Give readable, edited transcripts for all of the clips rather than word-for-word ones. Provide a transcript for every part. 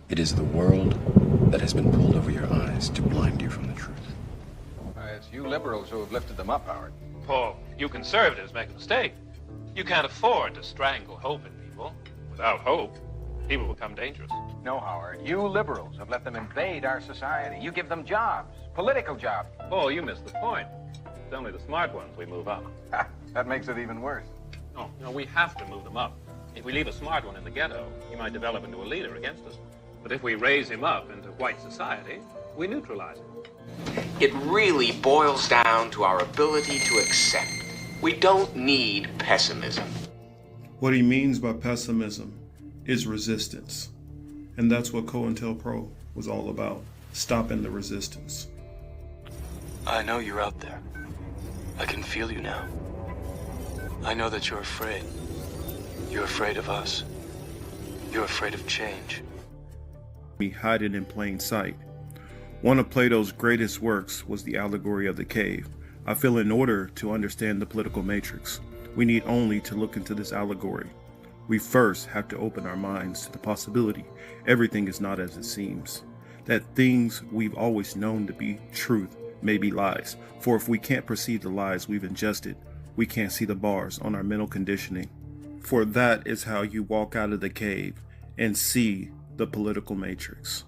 It is the world that has been pulled over your eyes to blind you from the truth. It's you liberals who have lifted them up, Howard. Paul, you conservatives make a mistake. You can't afford to strangle hope in people. Without hope, people become dangerous. No, Howard. You liberals have let them invade our society. You give them jobs, political jobs. Paul, you missed the point. It's only the smart ones we move up. Ha, that makes it even worse. No, we have to move them up. If we leave a smart one in the ghetto, he might develop into a leader against us. But if we raise him up into white society, we neutralize him. It really boils down to our ability to accept. We don't need pessimism. What he means by pessimism is resistance. And that's what COINTELPRO was all about, stopping the resistance. I know you're out there. I can feel you now. I know that you're afraid. You're afraid of us. You're afraid of change. We hide it in plain sight. One of Plato's greatest works was the allegory of the cave. I feel in order to understand the political matrix, we need only to look into this allegory. We first have to open our minds to the possibility everything is not as it seems, that things we've always known to be truth may be lies. For if we can't perceive the lies we've ingested, we can't see the bars on our mental conditioning. For that is how you walk out of the cave and see the political matrix.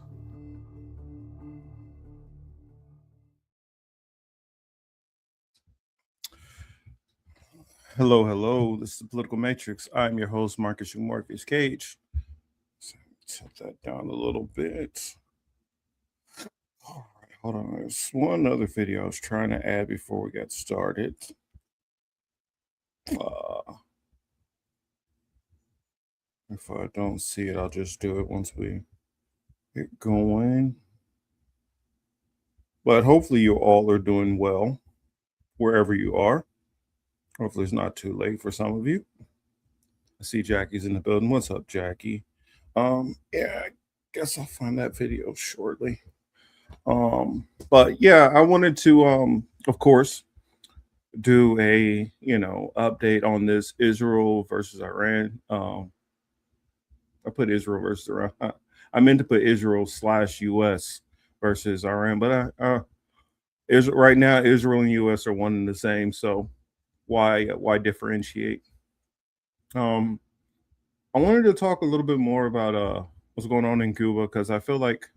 Hello. This is the Political Matrix. I'm your host, Marcus Cage. Tilt that down a little bit. All right, hold on. There's one other video I was trying to add before we got started. If I don't see it, I'll just do it once we get going. But hopefully you all are doing well wherever you are. Hopefully it's not too late for some of you. I see Jackie's in the building. What's up, Jackie? Yeah, I guess I'll find that video shortly. But yeah, I wanted to, of course, do a, update on this Israel versus Iran. I put Israel versus Iran. I meant to put Israel/US versus Iran, but right now Israel and US are one and the same. So why differentiate? I wanted to talk a little bit more about what's going on in Cuba, because I feel like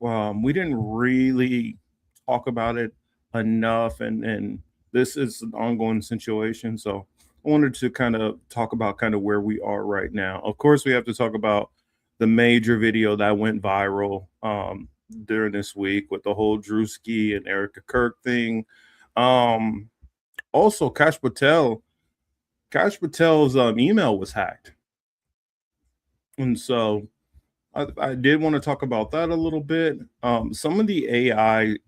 we didn't really talk about it enough, and this is an ongoing situation. So I wanted to kind of talk about kind of where we are right now. Of course, we have to talk about the major video that went viral during this week with the whole Druski and Erika Kirk thing. Also, Kash Patel's email was hacked. And so I did want to talk about that a little bit. Some of the AI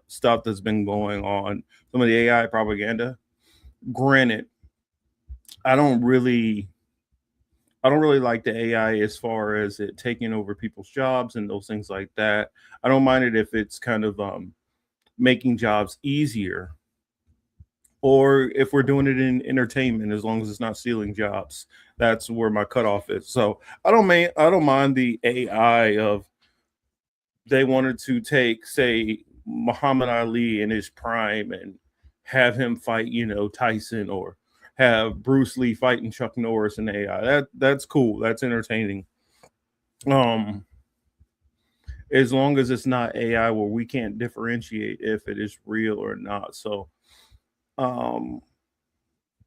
stuff that's been going on, some of the AI propaganda, granted, I don't really like the AI as far as it taking over people's jobs and those things like that. I don't mind it if it's kind of making jobs easier, or if we're doing it in entertainment, as long as it's not stealing jobs. That's where my cutoff is. So I don't mind the AI of, they wanted to take, say, Muhammad Ali in his prime and have him fight, Tyson, or have Bruce Lee fighting Chuck Norris in AI. That's cool. That's entertaining. As long as it's not AI where we can't differentiate if it is real or not. So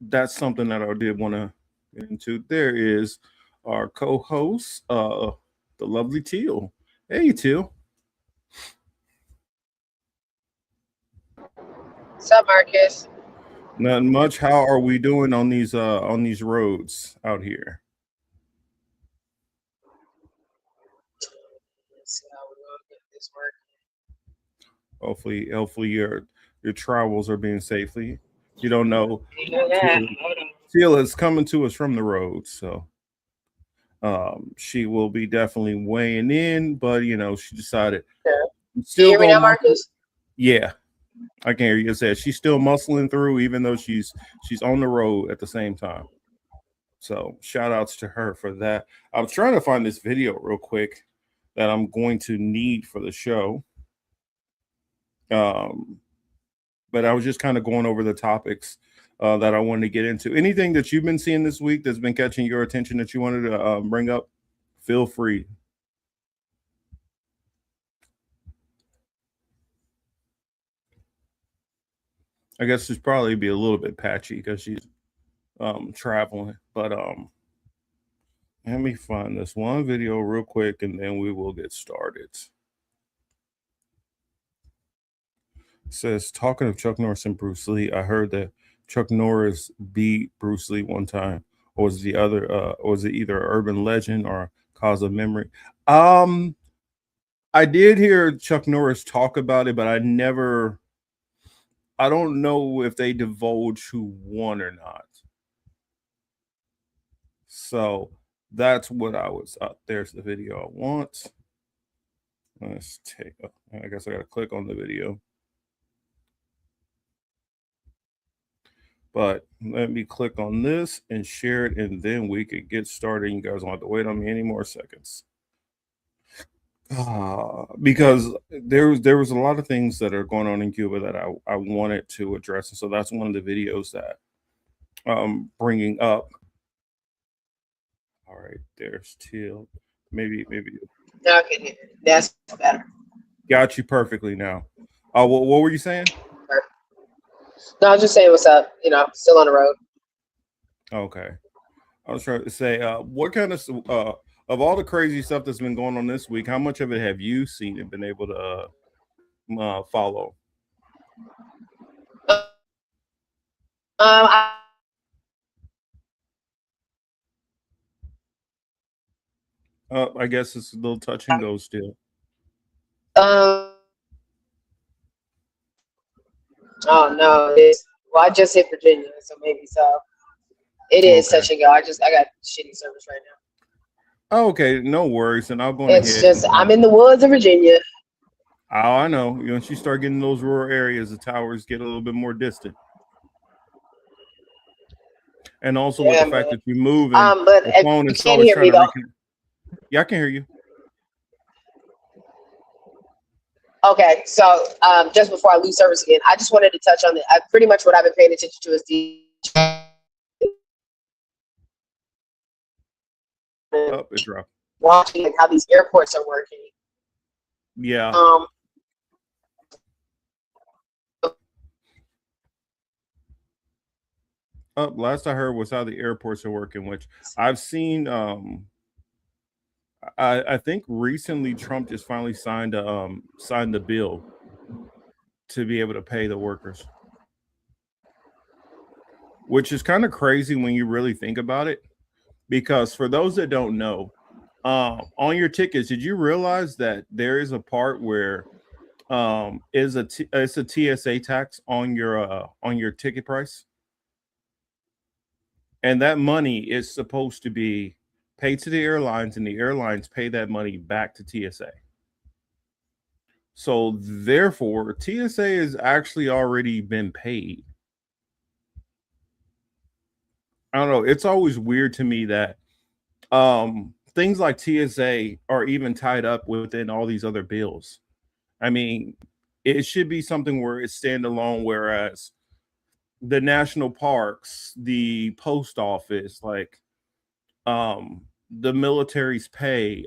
that's something that I did want to get into. There is our co-host, the lovely Teal. Hey, Teal. What's up, Marcus? Nothing much. How are we doing on these roads out here? Let's see how we're gonna get this Hopefully working. your travels are being safely. You don't know. Yeah. Teal is coming to us from the road, so she will be definitely weighing in. But she decided. Yeah. Still, you hear me now, Marcus? Yeah, I can hear you. It says she's still muscling through, even though she's on the road at the same time. So shout outs to her for that. I was trying to find this video real quick that I'm going to need for the show. But I was just kind of going over the topics that I wanted to get into. Anything that you've been seeing this week that's been catching your attention that you wanted to bring up, feel free. I guess she's probably be a little bit patchy because she's traveling. But let me find this one video real quick and then we will get started. It says, talking of Chuck Norris and Bruce Lee, I heard that Chuck Norris beat Bruce Lee one time. Or was the other or was it either urban legend or cause of memory? I did hear Chuck Norris talk about it, but I don't know if they divulge who won or not. So that's what I was up. There's the video I want. Let's take, I guess I got to click on the video. But let me click on this and share it, and then we could get started. You guys don't have to wait on me any more seconds. Because there was a lot of things that are going on in Cuba that I wanted to address. And so that's one of the videos that I'm bringing up. All right, there's Teal. Maybe. Now I can hear it. That's better. Got you perfectly now. What were you saying? Perfect. No, I was just saying what's up. You know, still on the road. Okay. I was trying to say, what kind of all the crazy stuff that's been going on this week, how much of it have you seen and been able to follow? I guess it's a little touch and go still. Oh no, well, I just hit Virginia, so maybe so. It is touch and go. I got shitty service right now. Oh, okay, no worries. And I'll go It's ahead. just I'm in the woods of Virginia. Oh, I know. Once you start getting those rural areas, the towers get a little bit more distant. And also with the fact that you move, and but the phone is can't hear me though. Yeah, I can hear you. Okay, so just before I lose service again, I just wanted to touch on pretty much what I've been paying attention to is It dropped. watching like how these airports are working. Yeah. Last I heard was how the airports are working, which I've seen. I think recently Trump just finally signed the bill to be able to pay the workers, which is kind of crazy when you really think about it. Because for those that don't know, on your tickets, did you realize that there is a part where it's a TSA tax on your ticket price, and that money is supposed to be paid to the airlines, and the airlines pay that money back to TSA. So therefore, TSA has actually already been paid. I don't know. It's always weird to me that things like TSA are even tied up within all these other bills. I mean, it should be something where it's standalone, whereas the national parks, the post office, like the military's pay,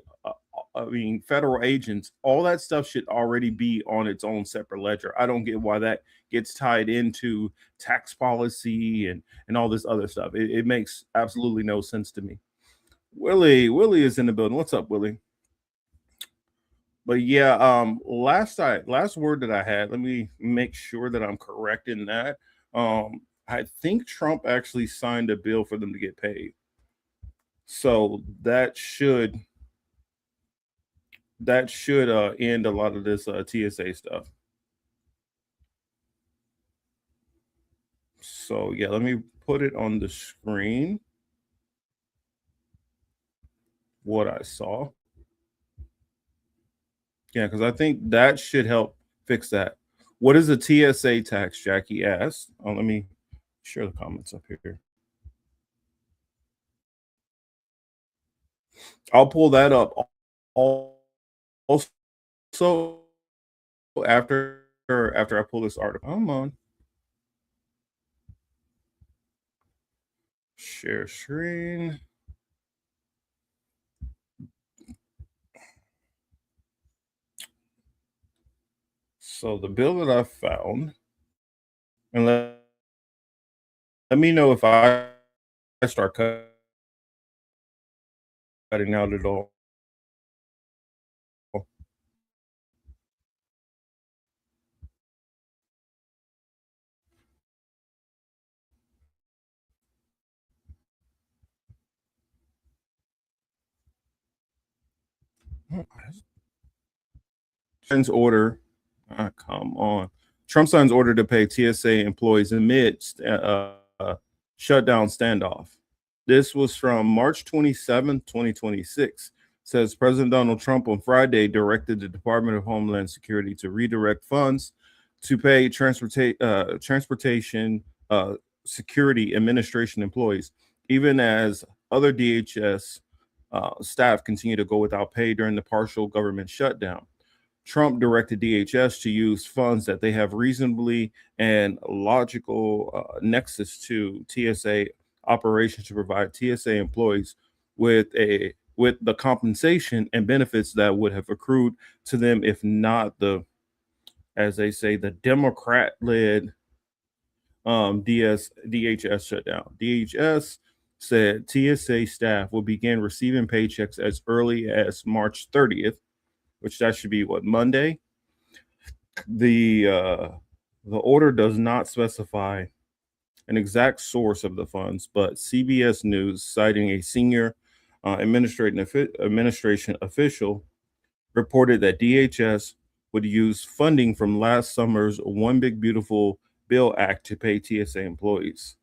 federal agents, all that stuff should already be on its own separate ledger. I don't get why that gets tied into tax policy and all this other stuff. It makes absolutely no sense to me. Willie is in the building. What's up, Willie? But yeah, last word that I had, let me make sure that I'm correct in that. I think Trump actually signed a bill for them to get paid. So that should end a lot of this TSA stuff. So yeah, let me put it on the screen. What I saw. Yeah, because I think that should help fix that. What is a TSA tax? Jackie asked. Let me share the comments up here. I'll pull that up also, after I pull this article, come on, share screen. So the bill that I found, and let me know if I start cutting out at all. Trump's order, come on. Trump signs order to pay TSA employees amidst shutdown standoff. This was from March 27th, 2026. Says President Donald Trump on Friday directed the Department of Homeland Security to redirect funds to pay transportation security administration employees, even as other DHS staff continue to go without pay during the partial government shutdown. Trump directed DHS to use funds that they have reasonably and logical nexus to TSA operations to provide TSA employees with the compensation and benefits that would have accrued to them if not the, as they say, the Democrat-led DHS shutdown. DHS said TSA staff will begin receiving paychecks as early as March 30th, which that should be what, Monday. The order does not specify an exact source of the funds, but CBS News, citing a senior administration official, reported that DHS would use funding from last summer's One Big Beautiful Bill Act to pay TSA employees.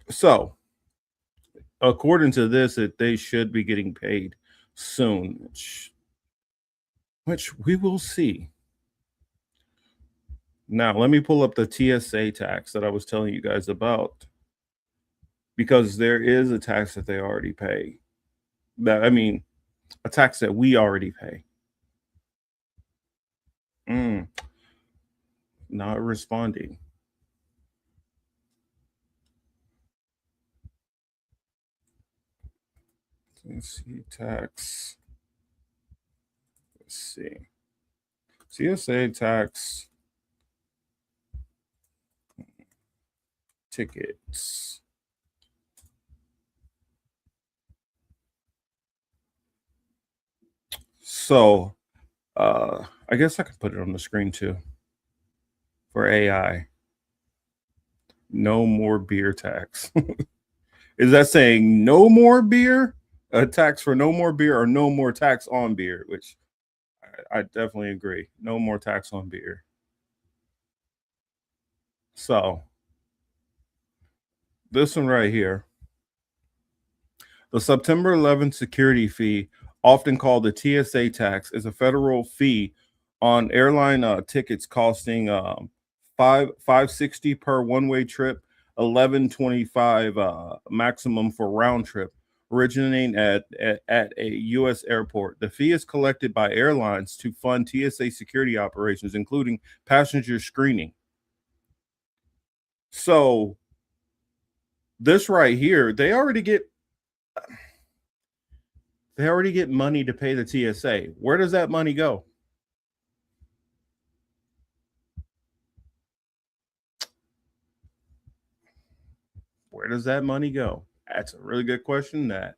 So, according to this, that they should be getting paid soon, which we will see. Now, let me pull up the TSA tax that I was telling you guys about, because there is a tax that they already pay. A tax that we already pay. Not responding. Let's see, tax. Let's see. TSA tax tickets. So I guess I could put it on the screen too for AI. No more beer tax. Is that saying no more beer? A tax for no more beer, or no more tax on beer? Which I definitely agree. No more tax on beer. So this one right here. The September 11th security fee, often called the TSA tax, is a federal fee on airline tickets costing $560 per one-way trip, $1125 maximum for round trip, originating at a U.S. airport. The fee is collected by airlines to fund TSA security operations, including passenger screening. So this right here, they already get money to pay the TSA. Where does that money go? Where does that money go? That's a really good question that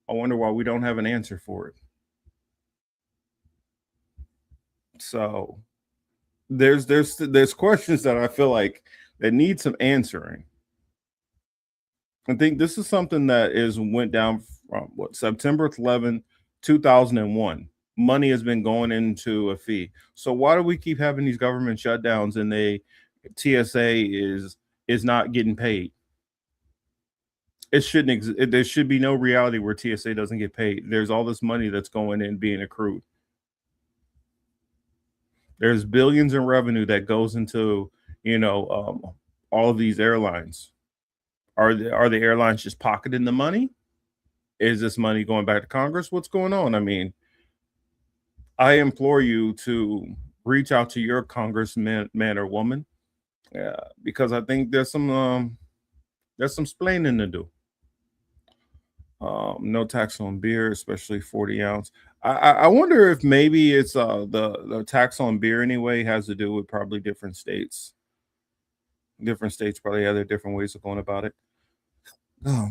I wonder why we don't have an answer for it. So there's questions that I feel like that need some answering. I think this is something that went down from September 11, 2001. Money has been going into a fee. So why do we keep having these government shutdowns and TSA is not getting paid? It shouldn't there should be no reality where TSA doesn't get paid. There's all this money that's going in being accrued. There's billions in revenue that goes into, all of these airlines. Are the airlines just pocketing the money? Is this money going back to Congress? What's going on? I mean, I implore you to reach out to your congressman, man or woman, because I think there's some splaining to do. No tax on beer, especially 40 ounce. I wonder if maybe it's the tax on beer anyway has to do with probably different states. Different states probably have their different ways of going about it.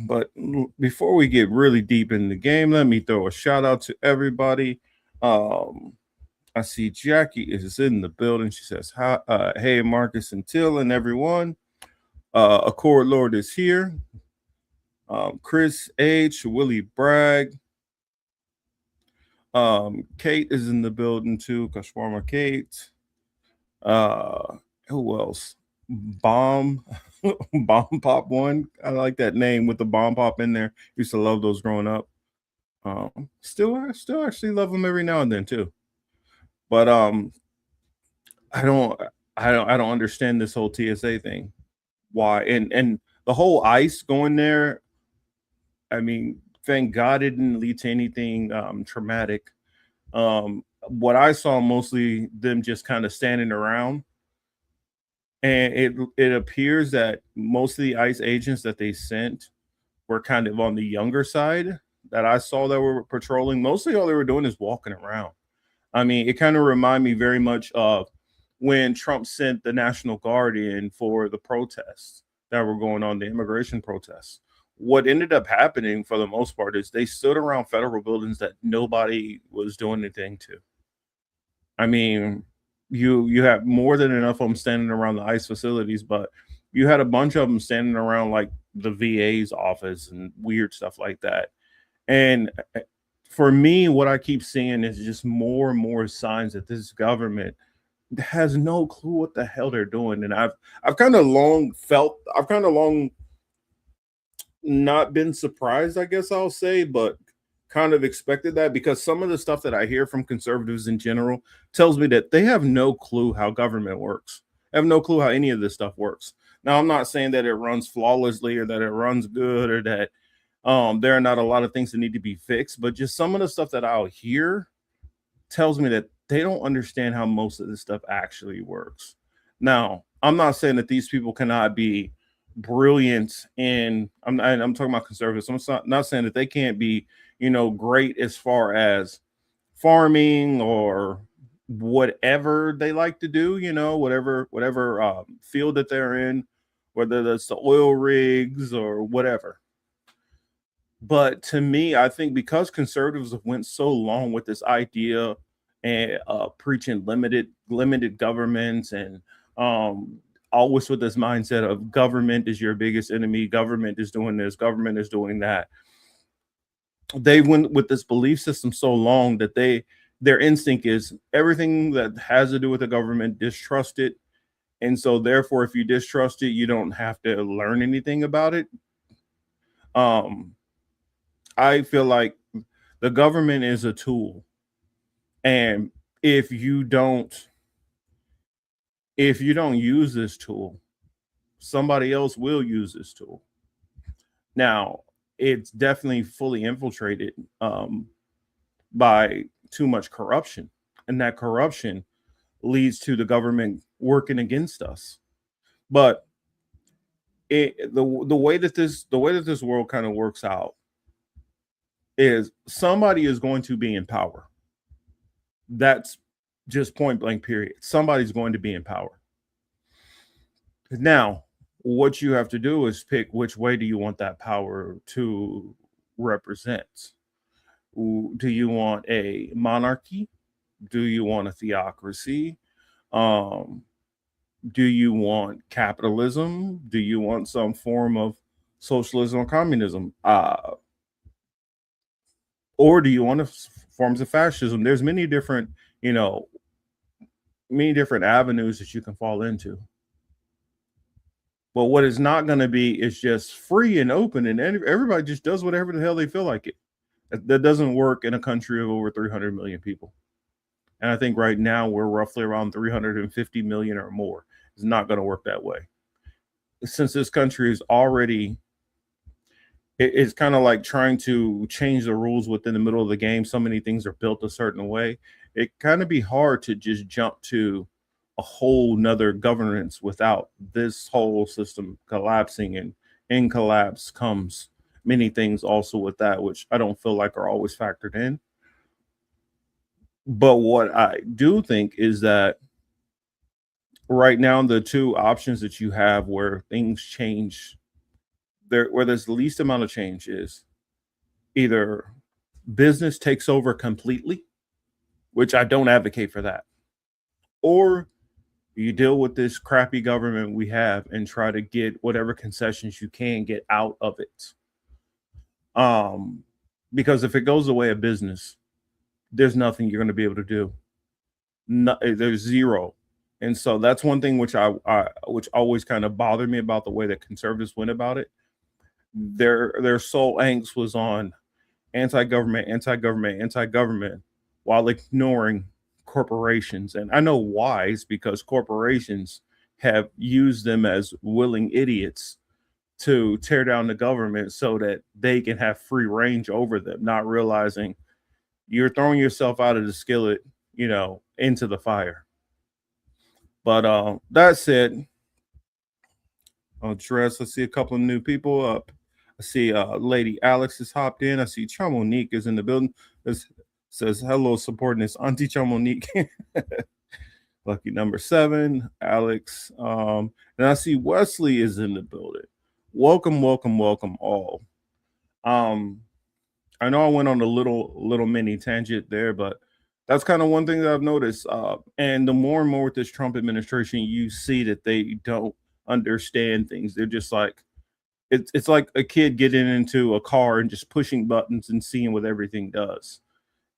But before we get really deep in the game, let me throw a shout out to everybody. I see Jackie is in the building. She says, "Hi, hey, Marcus and Till and everyone. Accord Lord is here. Chris H, Willie Bragg. Kate is in the building too. Kashwarma Kate. Who else? Bomb Pop One. I like that name with the Bomb Pop in there. Used to love those growing up. Still actually love them every now and then too. But I don't understand this whole TSA thing. Why? And the whole ICE going there. I mean, thank God it didn't lead to anything traumatic. What I saw mostly them just kind of standing around. And it appears that most of the ICE agents that they sent were kind of on the younger side that I saw that were patrolling. Mostly all they were doing is walking around. I mean, it kind of reminded me very much of when Trump sent the National Guard in for the protests that were going on, the immigration protests. What ended up happening for the most part is they stood around federal buildings that nobody was doing anything to. I mean, you have more than enough of them standing around the ICE facilities, but you had a bunch of them standing around like the VA's office and weird stuff like that. And for me, what I keep seeing is just more and more signs that this government has no clue what the hell they're doing. And I've kind of long not been surprised, I guess I'll say, but kind of expected that, because some of the stuff that I hear from conservatives in general tells me that they have no clue how government works. They have no clue how any of this stuff works. Now, I'm not saying that it runs flawlessly or that it runs good or that there are not a lot of things that need to be fixed, but just some of the stuff that I'll hear tells me that they don't understand how most of this stuff actually works. Now, I'm not saying that these people cannot be brilliant in, I'm talking about conservatives. I'm not saying that they can't be, great as far as farming or whatever they like to do, whatever field that they're in, whether that's the oil rigs or whatever. But to me, I think because conservatives have went so long with this idea and preaching limited governments and always with this mindset of government is your biggest enemy, government is doing this, government is doing that. They went with this belief system so long that their instinct is everything that has to do with the government, distrust it. And so therefore, if you distrust it, you don't have to learn anything about it. I feel like the government is a tool. And if you don't use this tool, somebody else will use this tool. Now, it's definitely fully infiltrated by too much corruption, and that corruption leads to the government working against us. But the way that this world kind of works out is somebody is going to be in power. That's just point blank period. Somebody's going to be in power. Now, what you have to do is pick which way do you want that power to represent. Do you want a monarchy? Do you want a theocracy? Do you want capitalism? Do you want some form of socialism or communism? Or do you want forms of fascism? There's many different avenues that you can fall into. But what it's not going to be is just free and open and everybody just does whatever the hell they feel like it. That doesn't work in a country of over 300 million people. And I think right now we're roughly around 350 million or more. It's not going to work that way. Since this country is already it's kind of like trying to change the rules within the middle of the game. So many things are built a certain way. It kind of be hard to just jump to a whole nother governance without this whole system collapsing, and in collapse comes many things also with that, which I don't feel like are always factored in. But what I do think is that right now, the two options that you have where things change, there where there's the least amount of change, is either business takes over completely, which I don't advocate for that, or you deal with this crappy government we have and try to get whatever concessions you can get out of it. Um, because if it goes the way of business, there's nothing you're going to be able to do. No, there's zero. And so that's one thing which I which always kind of bothered me about the way that conservatives went about it. Their sole angst was on anti-government, anti-government, anti-government, while ignoring corporations. And I know why. It's because corporations have used them as willing idiots to tear down the government so that they can have free range over them, not realizing you're throwing yourself out of the skillet, into the fire. But that said, Dress, I see a couple of new people up. I see Lady Alex has hopped in. I see Chamonique is in the building. It says hello, supporting this Auntie Chamonique. Lucky number 7, Alex. And I see Wesley is in the building. Welcome, welcome, welcome all. I know I went on a little mini tangent there, but that's kind of one thing that I've noticed. And the more and more with this Trump administration, you see that they don't understand things. They're just like, it's like a kid getting into a car and just pushing buttons and seeing what everything does.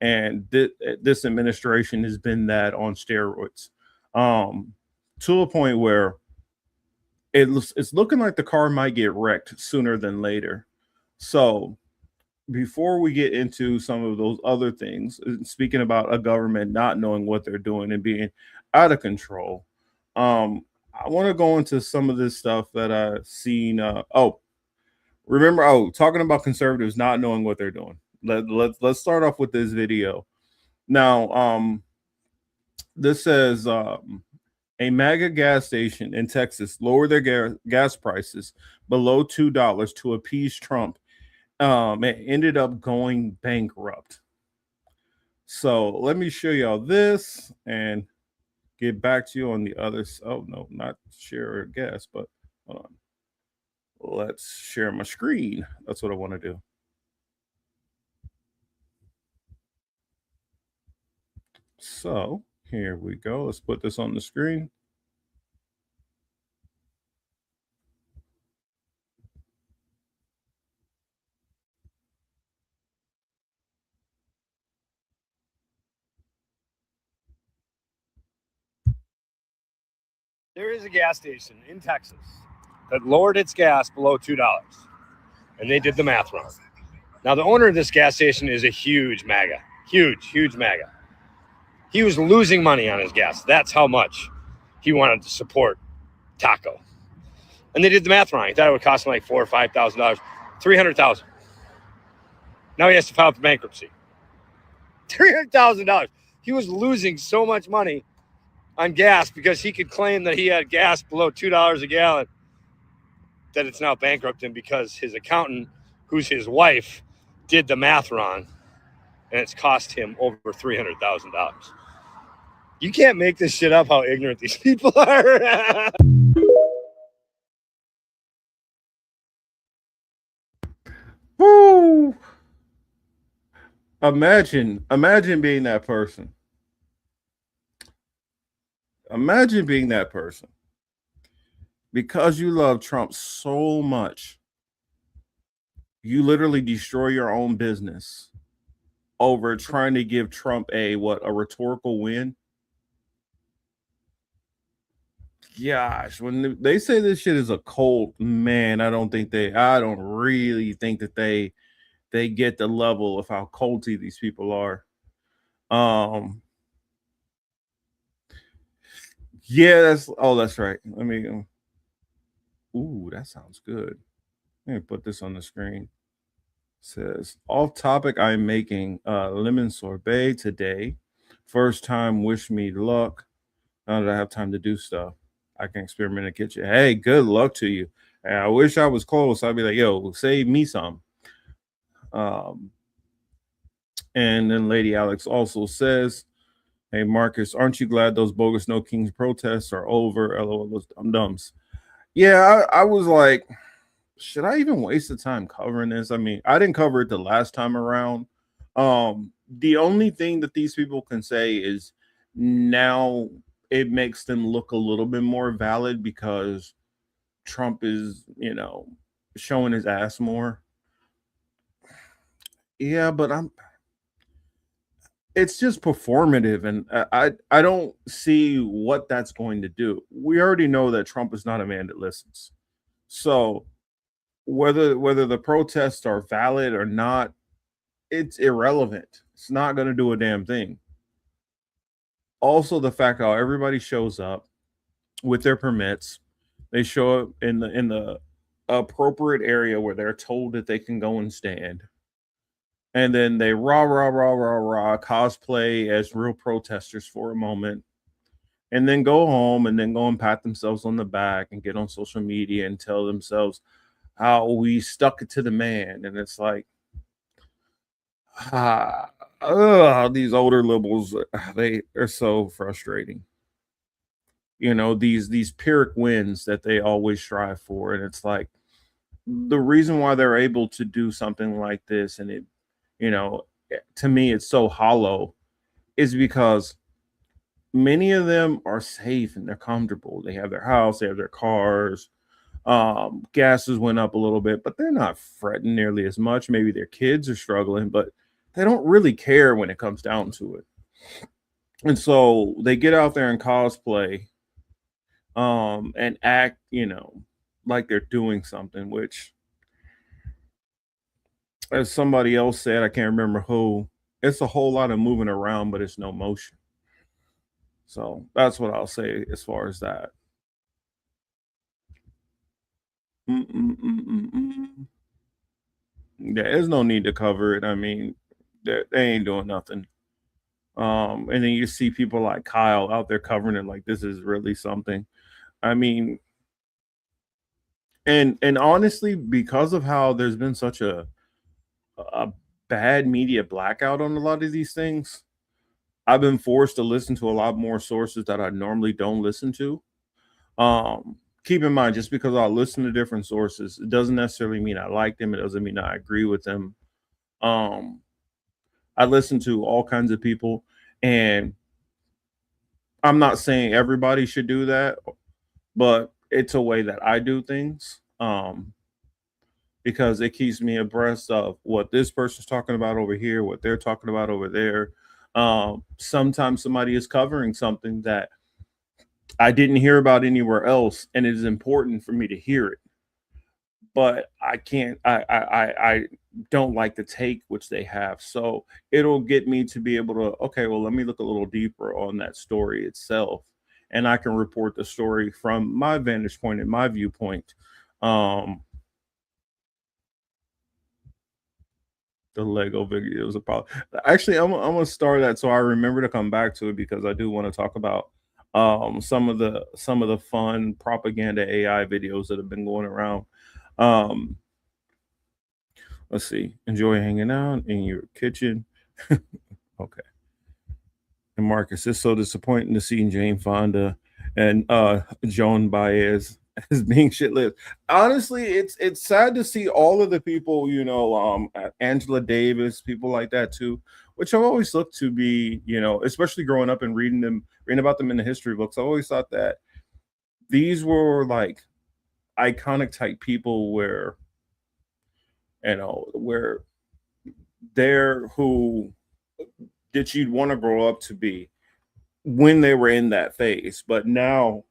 And this administration has been that on steroids, to a point where it's looking like the car might get wrecked sooner than later. So before we get into some of those other things, speaking about a government not knowing what they're doing and being out of control, I want to go into some of this stuff that I've seen. Talking about conservatives not knowing what they're doing. Let's start off with this video. Now, this says a mega gas station in Texas lowered their gas prices below $2 to appease Trump. It ended up going bankrupt. So let me show y'all this and get back to you on the other. Oh no, not share gas, but hold on. Let's share my screen. That's what I want to do. So here we go. Let's put this on the screen. There is a gas station in Texas that lowered its gas below $2, and they did the math wrong. Now, the owner of this gas station is a huge MAGA, huge MAGA. He was losing money on his gas. That's how much he wanted to support Taco. And they did the math wrong. He thought it would cost him like $4,000 or $5,000, $300,000. Now he has to file for bankruptcy. $300,000. He was losing so much money on gas because he could claim that he had gas below $2 a gallon, that it's now bankrupt him because his accountant, who's his wife, did the math wrong, and it's cost him over $300,000. You can't make this shit up how ignorant these people are. Woo! Imagine being that person. Imagine being that person. Because you love Trump so much, you literally destroy your own business over trying to give Trump a rhetorical win. Gosh, when they say this shit is a cult, man, I don't really think that they get the level of how culty these people are. Yeah, that's right. Let me ooh, that sounds good. Let me put this on the screen. Says off topic. I'm making lemon sorbet today. First time. Wish me luck. Now that I have time to do stuff, I can experiment in the kitchen. Hey, good luck to you. And I wish I was close. I'd be like, yo, save me some. Um, and then Lady Alex also says, hey, Marcus, aren't you glad those bogus No Kings protests are over? LOL, those dum-dums. Yeah, I was like, should I even waste the time covering this? I mean, I didn't cover it the last time around. The only thing that these people can say is now it makes them look a little bit more valid because Trump is, showing his ass more. Yeah, but it's just performative, and I don't see what that's going to do. We already know that Trump is not a man that listens. So whether the protests are valid or not, it's irrelevant. It's not going to do a damn thing. Also, the fact how everybody shows up with their permits, they show up in the appropriate area where they're told that they can go and stand, and then they rah cosplay as real protesters for a moment, and then go home and then go and pat themselves on the back and get on social media and tell themselves how we stuck it to the man. And it's like, these older liberals, they are so frustrating. These Pyrrhic wins that they always strive for, and it's like the reason why they're able to do something like this, and it, to me, it's so hollow, is because many of them are safe and they're comfortable. They have their house, they have their cars. Gases went up a little bit, but they're not fretting nearly as much. Maybe their kids are struggling, but they don't really care when it comes down to it. And so they get out there and cosplay, and act, like they're doing something, which, as somebody else said, I can't remember who, it's a whole lot of moving around, but it's no motion. So that's what I'll say as far as that. Mm-mm-mm-mm-mm. Yeah, there's no need to cover it. I mean, they ain't doing nothing. And then you see people like Kyle out there covering it like this is really something. I mean, and honestly, because of how there's been such a bad media blackout on a lot of these things, I've been forced to listen to a lot more sources that I normally don't listen to. Keep in mind, just because I listen to different sources, it doesn't necessarily mean I like them. It doesn't mean I agree with them. I listen to all kinds of people, and I'm not saying everybody should do that, but it's a way that I do things. Because it keeps me abreast of what this person's talking about over here, what they're talking about over there. Sometimes somebody is covering something that I didn't hear about anywhere else, and it is important for me to hear it. But I can't. I don't like the take which they have, so it'll get me to be able to. Okay, well, let me look a little deeper on that story itself, and I can report the story from my vantage point and my viewpoint. The Lego videos are probably actually I'm gonna start that so I remember to come back to it, because I do want to talk about some of the fun propaganda AI videos that have been going around. Um let's see. Enjoy hanging out in your kitchen. Okay. And Marcus, it's so disappointing to see Jane Fonda and Joan Baez as being shit-lived. Honestly, it's sad to see all of the people, Angela Davis, people like that too, which I've always looked to be, especially growing up and reading about them in the history books. I always thought that these were like iconic type people where they're who that you'd want to grow up to be when they were in that phase. But now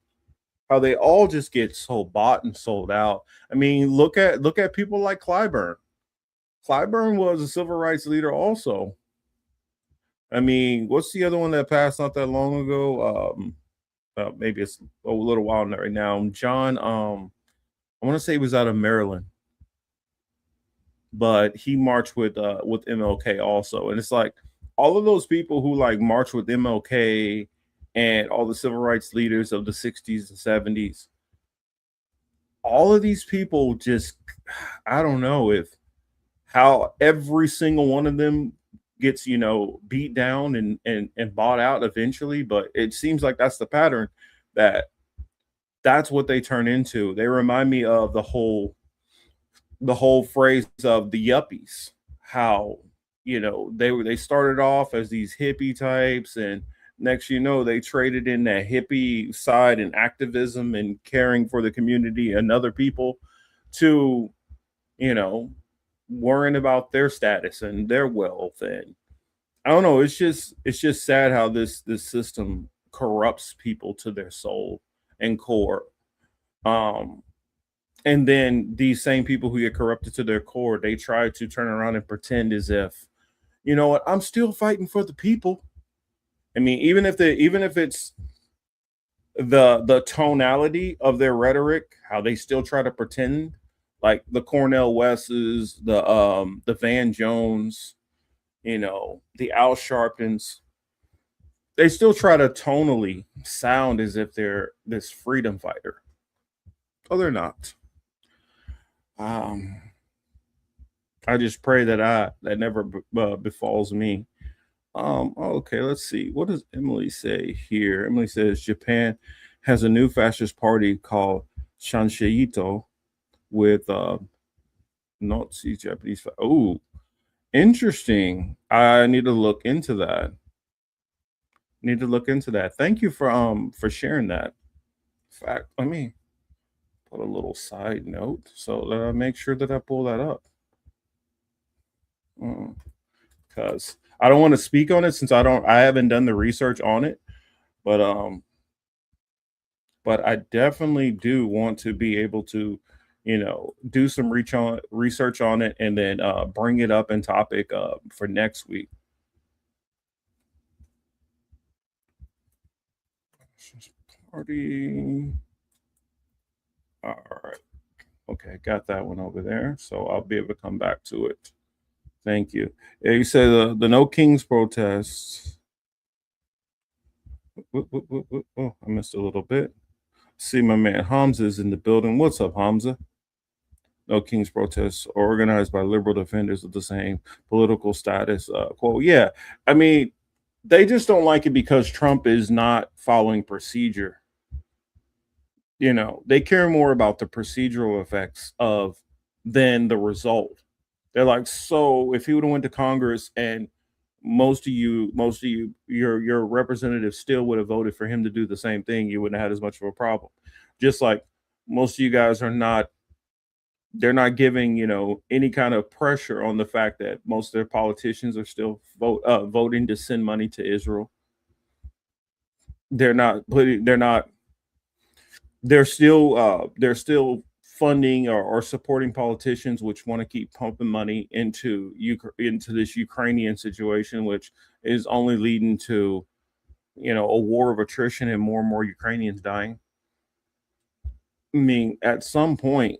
how they all just get so bought and sold out. I mean, look at people like Clyburn. Clyburn was a civil rights leader also. I mean, what's the other one that passed not that long ago? Maybe it's a little while right now. John, I want to say he was out of Maryland. but he marched with MLK also. And it's like all of those people who like marched with MLK and all the civil rights leaders of the 60s and 70s, all of these people just, I don't know if how every single one of them gets, you know, beat down and bought out eventually, but it seems like that's the pattern, that that's what they turn into. They remind me of the whole phrase of the yuppies, how, you know, they started off as these hippie types, and next you know they traded in that hippie side and activism and caring for the community and other people to, you know, worrying about their status and their wealth. And I don't know, it's just sad how this system corrupts people to their soul and core. um and then these same people who get corrupted to their core, they try to turn around and pretend as if, you know what, I'm still fighting for the people. I mean, even if it's the tonality of their rhetoric, how they still try to pretend, like the Cornell West's, the Van Jones, you know, the Al Sharptons, they still try to tonally sound as if they're this freedom fighter. Oh, they're not. Um, I just pray that that never befalls me. Okay, let's see. What does Emily say here? Emily says Japan has a new fascist party called Shansheito with Nazi Japanese. Oh, interesting. I need to look into that. Need to look into that. Thank you for sharing that. In fact, let me put a little side note so that I make sure that I pull that up. Because I don't want to speak on it since I haven't done the research on it, but I definitely do want to be able to, you know, do some research on it and then bring it up in topic for next week. Party. All right. Okay, got that one over there, so I'll be able to come back to it. Thank you. Yeah, you said the No Kings protests. Oh, I missed a little bit. See, my man Hamza is in the building. What's up, Hamza? No Kings protests organized by liberal defenders of the same political status quo. Yeah, I mean, they just don't like it because Trump is not following procedure. You know, they care more about the procedural effects of than the result. They're like, so if he would have went to Congress and your representatives still would have voted for him to do the same thing, you wouldn't have had as much of a problem. Just like most of you guys are not, they're not giving, you know, any kind of pressure on the fact that most of their politicians are still voting to send money to Israel. They're still funding or supporting politicians which want to keep pumping money into this Ukrainian situation, which is only leading to, you know, a war of attrition and more Ukrainians dying. I mean, at some point,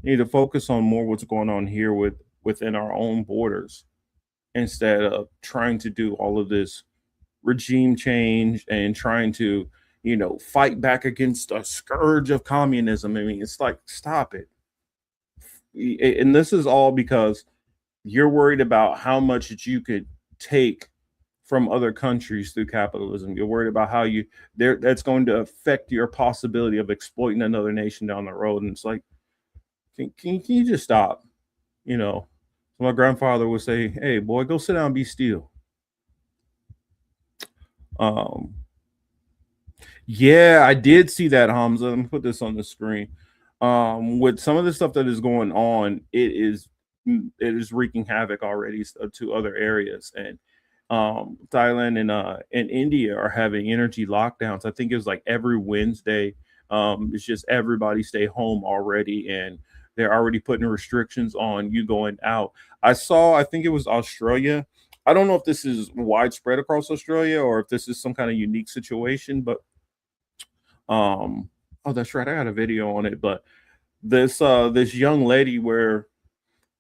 you need to focus on more what's going on here within our own borders instead of trying to do all of this regime change and trying to, you know, fight back against a scourge of communism. I mean, it's like, stop it. And this is all because you're worried about how much that you could take from other countries through capitalism. You're worried about how that's going to affect your possibility of exploiting another nation down the road. And it's like, can you just stop? You know, my grandfather would say, "Hey, boy, go sit down and be still." Yeah, I did see that, Hamza. Let me put this on the screen. With some of the stuff that is going on, it is wreaking havoc already to other areas, and Thailand and India are having energy lockdowns. I think it was like every Wednesday. It's just everybody stay home already, and they're already putting restrictions on you going out. I think it was Australia. I don't know if this is widespread across Australia or if this is some kind of unique situation, but oh, that's right. I got a video on it, but this young lady where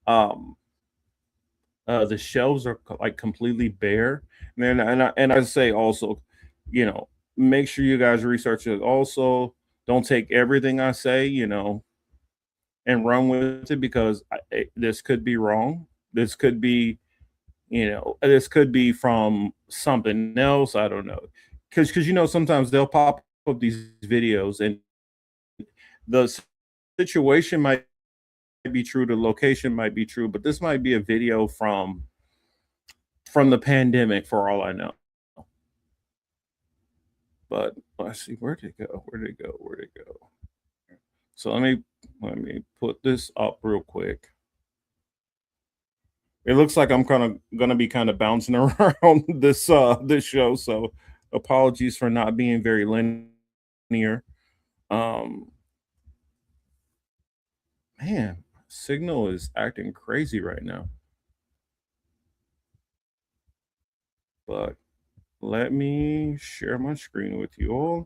um the shelves are like completely bare. And I say also, you know, make sure you guys research it. Also, don't take everything I say, and run with it because this could be wrong. This could be, this could be from something else. I don't know, because sometimes they'll pop up these videos and the situation might be true, the location might be true, but this might be a video from the pandemic for all I know. But let's see, where'd it go? Where'd it go? Where'd it go? So let me put this up real quick. It looks like I'm kind of gonna be kind of bouncing around this show, so apologies for not being very linear. Um Man, Signal is acting crazy right now. But let me share my screen with you all.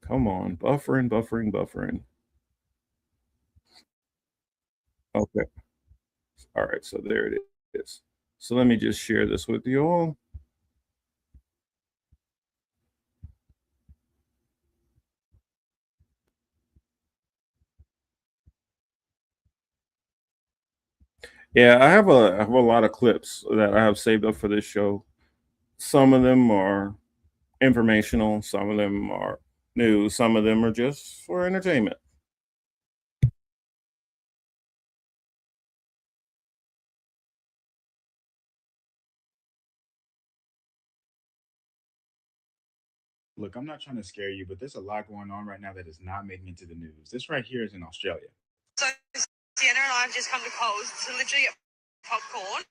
Come on, buffering, buffering, buffering. Okay. All right, so there it is. So let me just share this with you all. Yeah, I have a lot of clips that I have saved up for this show. Some of them are informational, some of them are news, some of them are just for entertainment. Look, I'm not trying to scare you, but there's a lot going on right now that is not making it to the news. This right here is in Australia. So Sienna and I have just come to Coles to literally get popcorn.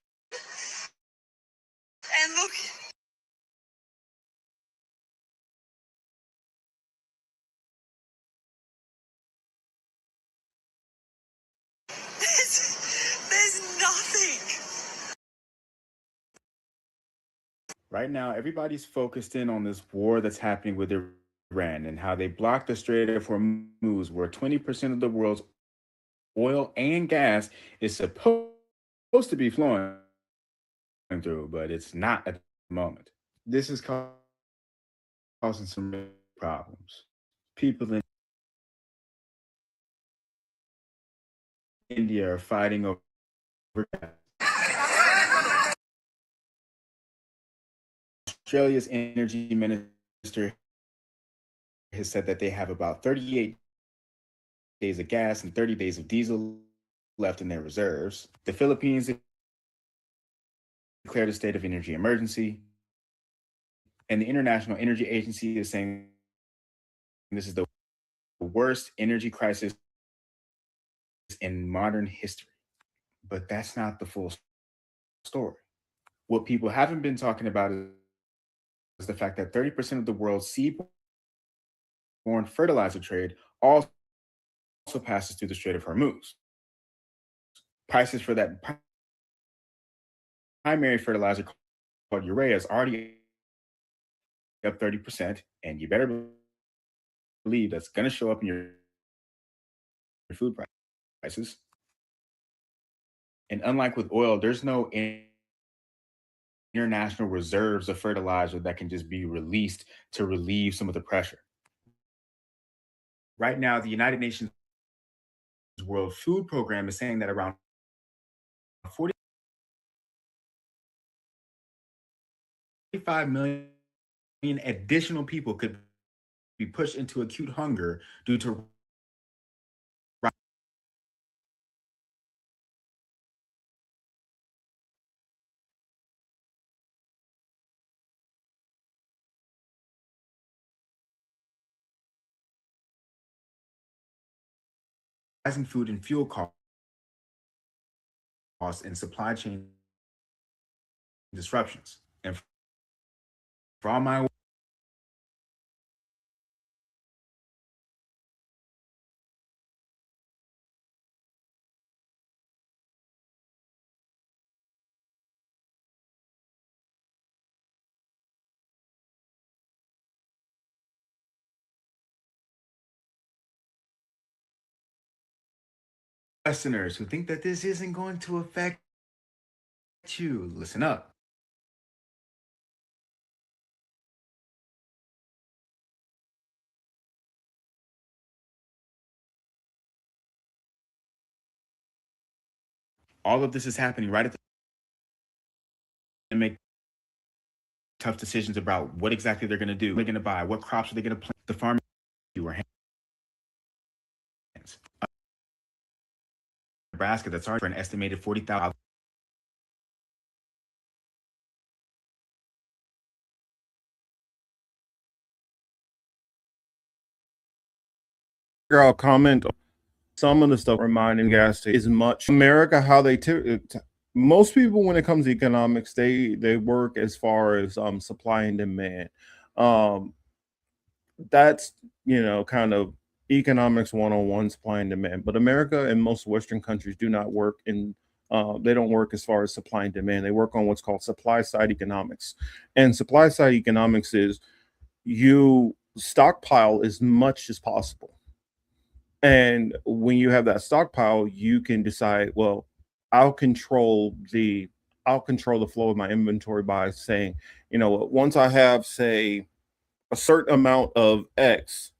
And look, there's nothing. Right now, everybody's focused in on this war that's happening with Iran and how they blocked the Strait of Hormuz, where 20% of the world's oil and gas is supposed to be flowing through, but it's not at the moment. This is causing some real problems. People in India are fighting over gas. Australia's energy minister has said that they have about 38 days of gas and 30 days of diesel left in their reserves. The Philippines declared a state of energy emergency, and the International Energy Agency is saying this is the worst energy crisis in modern history. But that's not the full story. What people haven't been talking about is the fact that 30% of the world's seaborne fertilizer trade also passes through the Strait of Hormuz. Prices for that primary fertilizer called urea is already up 30%, and you better believe that's going to show up in your food prices. And unlike with oil, there's no international reserves of fertilizer that can just be released to relieve some of the pressure. Right now, the United Nations World Food Program is saying that around 45 million additional people could be pushed into acute hunger due to rising food and fuel costs and supply chain disruptions. And for all my Westerners who think that this isn't going to affect you, listen up. All of this is happening right at the and make tough decisions about what exactly they're going to do. They're going to buy, what crops are they going to plant, the farming or hands. Nebraska that's already for an estimated 40,000. I'll comment on some of the stuff reminding gas station is much America how they most people when it comes to economics they work as far as supply and demand. Um, that's kind of economics 101, supply and demand. But America and most Western countries do not work in they don't work as far as supply and demand. They work on what's called supply side economics. And supply side economics is you stockpile as much as possible. And when you have that stockpile, you can decide, well, I'll control the I'll control the flow of my inventory by saying, once I have, say, a certain amount of X,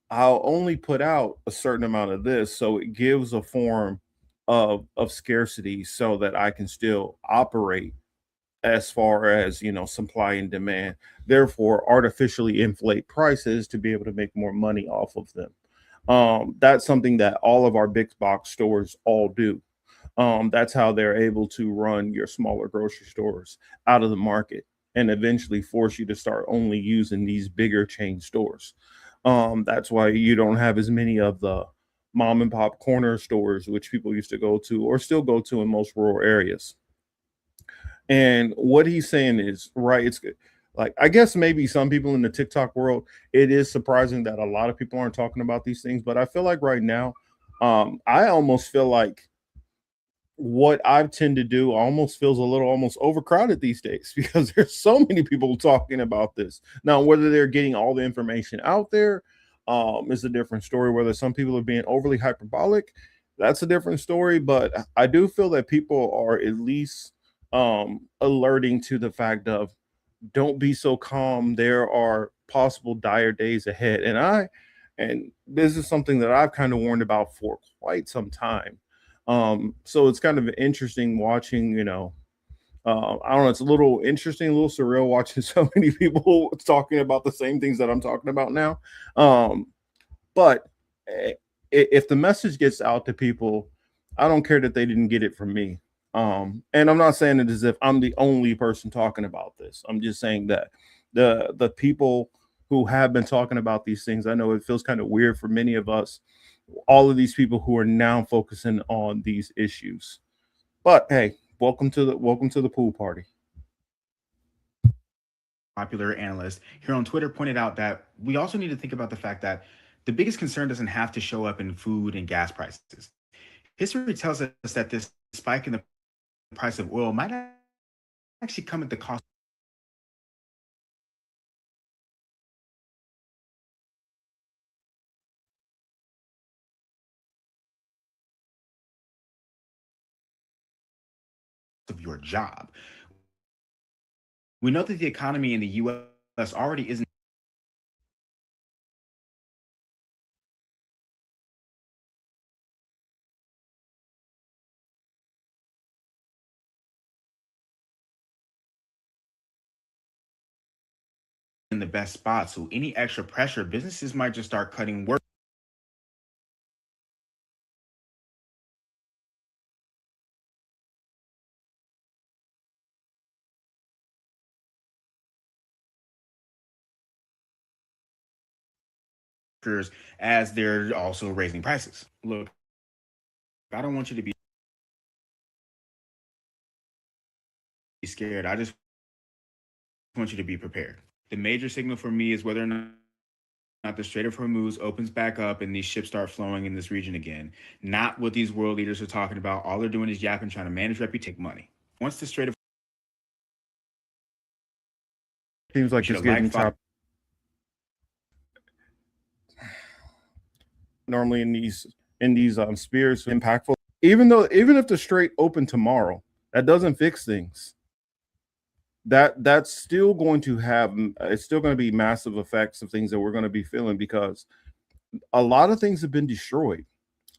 I'll only put out a certain amount of this. So it gives a form of scarcity so that I can still operate as far as supply and demand, therefore artificially inflate prices to be able to make more money off of them. That's something that all of our big box stores all do. That's how they're able to run your smaller grocery stores out of the market and eventually force you to start only using these bigger chain stores. That's why you don't have as many of the mom and pop corner stores, which people used to go to or still go to in most rural areas. And what he's saying is right. It's good. Like, I guess maybe some people in the TikTok world, it is surprising that a lot of people aren't talking about these things. But I feel like right now, I almost feel like what I tend to do almost feels a little almost overcrowded these days because there's so many people talking about this. Now, whether they're getting all the information out there is a different story. Whether some people are being overly hyperbolic, that's a different story. But I do feel that people are at least alerting to the fact of don't be so calm. There are possible dire days ahead. And this is something that I've kind of warned about for quite some time. So it's kind of interesting watching, I don't know, it's a little interesting, a little surreal watching so many people talking about the same things that I'm talking about now. But if the message gets out to people, I don't care that they didn't get it from me. And I'm not saying it as if I'm the only person talking about this. I'm just saying that the people who have been talking about these things, I know it feels kind of weird for many of us, all of these people who are now focusing on these issues. But hey, welcome to the pool party. Popular analyst here on Twitter pointed out that we also need to think about the fact that the biggest concern doesn't have to show up in food and gas prices. History tells us that this spike in the price of oil might actually come at the cost of your job. We know that the economy in the US already isn't in the best spot. So any extra pressure, businesses might just start cutting work. As they're also raising prices. Look, I don't want you to be scared. I just want you to be prepared. The major signal for me is whether or not the Strait of Hormuz opens back up and these ships start flowing in this region again. Not what these world leaders are talking about. All they're doing is yapping, trying to manage reputation, money. Once the Strait of Seems like it's getting chopped. Normally in these in these spirits impactful. Even if the strait open tomorrow, that doesn't fix things. That's still going to have it's still going to be massive effects of things that we're going to be feeling because a lot of things have been destroyed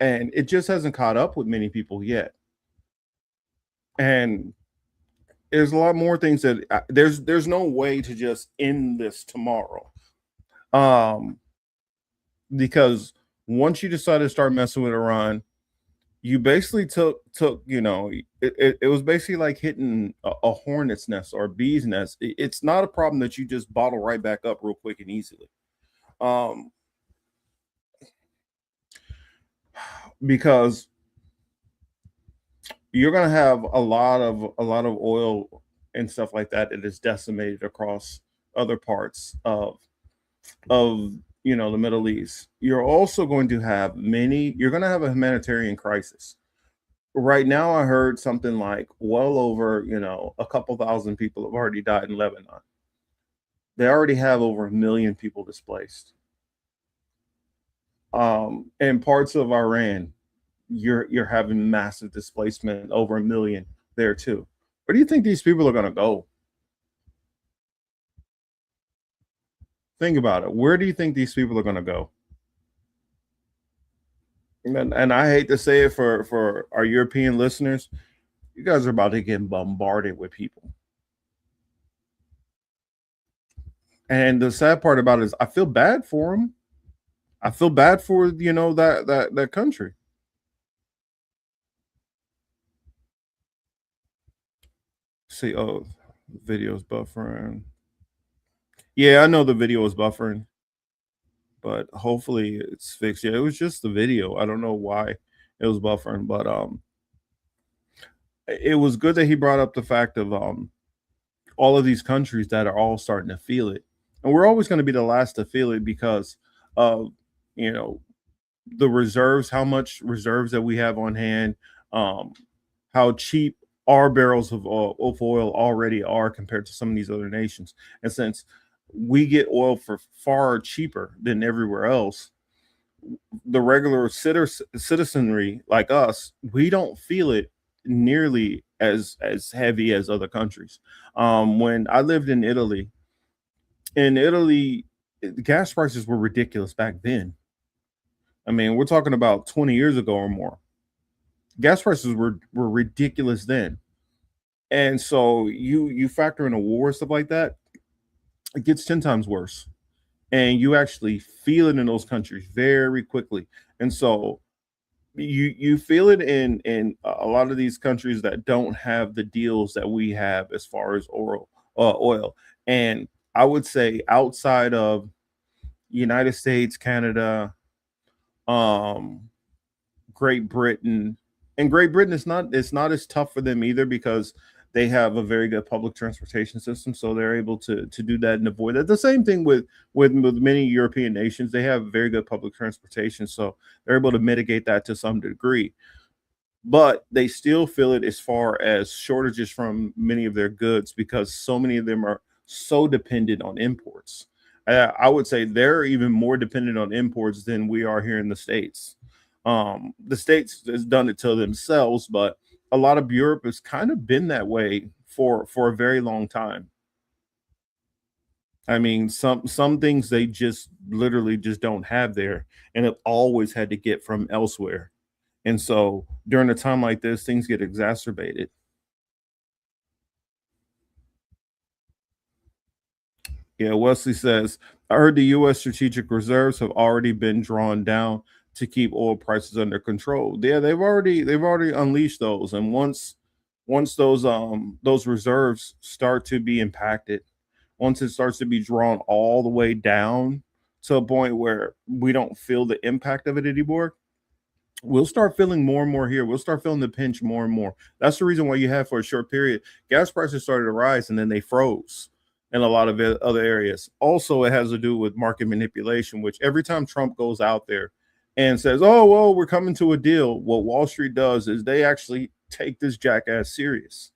and it just hasn't caught up with many people yet. And there's a lot more things that there's no way to just end this tomorrow. Because once you decide to start messing with Iran, you basically took it was basically like hitting a hornet's nest or a bee's nest. It's not a problem that you just bottle right back up real quick and easily. Because you're going to have a lot of oil and stuff like that that is decimated across other parts of the Middle East. You're also going to have you're going to have a humanitarian crisis. Right now, I heard something like well over, a couple thousand people have already died in Lebanon. They already have over 1 million people displaced. In parts of Iran, you're having massive displacement, over 1 million there too. Where do you think these people are going to go? Think about it. Where do you think these people are going to go? And I hate to say it for our European listeners, you guys are about to get bombarded with people. And the sad part about it is I feel bad for them. I feel bad for, that country. See, video's buffering. Yeah, I know the video is buffering, but hopefully it's fixed. Yeah, it was just the video. I don't know why it was buffering, but it was good that he brought up the fact of all of these countries that are all starting to feel it. And we're always going to be the last to feel it because of, the reserves, how much reserves that we have on hand, how cheap our barrels of oil already are compared to some of these other nations. And since we get oil for far cheaper than everywhere else, the regular citizenry like us, we don't feel it nearly as heavy as other countries. When I lived in Italy, the gas prices were ridiculous back then. I mean, we're talking about 20 years ago or more. Gas prices were ridiculous then. And so you factor in a war, stuff like that, it gets 10 times worse. And you actually feel it in those countries very quickly. And so you feel it in a lot of these countries that don't have the deals that we have as far as oil. And I would say outside of United States, Canada, Great Britain, and Great Britain it's not as tough for them either because they have a very good public transportation system, so they're able to do that and avoid that. The same thing with many European nations. They have very good public transportation, so they're able to mitigate that to some degree. But they still feel it as far as shortages from many of their goods because so many of them are so dependent on imports. I would say they're even more dependent on imports than we are here in the States. The States has done it to themselves, but a lot of Europe has kind of been that way for a very long time. I mean, some things they just literally just don't have there and have always had to get from elsewhere. And so during a time like this, things get exacerbated. Yeah, Wesley says, I heard the U.S. strategic reserves have already been drawn down to keep oil prices under control. Yeah, they've already unleashed those. And once those reserves start to be impacted, once it starts to be drawn all the way down to a point where we don't feel the impact of it anymore, we'll start feeling more and more here. We'll start feeling the pinch more and more. That's the reason why you have for a short period, gas prices started to rise and then they froze in a lot of other areas. Also, it has to do with market manipulation, which every time Trump goes out there and says, oh, well, we're coming to a deal, what Wall Street does is they actually take this jackass serious.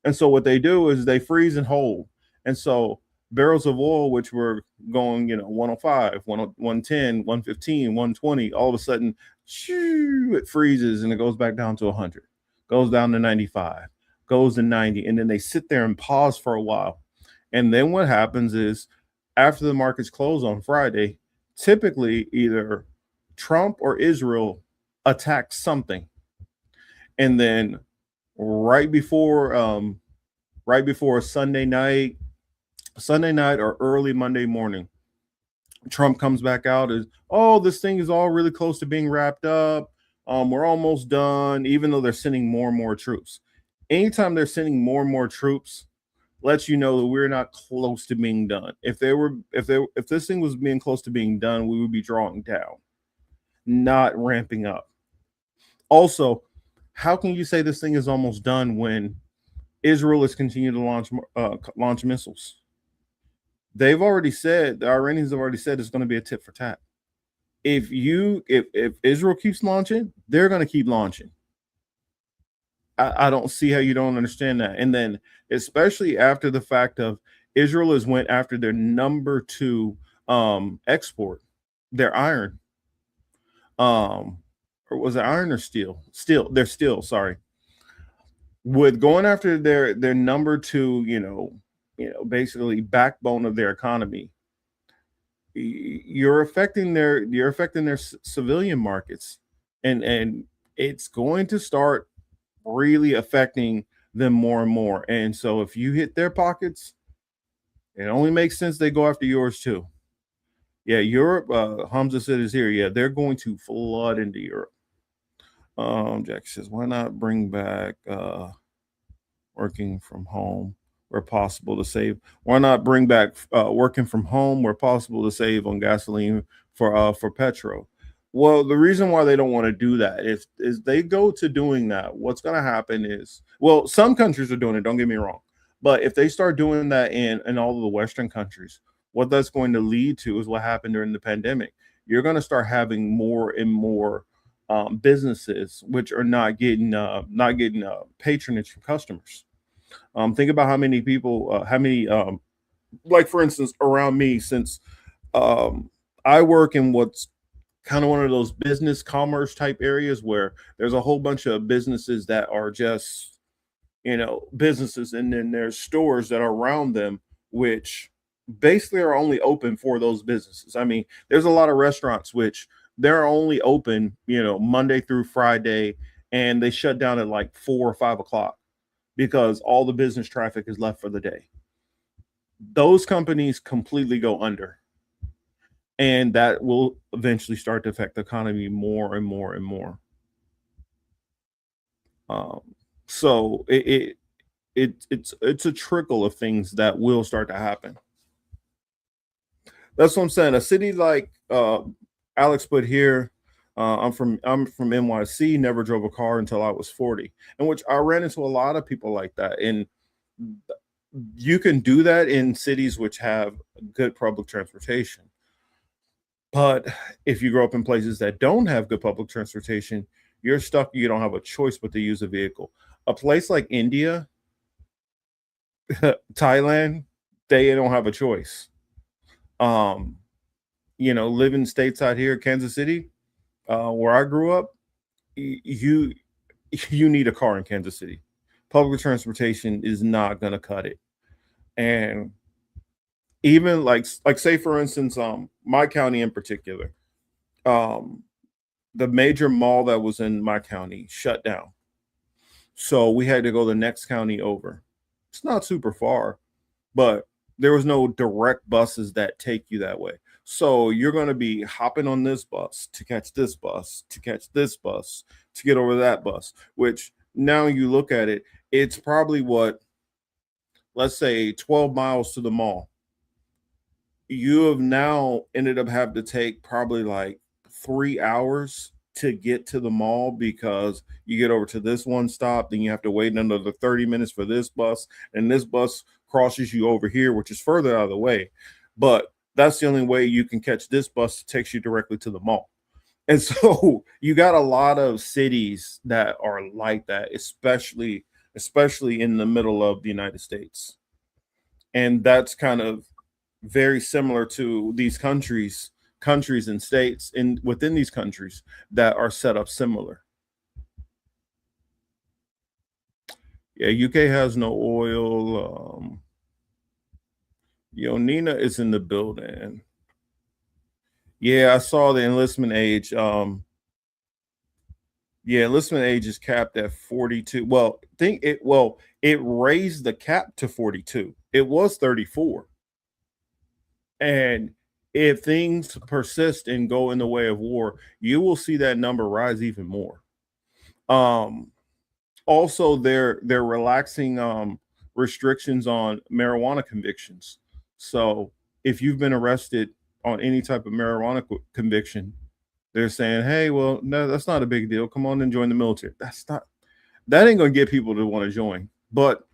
And so what they do is they freeze and hold. And so barrels of oil, which were going, 105, 110, 115, 120, all of a sudden, shoo, it freezes and it goes back down to 100, goes down to 95, goes to 90. And then they sit there and pause for a while. And then what happens is after the markets close on Friday, typically either Trump or Israel attacks something. And then right before Sunday night or early Monday morning, Trump comes back out as, oh, this thing is all really close to being wrapped up. We're almost done, even though they're sending more and more troops. Anytime they're sending more and more troops, lets you know that we're not close to being done. If this thing was being close to being done, we would be drawing down, not ramping up. Also, how can you say this thing is almost done when Israel is continuing to launch missiles? They've already said, the Iranians have already said it's going to be a tit for tat. If Israel keeps launching, they're going to keep launching. I don't see how you don't understand that. And then, especially after the fact of Israel has went after their number 2 export, their iron. Or was it iron or steel? They're steel, sorry. With going after their number 2, basically backbone of their economy, you're affecting their civilian markets, and it's going to start really affecting them more and more. And so if you hit their pockets, it only makes sense they go after yours too. Yeah, Europe, Hamza said is here. Yeah, they're going to flood into Europe. Jack says, why not bring back working from home where possible to save? Why not bring back working from home where possible to save on gasoline for petrol? Well, the reason why they don't want to do that is they go to doing that, what's going to happen is, well, some countries are doing it, don't get me wrong. But if they start doing that in all of the Western countries, what that's going to lead to is what happened during the pandemic. You're going to start having more and more businesses which are not getting patronage from customers. Think about how many people, like for instance, around me, since I work in what's kind of one of those business commerce type areas where there's a whole bunch of businesses that are just, businesses, and then there's stores that are around them, which basically are only open for those businesses. I mean, there's a lot of restaurants which they're only open, Monday through Friday, and they shut down at like 4 or 5 o'clock because all the business traffic is left for the day. Those companies completely go under. And that will eventually start to affect the economy more and more and more. So it's a trickle of things that will start to happen. That's what I'm saying. A city like Alex put here, I'm from NYC, never drove a car until I was 40, in which I ran into a lot of people like that. And you can do that in cities which have good public transportation. But if you grow up in places that don't have good public transportation, you're stuck. You don't have a choice but to use a vehicle. A place like India, Thailand, they don't have a choice. Living stateside here, Kansas City, where I grew up, you need a car in Kansas City. Public transportation is not going to cut it. And even like say for instance, my county in particular, the major mall that was in my county shut down. So we had to go the next county over. It's not super far, but there was no direct buses that take you that way. So you're going to be hopping on this bus to catch this bus, to catch this bus, to get over that bus, which now you look at it, it's probably let's say 12 miles to the mall. You have now ended up having to take probably like 3 hours to get to the mall because you get over to this one stop, then you have to wait another 30 minutes for this bus, and this bus crosses you over here, which is further out of the way. But that's the only way you can catch this bus that takes you directly to the mall. And so you got a lot of cities that are like that, especially in the middle of the United States. And that's kind of very similar to these countries and states within these countries that are set up similar. Yeah, UK has no oil. Nina is in the building. Yeah, I saw the enlistment age. Yeah, enlistment age is capped at 42. It raised the cap to 42. It was 34. And if things persist and go in the way of war, you will see that number rise even more. Also, they're relaxing restrictions on marijuana convictions. So if you've been arrested on any type of marijuana conviction, they're saying, "Hey, well, no, that's not a big deal. Come on and join the military." That ain't gonna get people to want to join. But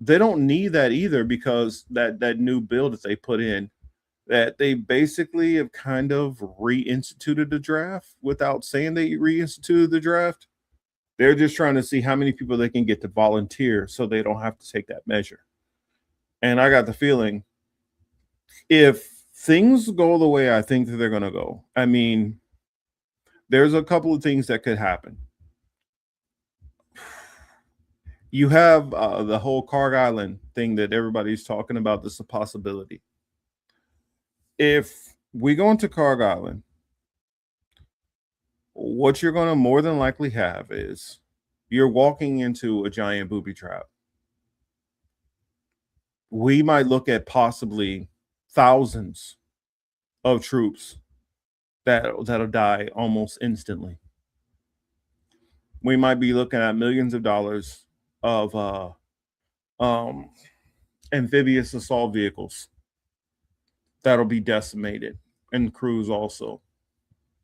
they don't need that either, because that new bill that they put in, that they basically have kind of reinstituted the draft without saying they reinstituted the draft. They're just trying to see how many people they can get to volunteer so they don't have to take that measure. And I got the feeling, if things go the way I think that they're going to go, I mean, there's a couple of things that could happen. You have the whole Carg Island thing that everybody's talking about. This is a possibility. If we go into Carg Island, what you're going to more than likely have is you're walking into a giant booby trap. We might look at possibly thousands of troops that'll die almost instantly. We might be looking at millions of dollars of amphibious assault vehicles that'll be decimated, and crews also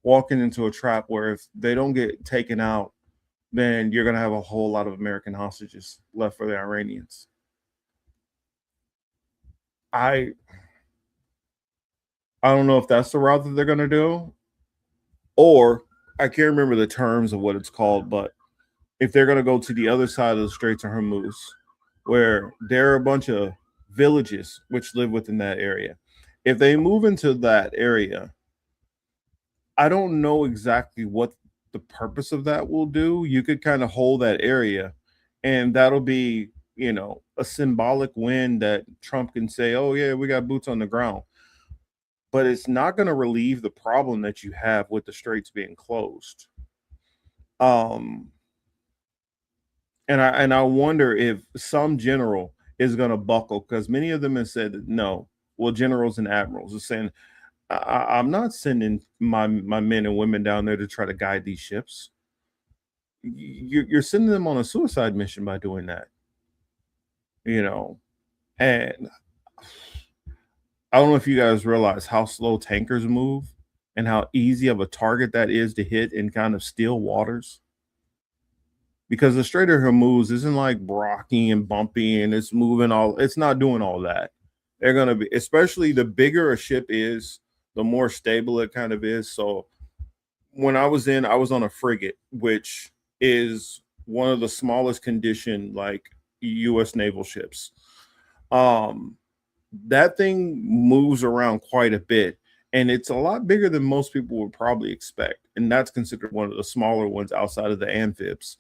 walking into a trap where if they don't get taken out, then you're going to have a whole lot of American hostages left for the Iranians. I don't know if that's the route that they're going to do, or I can't remember the terms of what it's called, but if they're going to go to the other side of the Straits of Hormuz, where there are a bunch of villages which live within that area. If they move into that area, I don't know exactly what the purpose of that will do. You could kind of hold that area, and that'll be, a symbolic win that Trump can say, "Oh yeah, we got boots on the ground." But it's not going to relieve the problem that you have with the straits being closed. And I wonder if some general is going to buckle, because many of them have said that no. Well, generals and admirals are saying, I'm not sending my men and women down there to try to guide these ships. You're sending them on a suicide mission by doing that. And I don't know if you guys realize how slow tankers move and how easy of a target that is to hit in kind of still waters. Because the Strait of Hormuz isn't like rocky and bumpy and it's not doing all that. They're going to be, especially the bigger a ship is, the more stable it kind of is. So when I was on a frigate, which is one of the smallest condition, like U.S. naval ships. That thing moves around quite a bit, and it's a lot bigger than most people would probably expect. And that's considered one of the smaller ones outside of the amphibs.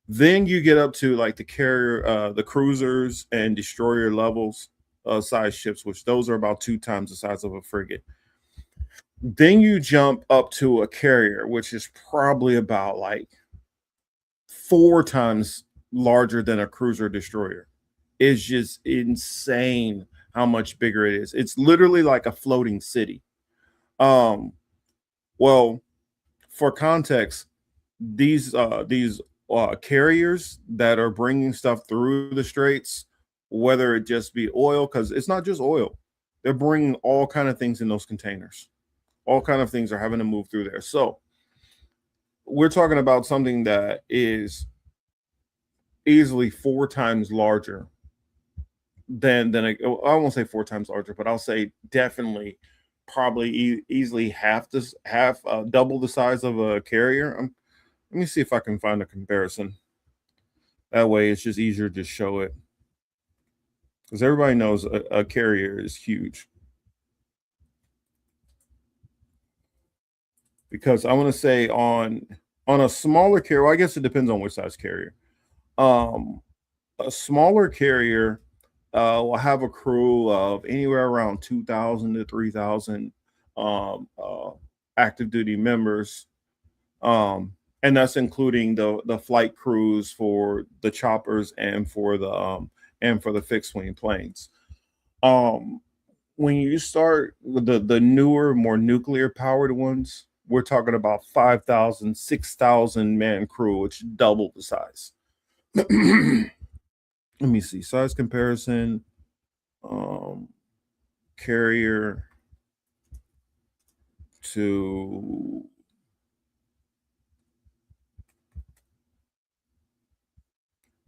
Then you get up to like the carrier, the cruisers and destroyer levels size ships, which those are about 2 times the size of a frigate. Then you jump up to a carrier, which is probably about like 4 times larger than a cruiser destroyer. It's just insane how much bigger it is. It's literally like a floating city. Well, for context, these carriers that are bringing stuff through the straits, whether it just be oil, because it's not just oil, they're bringing all kind of things in those containers. All kind of things are having to move through there. So we're talking about something that is easily 4 times larger than I won't say 4 times larger, but I'll say definitely probably easily double the size of a carrier. Let me see if I can find a comparison. That way it's just easier to show it. because everybody knows a carrier is huge. Because I want to say on a smaller carrier, well, I guess it depends on which size carrier. A smaller carrier will have a crew of anywhere around 2,000 to 3,000 active duty members. And that's including the flight crews for the choppers and for the fixed wing planes. When you start with the newer, more nuclear powered ones, we're talking about 5,000, 6,000 man crew, which double the size. Let me see size comparison. Carrier to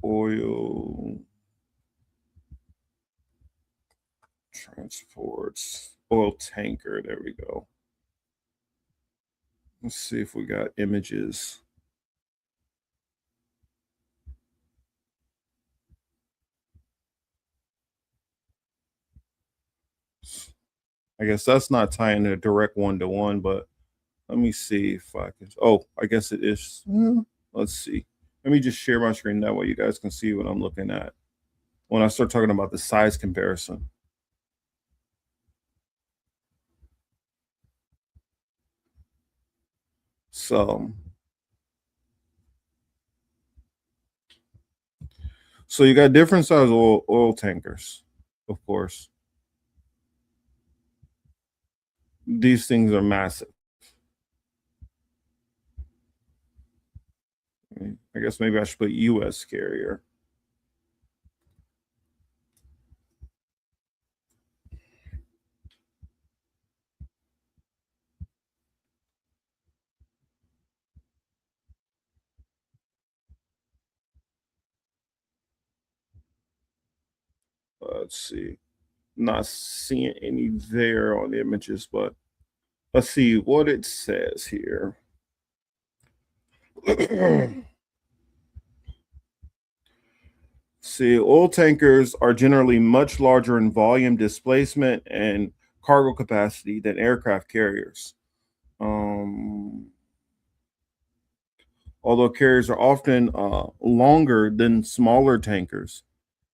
oil transports, oil tanker. There we go. Let's see if we got images. I guess that's not tying a direct one-to-one, but let me see if I can. Oh, I guess it is. Let's see. Let me just share my screen. That way you guys can see what I'm looking at when I start talking about the size comparison. So you got different size oil tankers, of course. These things are massive. I guess maybe I should put U.S. carrier. Let's see. Not seeing any there on the images, but let's see what it says here. See, oil tankers are generally much larger in volume, displacement, and cargo capacity than aircraft carriers. Although carriers are often longer than smaller tankers,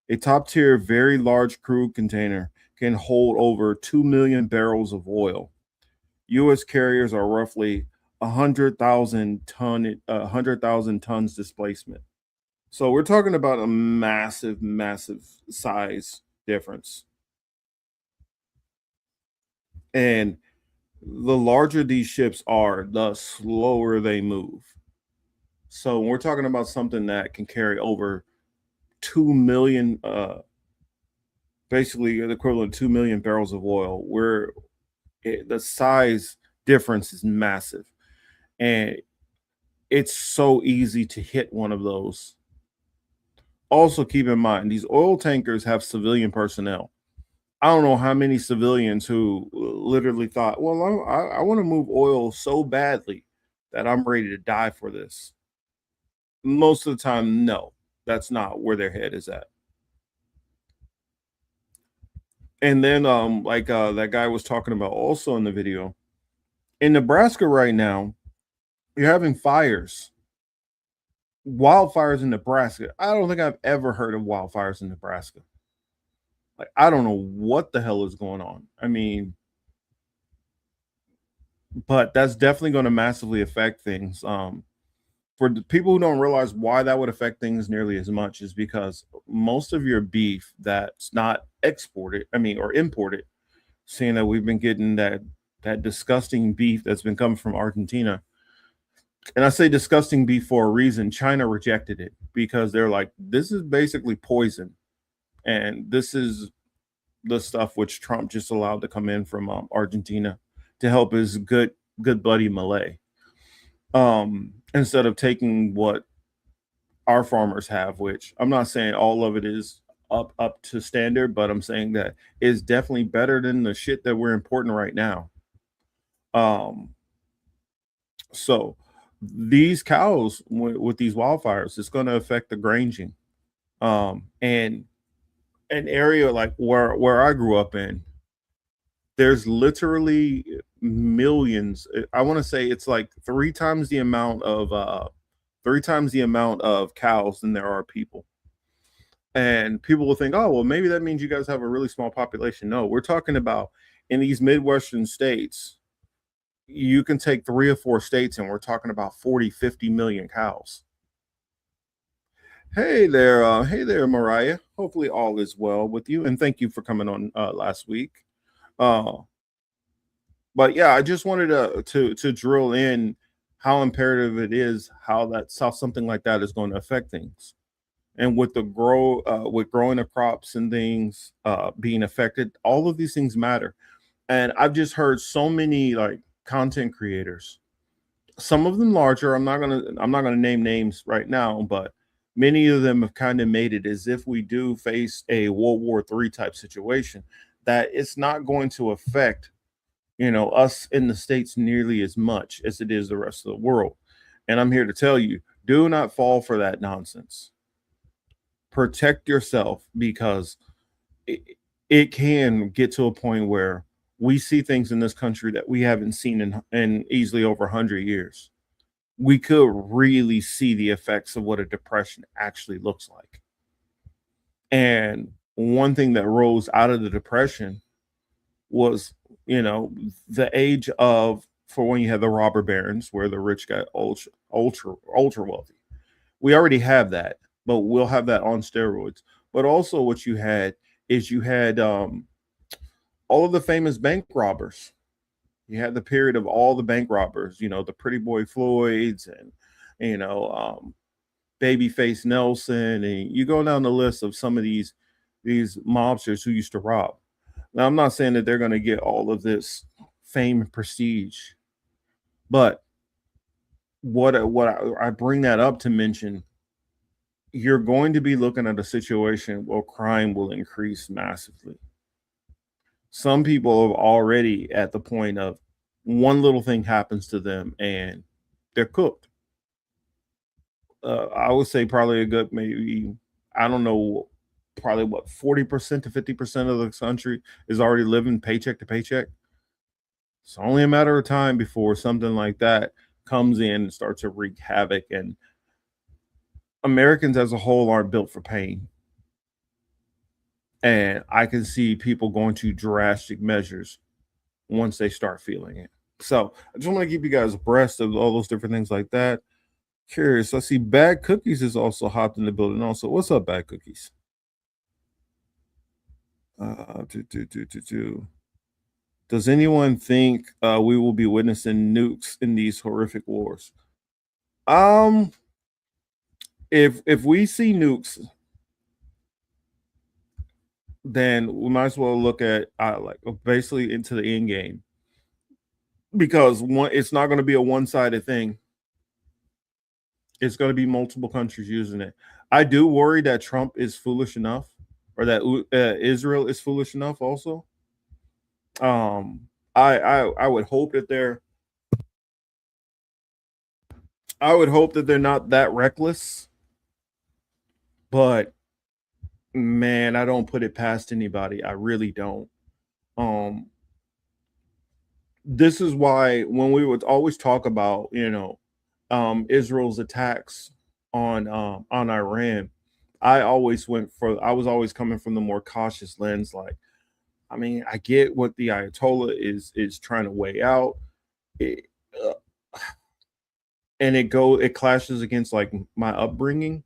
a top tier, very large crude container can hold over 2 million barrels of oil. U.S. carriers are roughly 100,000 tons displacement. So we're talking about a massive, massive size difference. And the larger these ships are, the slower they move. So when we're talking about something that can carry over 2 million, basically the equivalent of 2 million barrels of oil, where the size difference is massive. And it's so easy to hit one of those. Also, keep in mind, these oil tankers have civilian personnel. I don't know how many civilians who literally thought, well, I want to move oil so badly that I'm ready to die for this. Most of the time, no, that's not where their head is at. And then, that guy was talking about also in the video, in Nebraska right now, you're having fires, wildfires in Nebraska. I don't think I've ever heard of wildfires in Nebraska. Like, I don't know what the hell is going on. I mean, but that's definitely going to massively affect things. For the people who don't realize why that would affect things nearly as much is because most of your beef that's not exported, or imported, seeing that we've been getting that disgusting beef that's been coming from Argentina. And I say disgusting beef for a reason. China rejected it because they're like, this is basically poison. And this is the stuff which Trump just allowed to come in from Argentina to help his good buddy Malay. Instead of taking what our farmers have, which I'm not saying all of it is up to standard, but I'm saying that is definitely better than the shit that we're importing right now. So these cows with these wildfires, it's going to affect the granging. And an area like where I grew up in, there's literally millions. I want to say it's like three times the amount of cows than there are people. And people will think, oh, well, maybe that means you guys have a really small population. No, we're talking about in these Midwestern states, you can take 3 or 4 states and we're talking about 40, 50 million cows. Hey there, Mariah. Hopefully all is well with you. And thank you for coming on last week. Uh, but yeah, I just wanted to drill in how imperative it is, how something like that is going to affect things. And with with growing the crops and things being affected, all of these things matter. And I've just heard so many like content creators, some of them larger. I'm not gonna name names right now, but many of them have kind of made it as if we do face a World War III type situation, that it's not going to affect us in the states nearly as much as it is the rest of the world. And I'm here to tell you, do not fall for that nonsense. Protect yourself, because it can get to a point where we see things in this country that we haven't seen in easily over 100 years. We could really see the effects of what a depression actually looks like. And one thing that rose out of the depression was, the age of, for when you had the robber barons, where the rich got ultra wealthy. We already have that, but we'll have that on steroids. But also, what you had is you had all of the famous bank robbers. You had the period of all the bank robbers, the Pretty Boy Floyds and, Babyface Nelson. And you go down the list of some of these mobsters who used to rob. Now, I'm not saying that they're going to get all of this fame and prestige, but I bring that up to mention, you're going to be looking at a situation where crime will increase massively. Some people are already at the point of one little thing happens to them and they're cooked. I would say probably a good, maybe, I don't know, probably what, 40% to 50% of the country is already living paycheck to paycheck. It's only a matter of time before something like that comes in and starts to wreak havoc. And Americans as a whole aren't built for pain. And I can see people going to drastic measures once they start feeling it. So I just want to keep you guys abreast of all those different things like that. Curious. I see Bad Cookies is also hopped in the building. Also, what's up, Bad Cookies? Does anyone think we will be witnessing nukes in these horrific wars? If we see nukes, then we might as well look at basically into the end game, because it's not going to be a one-sided thing. It's going to be multiple countries using it. I do worry that Trump is foolish enough, or that Israel is foolish enough also. I would hope that they're not that reckless, but man, I don't put it past anybody. I really don't. This is why when we would always talk about, Israel's attacks on Iran, I was always coming from the more cautious lens. Like, I mean, I get what the Ayatollah is trying to weigh out, and it clashes against like my upbringing,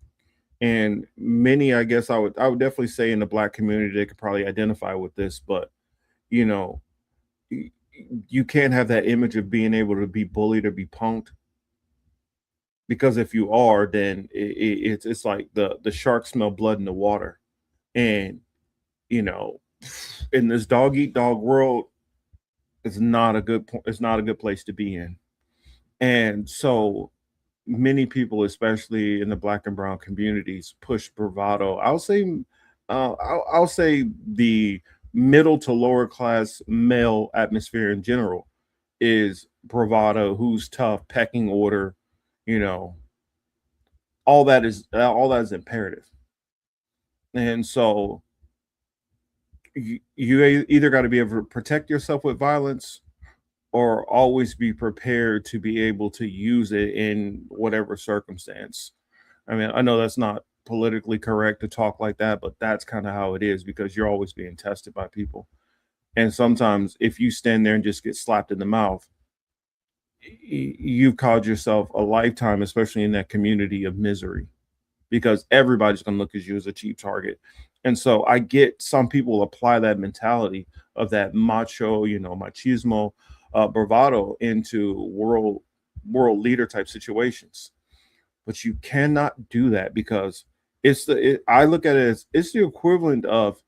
and many, I guess I would definitely say in the Black community they could probably identify with this, but you can't have that image of being able to be bullied or be punked, because if you are, then it's like the sharks smell blood in the water, and in this dog eat dog world, it's not a good place to be in. And so many people, especially in the Black and brown communities, push bravado. I'll say the middle to lower class male atmosphere in general is bravado, who's tough, pecking order, all that is imperative. And so you either got to be able to protect yourself with violence or always be prepared to be able to use it in whatever circumstance. I mean, I know that's not politically correct to talk like that, but that's kind of how it is because you're always being tested by people. And sometimes if you stand there and just get slapped in the mouth, you've caused yourself a lifetime, especially in that community, of misery because everybody's going to look at you as a cheap target. And so I get some people apply that mentality of that macho, machismo, bravado into world leader type situations. But you cannot do that because I look at it as it's the equivalent of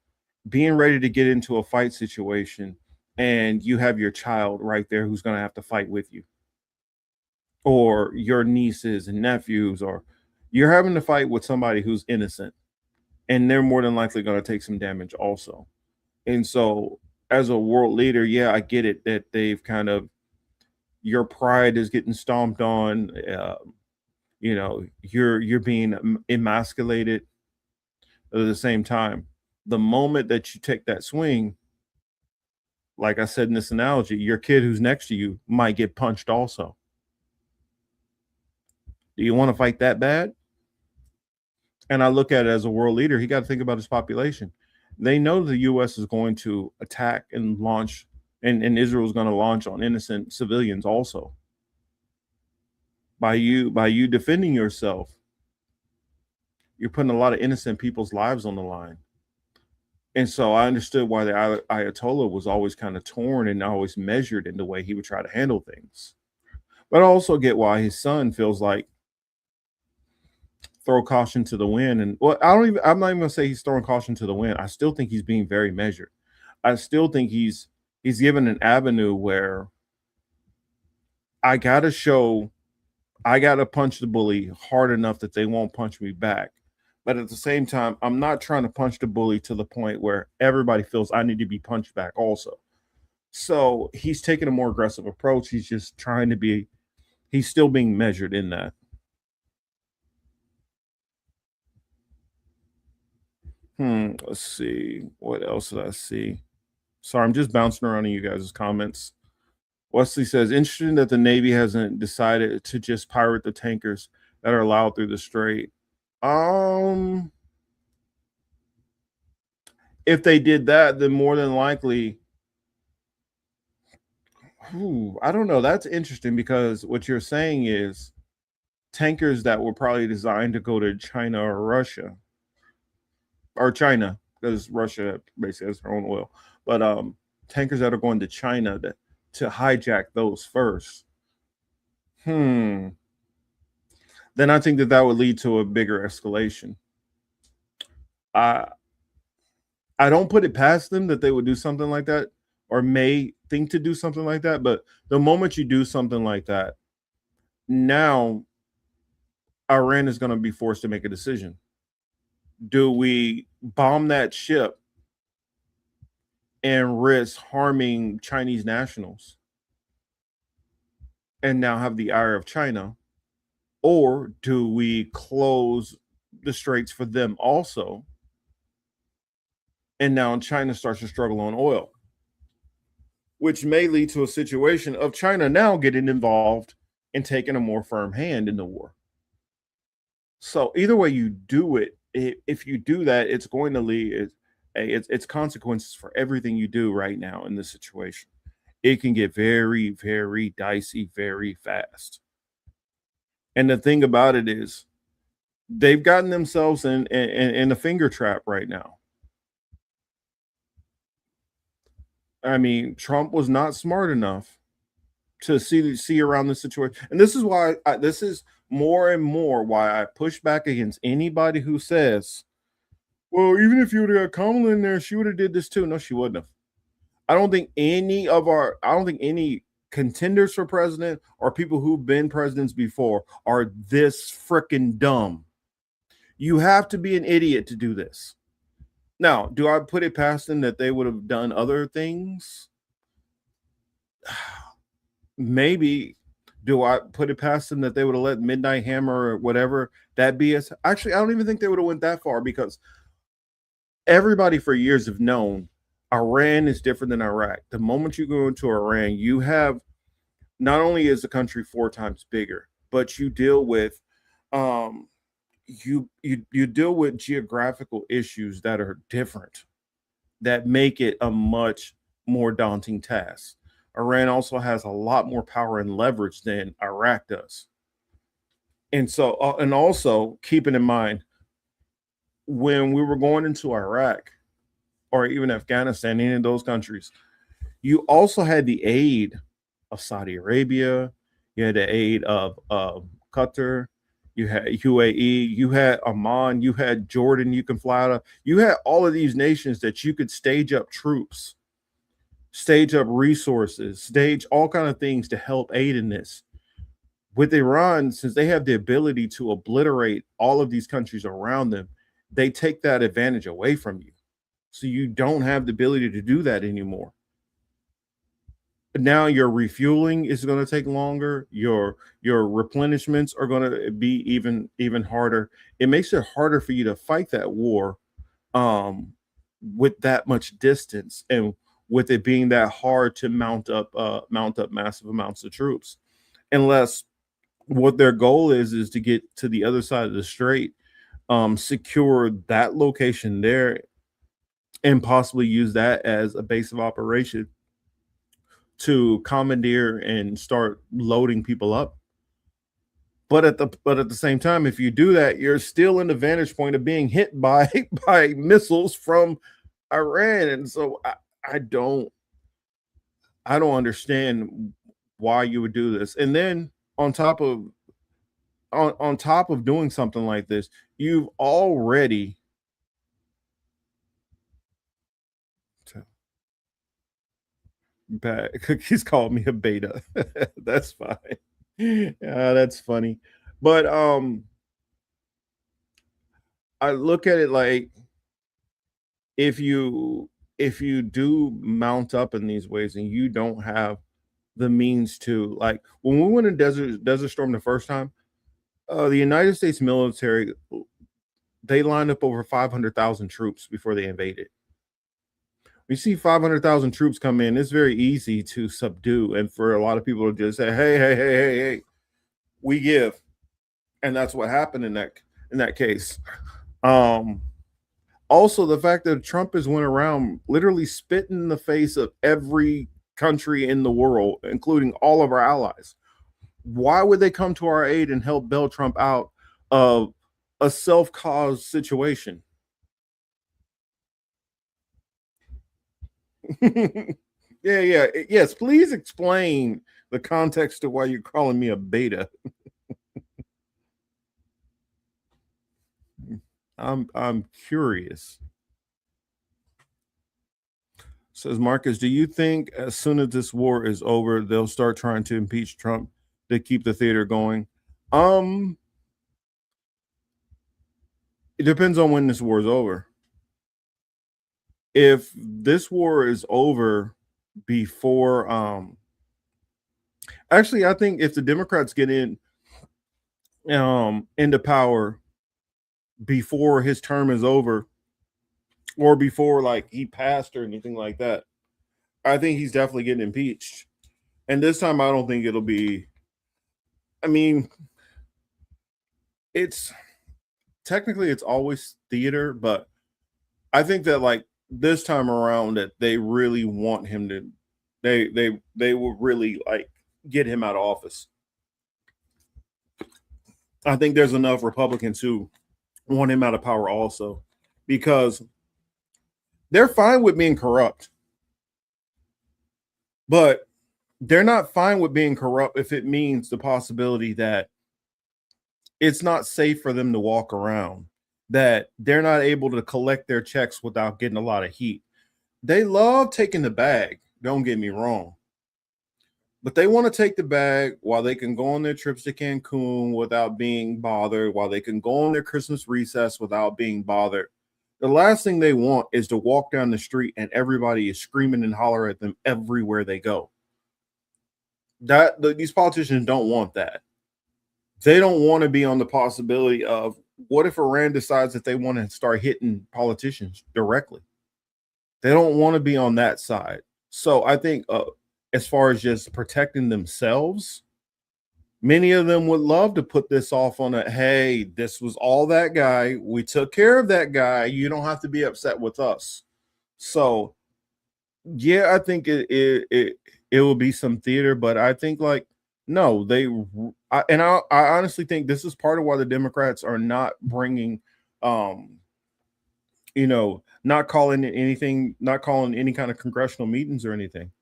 being ready to get into a fight situation and you have your child right there who's going to have to fight with you, or your nieces and nephews, or you're having to fight with somebody who's innocent and they're more than likely going to take some damage also. And so as a world leader, yeah, I get it that they've kind of, your pride is getting stomped on. You're being emasculated. At the same time, the moment that you take that swing, like I said in this analogy, your kid who's next to you might get punched also. Do you want to fight that bad? And I look at it as a world leader, he got to think about his population. They know the U.S. is going to attack and launch, and Israel is going to launch on innocent civilians also. By you defending yourself, you're putting a lot of innocent people's lives on the line. And so I understood why the Ayatollah was always kind of torn and always measured in the way he would try to handle things. But I also get why his son feels like throw caution to the wind. And I'm not even gonna say he's throwing caution to the wind. I still think he's being very measured. I still think he's given an avenue where I gotta punch the bully hard enough that they won't punch me back. But at the same time, I'm not trying to punch the bully to the point where everybody feels I need to be punched back also. So he's taking a more aggressive approach. He's just trying to be, he's still being measured in that. Let's see. What else did I see? Sorry, I'm just bouncing around in you guys' comments. Wesley says, interesting that the Navy hasn't decided to just pirate the tankers that are allowed through the strait. If they did that, then more than likely, I don't know. That's interesting because what you're saying is tankers that were probably designed to go to China or Russia, or China, because Russia basically has their own oil, but tankers that are going to China to hijack those first. Then I think that would lead to a bigger escalation. I don't put it past them that they would do something like that, or may think to do something like that. But the moment you do something like that, now Iran is going to be forced to make a decision. Do we bomb that ship and risk harming Chinese nationals and now have the ire of China? Or do we close the straits for them also? And now China starts to struggle on oil, which may lead to a situation of China now getting involved and taking a more firm hand in the war. So either way you do it, if you do that, it's going to lead, it's consequences for everything you do right now in this situation. It can get very, very dicey very fast. And the thing about it is they've gotten themselves in a finger trap right now. I mean, Trump was not smart enough to see around the situation. And this is why this is more and more why I push back against anybody who says, well, even if you would have got Kamala in there, she would have did this too. No, she wouldn't have. I don't think any contenders for president or people who've been presidents before are this freaking dumb. You have to be an idiot to do this. Now, do I put it past them that they would have done other things? Maybe. Do I put it past them that they would have let Midnight Hammer or whatever that BS? Actually, I don't even think they would have went that far because everybody for years have known Iran is different than Iraq. The moment you go into Iran, you have not only is the country 4 times bigger, but you deal with um, you deal with geographical issues that are different that make it a much more daunting task. Iran also has a lot more power and leverage than Iraq does. And so, and also keeping in mind, when we were going into Iraq or even Afghanistan, any of those countries, you also had the aid of Saudi Arabia, you had the aid of Qatar, you had UAE, you had Oman, you had Jordan, you can fly out of, you had all of these nations that you could stage up troops, stage up resources, stage all kind of things to help aid in this. With Iran, since they have the ability to obliterate all of these countries around them, they take that advantage away from you. So you don't have the ability to do that anymore. Now your refueling is going to take longer. Your replenishments are going to be even harder. It makes it harder for you to fight that war um, with that much distance and with it being that hard to mount up massive amounts of troops, unless what their goal is to get to the other side of the strait, secure that location there, and possibly use that as a base of operation to commandeer and start loading people up. But at the same time, if you do that, you're still in the vantage point of being hit by by missiles from Iran, and so I don't understand why you would do this. And then on top of on top of doing something like this, you've already Cookies called me a beta. That's fine. Yeah, that's funny. But I look at it like if you do mount up in these ways and you don't have the means to, like when we went in Desert Storm the first time, the United States military, they lined up over 500,000 troops before they invaded. We see 500,000 troops come in, it's very easy to subdue, and for a lot of people to just say, hey, we give. And that's what happened in that case. Also, the fact that Trump has went around literally spitting in the face of every country in the world, including all of our allies. Why would they come to our aid and help bail Trump out of a self-caused situation? Yes, please explain the context to why you're calling me a beta. I'm curious. Says Marcus, do you think as soon as this war is over, they'll start trying to impeach Trump to keep the theater going? It depends on when this war is over. If this war is over before actually, I think if the Democrats get into power before his term is over, or before like he passed or anything like that, I think he's definitely getting impeached. And this time I don't think it'll be, I mean, it's technically it's always theater, but I think that like this time around that they really want him to, they will really like get him out of office. I think there's enough Republicans who want him out of power also, because they're fine with being corrupt, but they're not fine with being corrupt if it means the possibility that it's not safe for them to walk around, that they're not able to collect their checks without getting a lot of heat. They love taking the bag, don't get me wrong, but they want to take the bag while they can go on their trips to Cancun without being bothered, while they can go on their Christmas recess without being bothered. The last thing they want is to walk down the street and everybody is screaming and holler at them everywhere they go. These politicians don't want that. They don't want to be on the possibility of what if Iran decides that they want to start hitting politicians directly. They don't want to be on that side. So I think as far as just protecting themselves, many of them would love to put this off on a, hey, this was all that guy. We took care of that guy. You don't have to be upset with us. So yeah, I think it will be some theater, but I think like no, I honestly think this is part of why the Democrats are not bringing, um, not calling it anything, not calling any kind of congressional meetings or anything.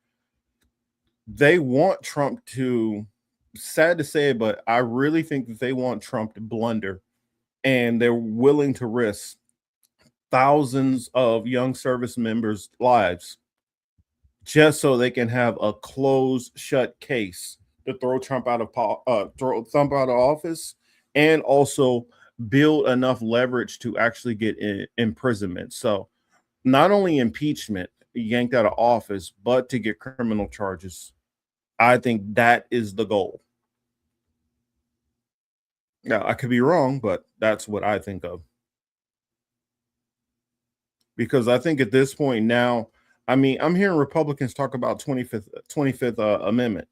They want Trump to, sad to say it, but I really think that they want Trump to blunder, and they're willing to risk thousands of young service members' lives just so they can have a closed, shut case to throw Trump out of office, and also build enough leverage to actually get imprisonment. So not only impeachment, yanked out of office, but to get criminal charges. I think that is the goal. Now, I could be wrong, but that's what I think of. Because I think at this point now, I mean, I'm hearing Republicans talk about 25th Amendment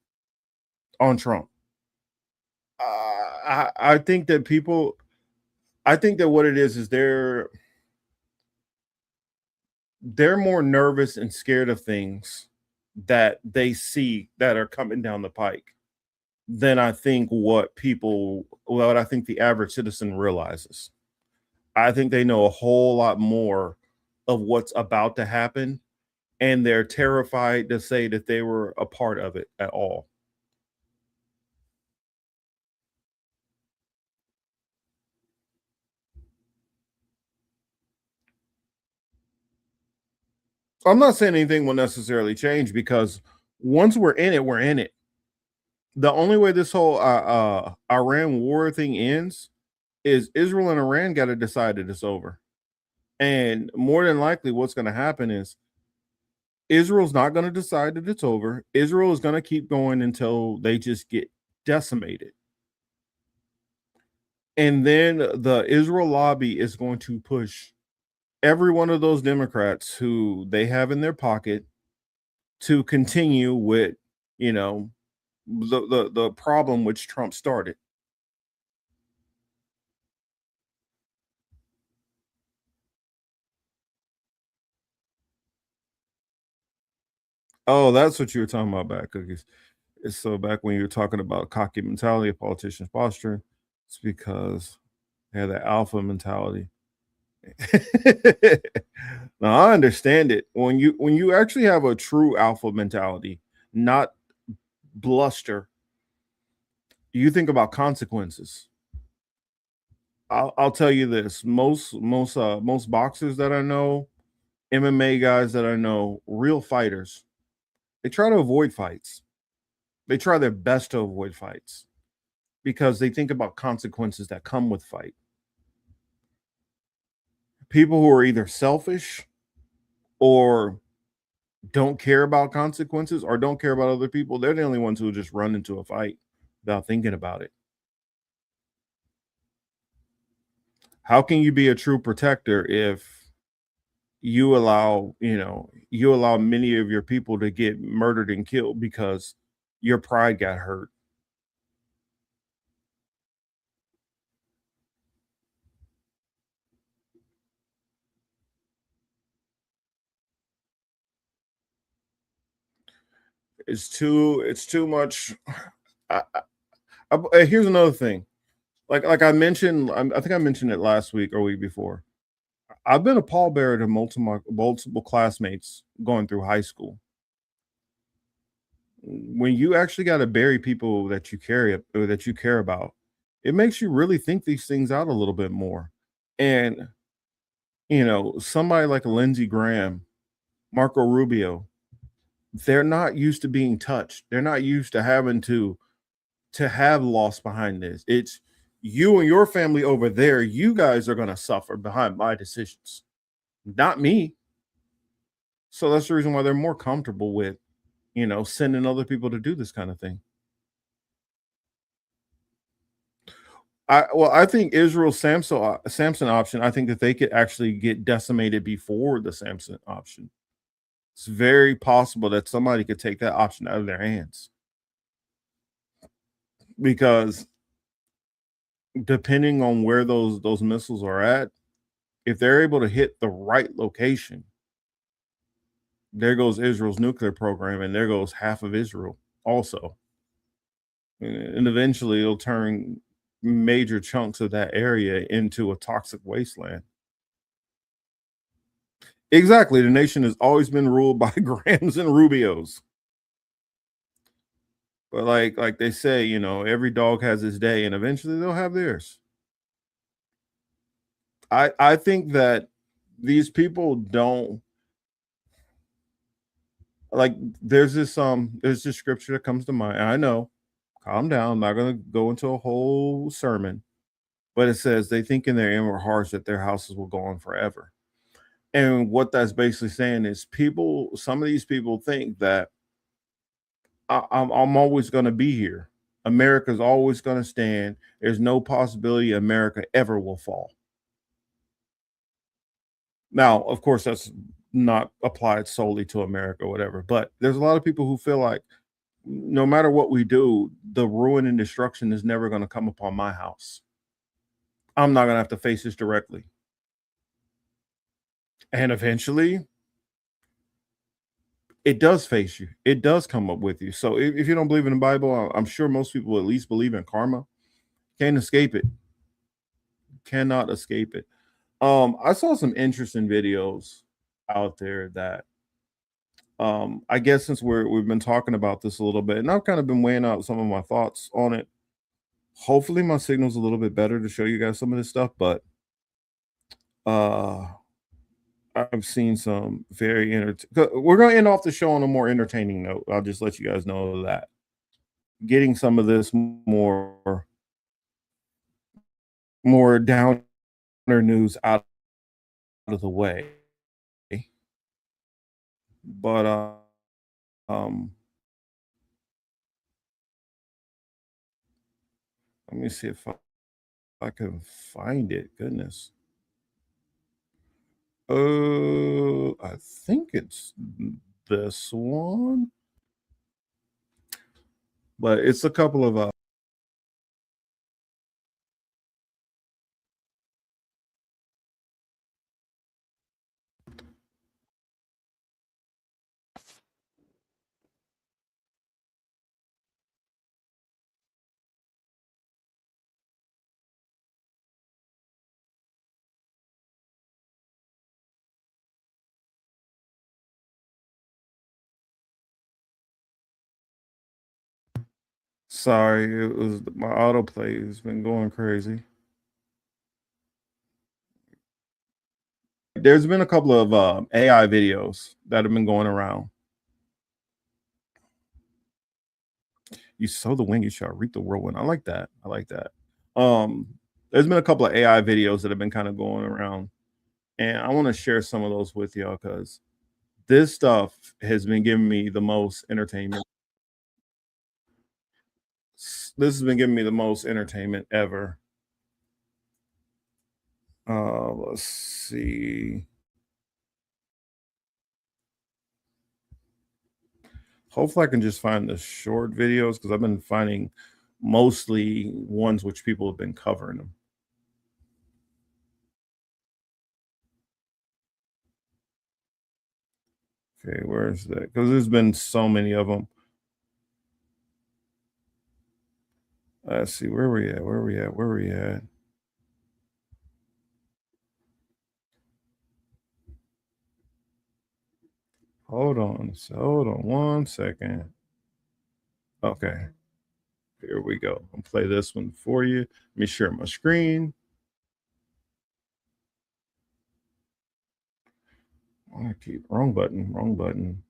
on Trump. I think that people, I think that what it is they're more nervous and scared of things that they see that are coming down the pike than I think what I think the average citizen realizes. I think they know a whole lot more of what's about to happen, and they're terrified to say that they were a part of it at all. I'm not saying anything will necessarily change because once we're in it, we're in it. The only way this whole Iran war thing ends is Israel and Iran got to decide that it's over. And more than likely, what's going to happen is Israel's not going to decide that it's over. Israel is going to keep going until they just get decimated. And then the Israel lobby is going to push every one of those Democrats who they have in their pocket to continue with, you know, the problem which Trump started. Oh, that's what you were talking about, bad cookies. So back when you were talking about cocky mentality of politicians posturing, it's because they have that alpha mentality. Now I understand it. When you actually have a true alpha mentality, not bluster, you think about consequences. I'll tell you this: most boxers that I know, MMA guys that I know, real fighters, they try to avoid fights. They try their best to avoid fights because they think about consequences that come with fight. People who are either selfish or don't care about consequences or don't care about other people, they're the only ones who just run into a fight without thinking about it. How can you be a true protector if you allow many of your people to get murdered and killed because your pride got hurt? It's too much. Here's another thing. Like I mentioned, I think I mentioned it last week or week before. I've been a pallbearer to multiple classmates going through high school. When you actually got to bury people that you carry or that you care about, it makes you really think these things out a little bit more. And somebody like Lindsey Graham, Marco Rubio, they're not used to being touched. They're not used to having to have loss behind this. It's you and your family over there. You guys are going to suffer behind my decisions, not me. So that's the reason why they're more comfortable with, sending other people to do this kind of thing. I think Israel's Samson option. I think that they could actually get decimated before the Samson option. It's very possible that somebody could take that option out of their hands. Because depending on where those missiles are at, if they're able to hit the right location, there goes Israel's nuclear program, and there goes half of Israel also. And eventually it'll turn major chunks of that area into a toxic wasteland. Exactly. The nation has always been ruled by Grahams and Rubios. But like they say, you know, every dog has his day, and eventually they'll have theirs. I think that these people don't like. There's this scripture that comes to mind. And I know, calm down. I'm not going to go into a whole sermon, but it says they think in their inward hearts that their houses will go on forever. And what that's basically saying is some of these people think that I'm always going to be here. America's always going to stand. There's no possibility America ever will fall. Now, of course, that's not applied solely to America or whatever, but there's a lot of people who feel like no matter what we do, the ruin and destruction is never going to come upon my house. I'm not going to have to face this directly. And eventually, it does face you. It does come up with you. So if you don't believe in the Bible, I'm sure most people at least believe in karma. Can't escape it. Cannot escape it. I saw some interesting videos out there that I guess since we've been talking about this a little bit, and I've kind of been weighing out some of my thoughts on it. Hopefully my signal's a little bit better to show you guys some of this stuff, but I've seen some very we're going to end off the show on a more entertaining note. I'll just let you guys know that. Getting some of this more downer news out of the way. But let me see if I can find it. Goodness. I think it's this one. But it's a couple of sorry, it was my autoplay has been going crazy. There's been a couple of AI videos that have been going around. You sow the wind, you shall reap the whirlwind. I like that. I like that. There's been a couple of AI videos that have been kind of going around, and I want to share some of those with y'all because this stuff has been giving me the most entertainment. This has been giving me the most entertainment ever. Let's see. Hopefully I can just find the short videos because I've been finding mostly ones which people have been covering them. Okay, where is that? Because there's been so many of them. Let's see, where are we at? Where are we at? Where are we at? Hold on one second. Okay, here we go. I'll play this one for you. Let me share my screen. I keep wrong button.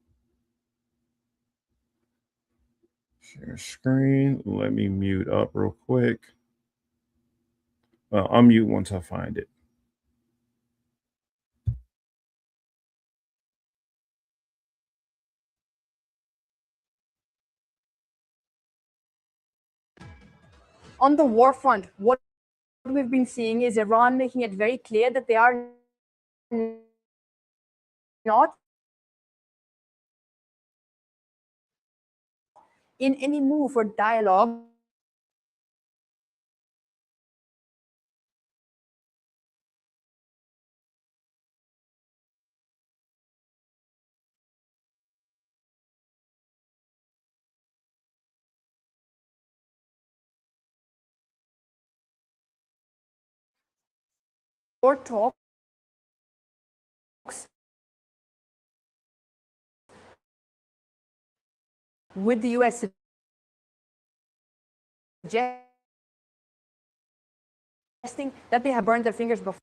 Share screen. Let me mute up real quick. I'll mute once I find it. On the war front, what we've been seeing is Iran making it very clear that they are not in any move or dialogue or talks with the US suggesting that they have burned their fingers before.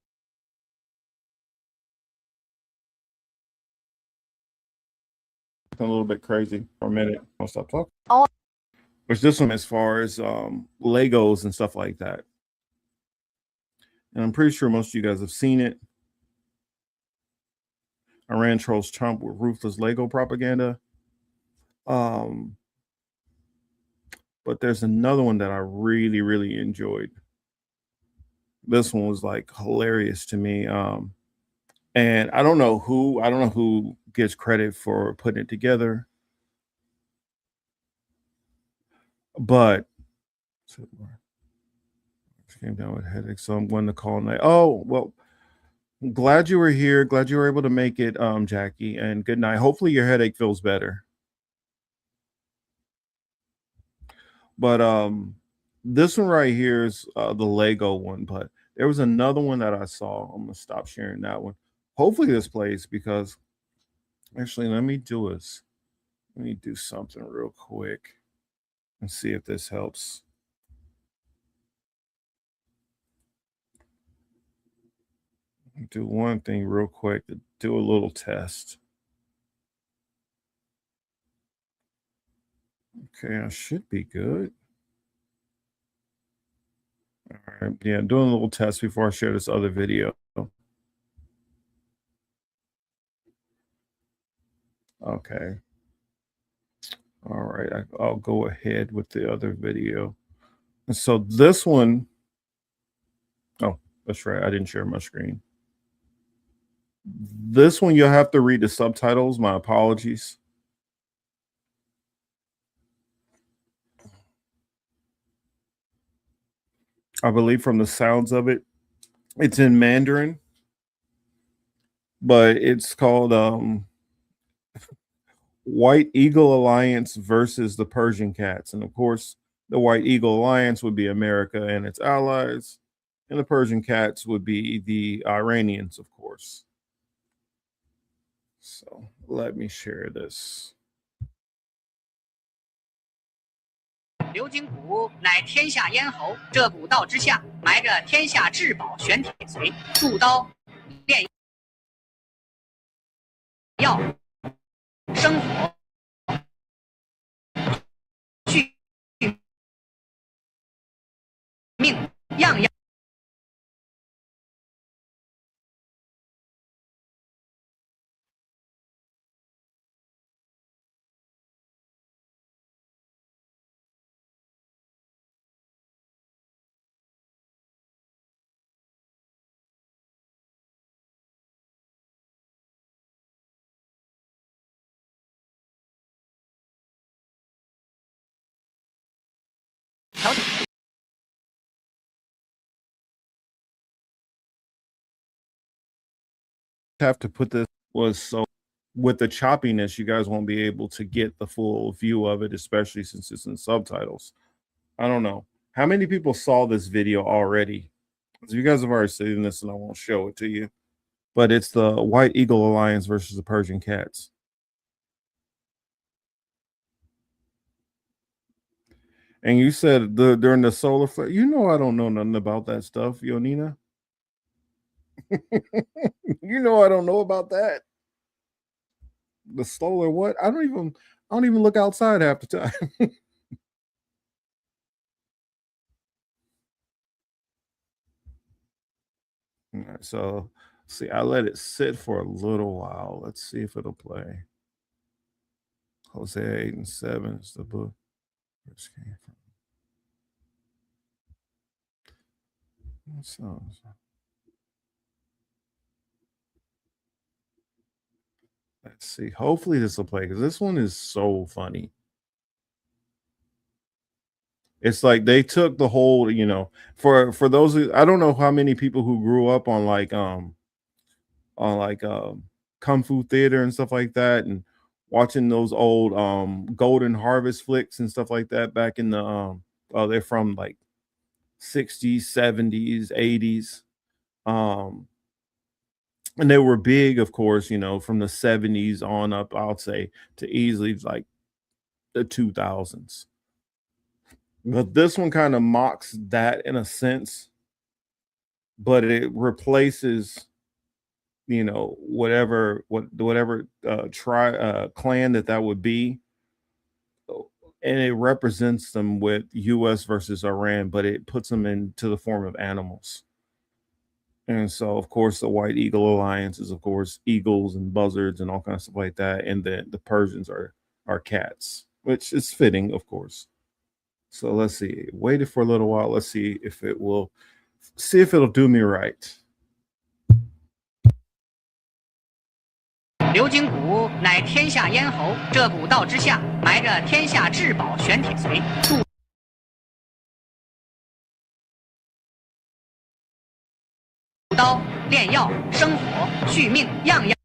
A little bit crazy for a minute. I'll stop talking. All Which this one as far as Legos and stuff like that. And I'm pretty sure most of you guys have seen it. Iran trolls Trump with ruthless Lego propaganda. But there's another one that I really, really enjoyed. This one was like hilarious to me. And I don't know who gets credit for putting it together. But came down with headaches, so I'm going to call night. Oh, well, glad you were here. Glad you were able to make it, Jackie, and good night. Hopefully your headache feels better. But this one right here is the Lego one, but there was another one that I saw. I'm gonna stop sharing that one. Hopefully this plays, because actually let me do something real quick and see if this helps. Do one thing real quick to do a little test. Okay, I should be good. All right, yeah, doing a little test before I share this other video. Okay. All right, I'll go ahead with the other video. And so this one, oh, that's right, I didn't share my screen. This one, you'll have to read the subtitles. My apologies. I believe from the sounds of it, it's in Mandarin, but it's called White Eagle Alliance versus the Persian Cats. And of course, the White Eagle Alliance would be America and its allies, and the Persian Cats would be the Iranians, of course. So let me share this. 流经谷乃天下咽喉，这古道之下埋着天下至宝玄铁锤，铸刀炼药生火续命，样样。Have to put this was so with the choppiness, you guys won't be able to get the full view of it, especially since it's in subtitles. I don't know how many people saw this video already. So you guys have already seen this, and I won't show it to you. But it's the White Eagle Alliance versus the Persian Cats. And you said during the solar flare, you know I don't know nothing about that stuff, Yonina. You know I don't know about that. The solar what? I don't even look outside half the time. All right, so see, I let it sit for a little while. Let's see if it'll play. Hosea 8 and 7 is the book. Where this came from. So, let's see. Hopefully this will play, because this one is so funny. It's like they took the whole, for those who, I don't know how many people who grew up on kung fu theater and stuff like that, and watching those old Golden Harvest flicks and stuff like that back in the they're from like 60s, 70s, 80s. And they were big, of course, from the 70s on up, I'll say, to easily like the 2000s. But this one kind of mocks that in a sense, but it replaces, whatever clan that would be, and it represents them with U.S. versus Iran, but it puts them into the form of animals. And so, of course, the White Eagle Alliance is, of course, eagles and buzzards and all kinds of stuff like that, and the Persians are cats, which is fitting, of course. So let's see. Waited for a little while. Let's see if it'll do me right. 流金谷乃天下咽喉，这古道之下埋着天下至宝玄铁髓，铸刀、炼药、生火、续命，样样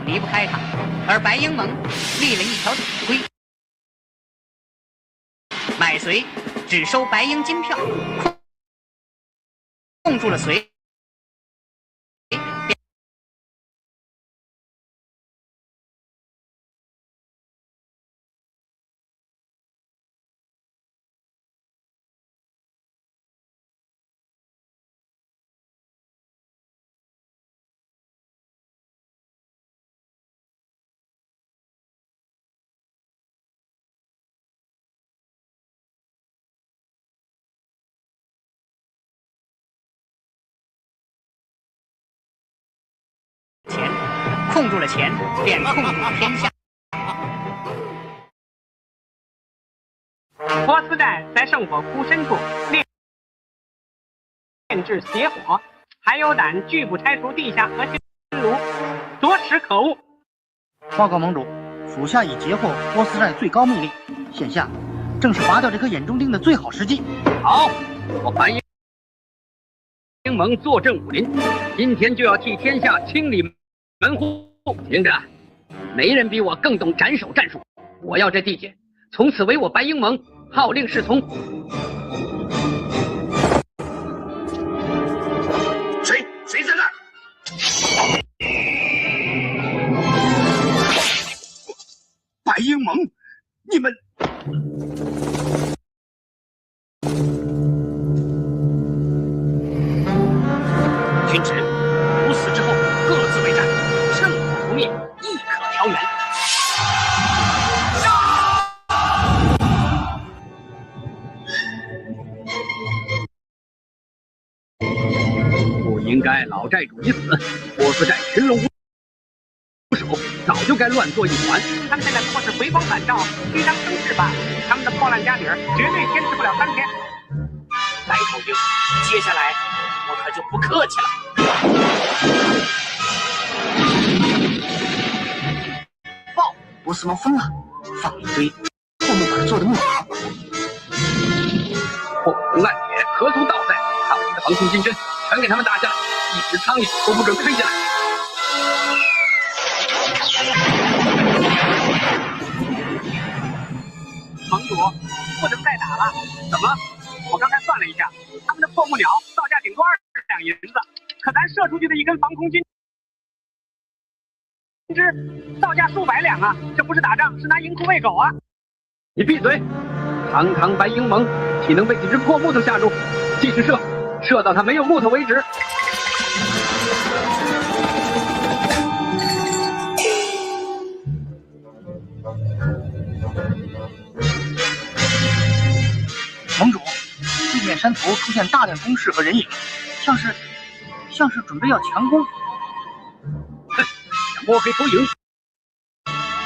离不开它。而白鹰盟立了一条铁规。 买髓只收白鹰金票，控住了髓，控住了钱，便控住了天下。波斯战在圣火窟深处炼制邪火，还有胆拒不拆除地下核心炉，着实可恶。报告盟主，属下已截获波斯战最高命令，现下正是拔掉这颗眼中钉的最好时机。好，我白鹰盟坐镇武林，今天就要替天下清理门户。听着，没人比我更懂斩首战术。我要这地界从此为我白鹰盟号令侍从。谁在那儿？白鹰盟，你们！君旨，吾死之后各自为战，趁火不灭，亦可燎原。不应该老寨主已死，波斯寨群龙无首，早就该乱作一团。他们现在不过是回光返照，虚张声势吧？他们的破烂家底儿绝对坚持不了3天。白头鹰，接下来我可就不客气了。报，波斯盟疯了，放了一堆破木板做的木筏，破铜烂铁，何足道哉？把我们的防空金圈全给他们打下来，一只苍蝇都不准飞进来。盟主，不能再打了。怎么？我刚才算了一下，他们的破木鸟造价顶多20两银子，可咱射出去的一根防空军枝造价数百两啊！这不是打仗，是拿银库喂狗啊！你闭嘴！堂堂白鹰盟，岂能被几只破木头吓住？继续射，射到他没有木头为止。盟主，对面山头出现大量工事和人影，像是准备要强攻。哼，想摸黑偷营！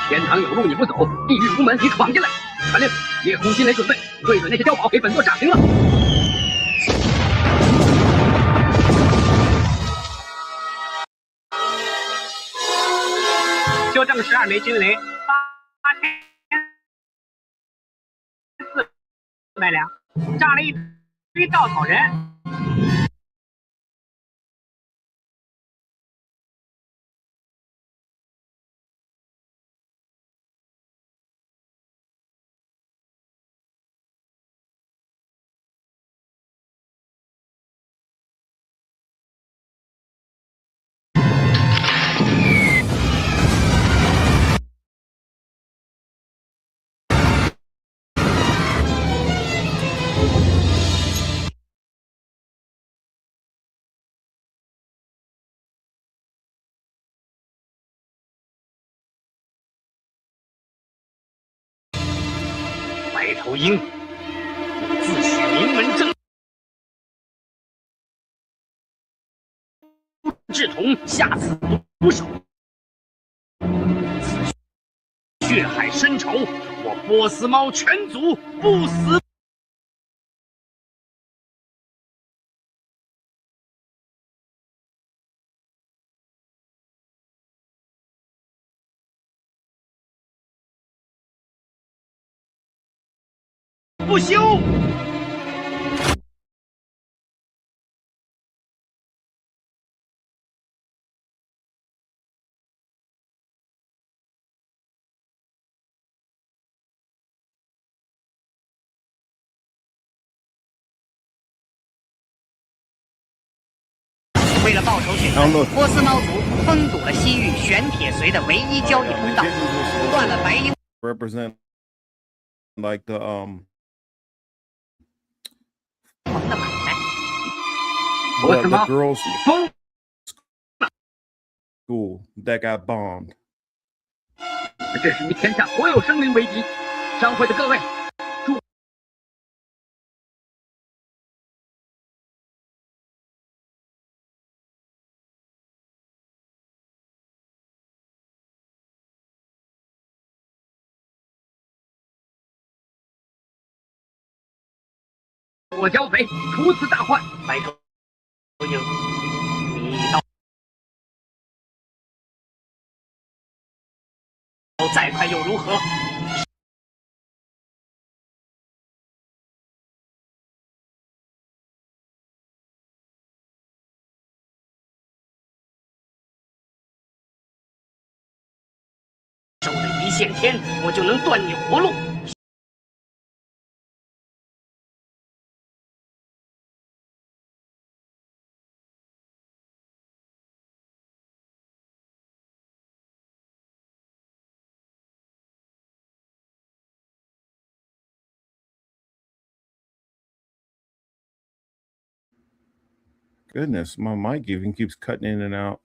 天堂有路你不走，地狱无门你闯进来！传令，夜空惊雷准备，对准那些碉堡给本座炸平了！就挣12枚军粮，8400两，炸了一堆稻草人。白头鹰，自诩名门正志同，下此毒手。此血海深仇，我波斯猫全族不死不休。为了报仇雪恨，波斯猫族封堵了西域玄铁髓的唯一交易通道，断了白鹰。Represent like the 波斯猫 girls 疯 school that got bombed. 这是与天下所有生灵为敌。商会的各位，我剿匪，除此大患。白头鹰，你刀再快又如何？手的一线天，我就能断你活路。Goodness, my mic even keeps cutting in and out.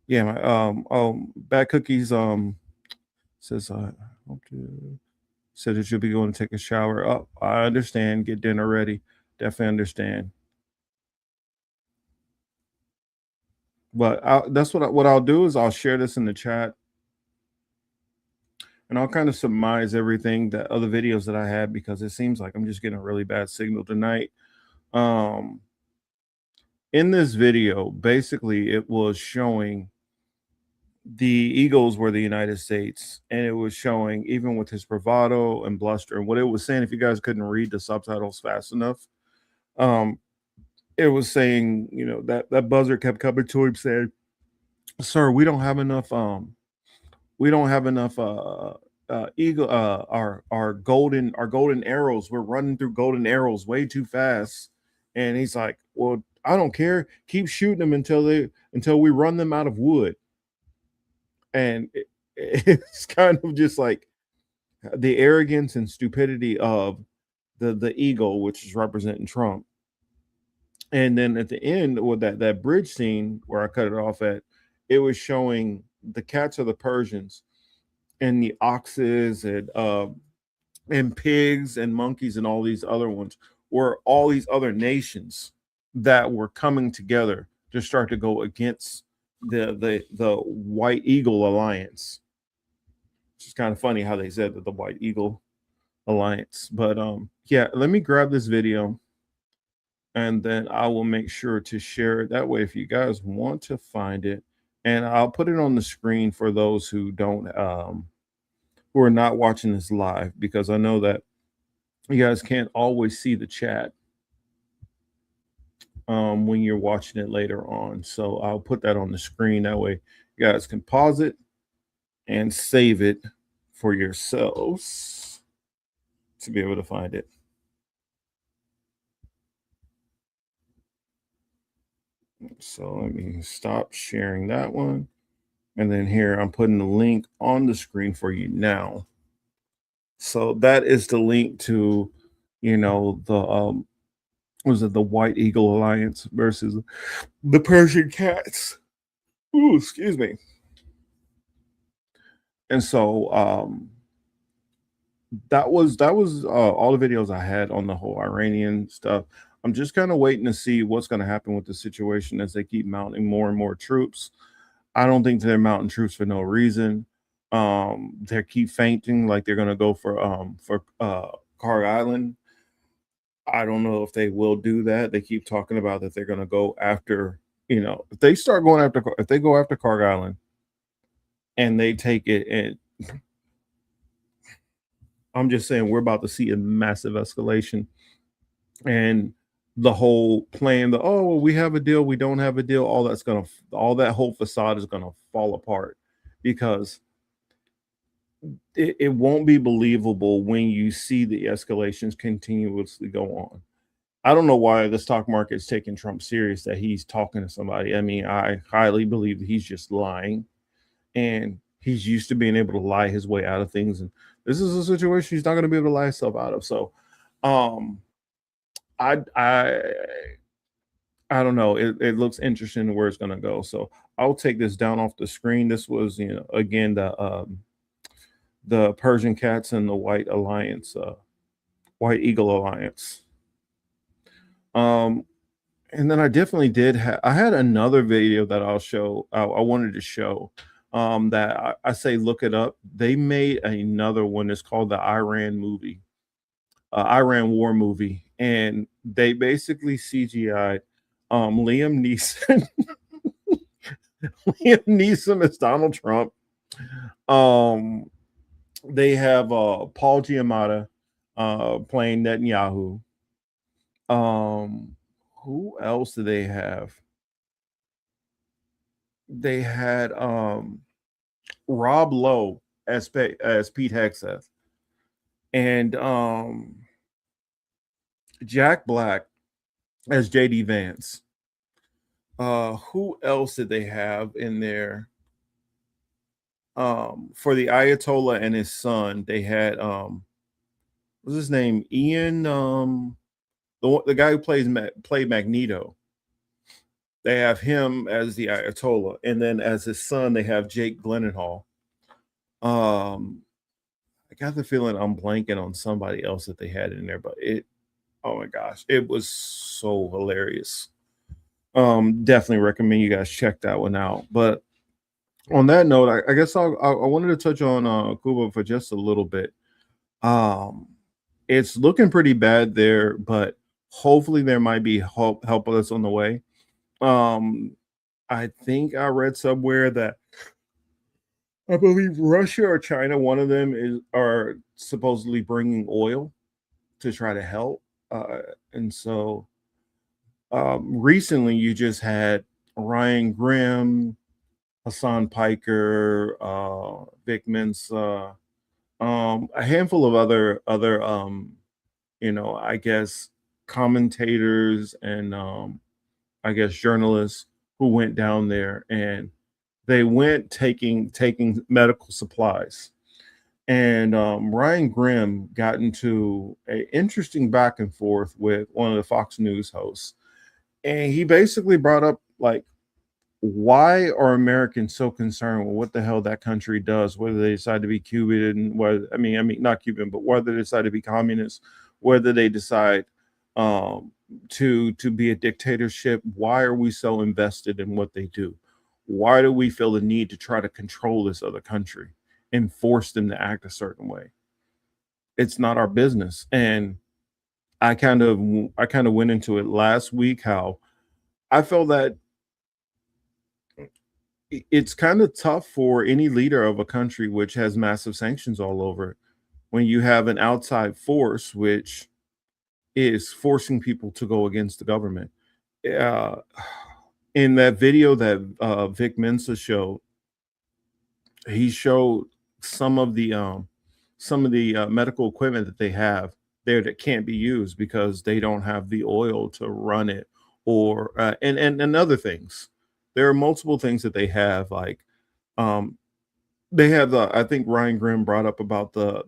Yeah, my Bad Cookies says said that you'll be going to take a shower. Oh, I understand. Get dinner ready. Definitely understand. But that's what I'll do is I'll share this in the chat, and I'll kind of surmise everything that other videos that I had, because it seems like I'm just getting a really bad signal tonight. In this video, basically it was showing the Eagles were the United States, and it was showing, even with his bravado and bluster, and what it was saying, if you guys couldn't read the subtitles fast enough, it was saying, you know, that buzzer kept coming to him saying, "Sir, we don't have enough eagle our golden arrows. We're running through golden arrows way too fast." And he's like, "Well, I don't care. Keep shooting them until we run them out of wood." And it's kind of just like the arrogance and stupidity of the eagle, which is representing Trump. And then at the end, with that bridge scene where I cut it off at, it was showing the cats of the Persians and the oxes and pigs and monkeys and all these other ones, or all these other nations that were coming together to start to go against the White Eagle Alliance. It's kind of funny how they said that, the White Eagle Alliance. But yeah, let me grab this video and then I will make sure to share it that way if you guys want to find it. And I'll put it on the screen for those who don't who are not watching this live, because I know that you guys can't always see the chat when you're watching it later on. So I'll put that on the screen. That way you guys can pause it and save it for yourselves to be able to find it. So let me stop sharing that one. And then here I'm putting the link on the screen for you now. So that is the link to, you know, the was it the White Eagle Alliance versus the Persian Cats. Ooh, excuse me. And so that was all the videos I had on the whole Iranian stuff. I'm just kind of waiting to see what's going to happen with the situation as they keep mounting more and more troops. I don't think they're mounting troops for no reason. They keep fainting like they're going to go for Kharg Island. I don't know if they will do that. They keep talking about that they're going to go after, you know, if they go after Kharg Island and they take it, and I'm just saying we're about to see a massive escalation. And the whole plan, well, we have a deal, we don't have a deal, all that whole facade is gonna fall apart, because it won't be believable when you see the escalations continuously go on. I don't know why the stock market is taking Trump serious that he's talking to somebody. I mean, I highly believe that he's just lying, and he's used to being able to lie his way out of things. And this is a situation he's not going to be able to lie himself out of. So, I don't know. It looks interesting where it's going to go. So I'll take this down off the screen. This was, you know, again, the Persian Cats and the White Alliance, White Eagle Alliance. And then I definitely I had another video that I'll show. I wanted to show that I say look it up. They made another one. It's called the Iran War movie, and they basically CGI'd Liam Neeson. Liam Neeson as Donald Trump. They have Paul Giamatti playing Netanyahu. Who else do they have? They had Rob Lowe as Pete Hegseth, and Jack Black as JD Vance. Who else did they have in there? For the Ayatollah and his son, they had what's his name? Ian, the guy who played Magneto. They have him as the Ayatollah, and then as his son, they have Jake Gyllenhaal. I got the feeling I'm blanking on somebody else that they had in there, but oh my gosh, it was so hilarious. Definitely recommend you guys check that one out. But on that note, I guess I wanted to touch on Cuba for just a little bit. It's looking pretty bad there, but hopefully there might be help that's on the way. I think I read somewhere that I believe Russia or China, one of them are supposedly bringing oil to try to help. And so recently you just had Ryan Grimm, Hassan Piker, Vic Mensa, a handful of other you know, I guess commentators and I guess journalists who went down there, and they went taking medical supplies. And Ryan Grimm got into an interesting back and forth with one of the Fox News hosts. And he basically brought up, like, why are Americans so concerned with what the hell that country does, whether they decide to be Cuban, whether I mean not Cuban, but whether they decide to be communist, whether they decide to be a dictatorship. Why are we so invested in what they do? Why do we feel the need to try to control this other country and force them to act a certain way? It's not our business. And I kind of went into it last week how I felt that it's kind of tough for any leader of a country which has massive sanctions all over it when you have an outside force which is forcing people to go against the government. Uh, in that video that Vic Mensa showed, he showed some of the medical equipment that they have there that can't be used because they don't have the oil to run it, or and other things. There are multiple things that they have, like um, they have the. I think Ryan Grimm brought up about the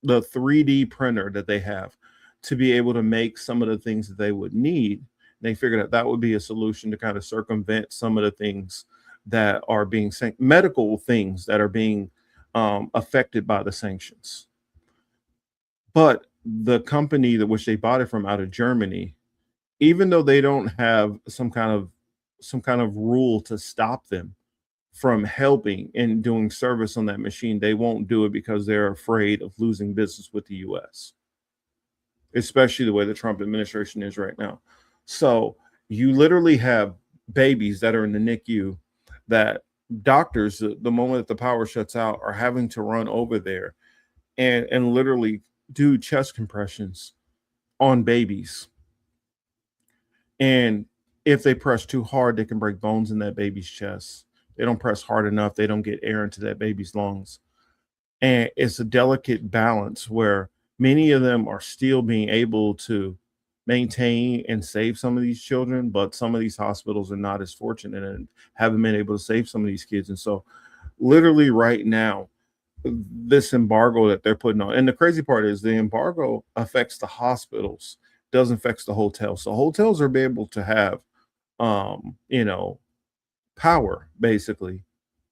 3D printer that they have to be able to make some of the things that they would need. They figured out that would be a solution to kind of circumvent some of the things that are being medical things that are being affected by the sanctions. But the company that which they bought it from out of Germany, even though they don't have some kind of rule to stop them from helping and doing service on that machine, they won't do it because they're afraid of losing business with the US, especially the way the Trump administration is right now. So you literally have babies that are in the NICU that doctors, the moment that the power shuts out, are having to run over there and literally do chest compressions on babies. And if they press too hard, they can break bones in that baby's chest. They don't press hard enough, they don't get air into that baby's lungs. And it's a delicate balance where many of them are still being able to maintain and save some of these children, but some of these hospitals are not as fortunate and haven't been able to save some of these kids. And so literally right now, this embargo that they're putting on, and the crazy part is the embargo affects the hospitals, doesn't affect the hotels. So hotels are able to have power basically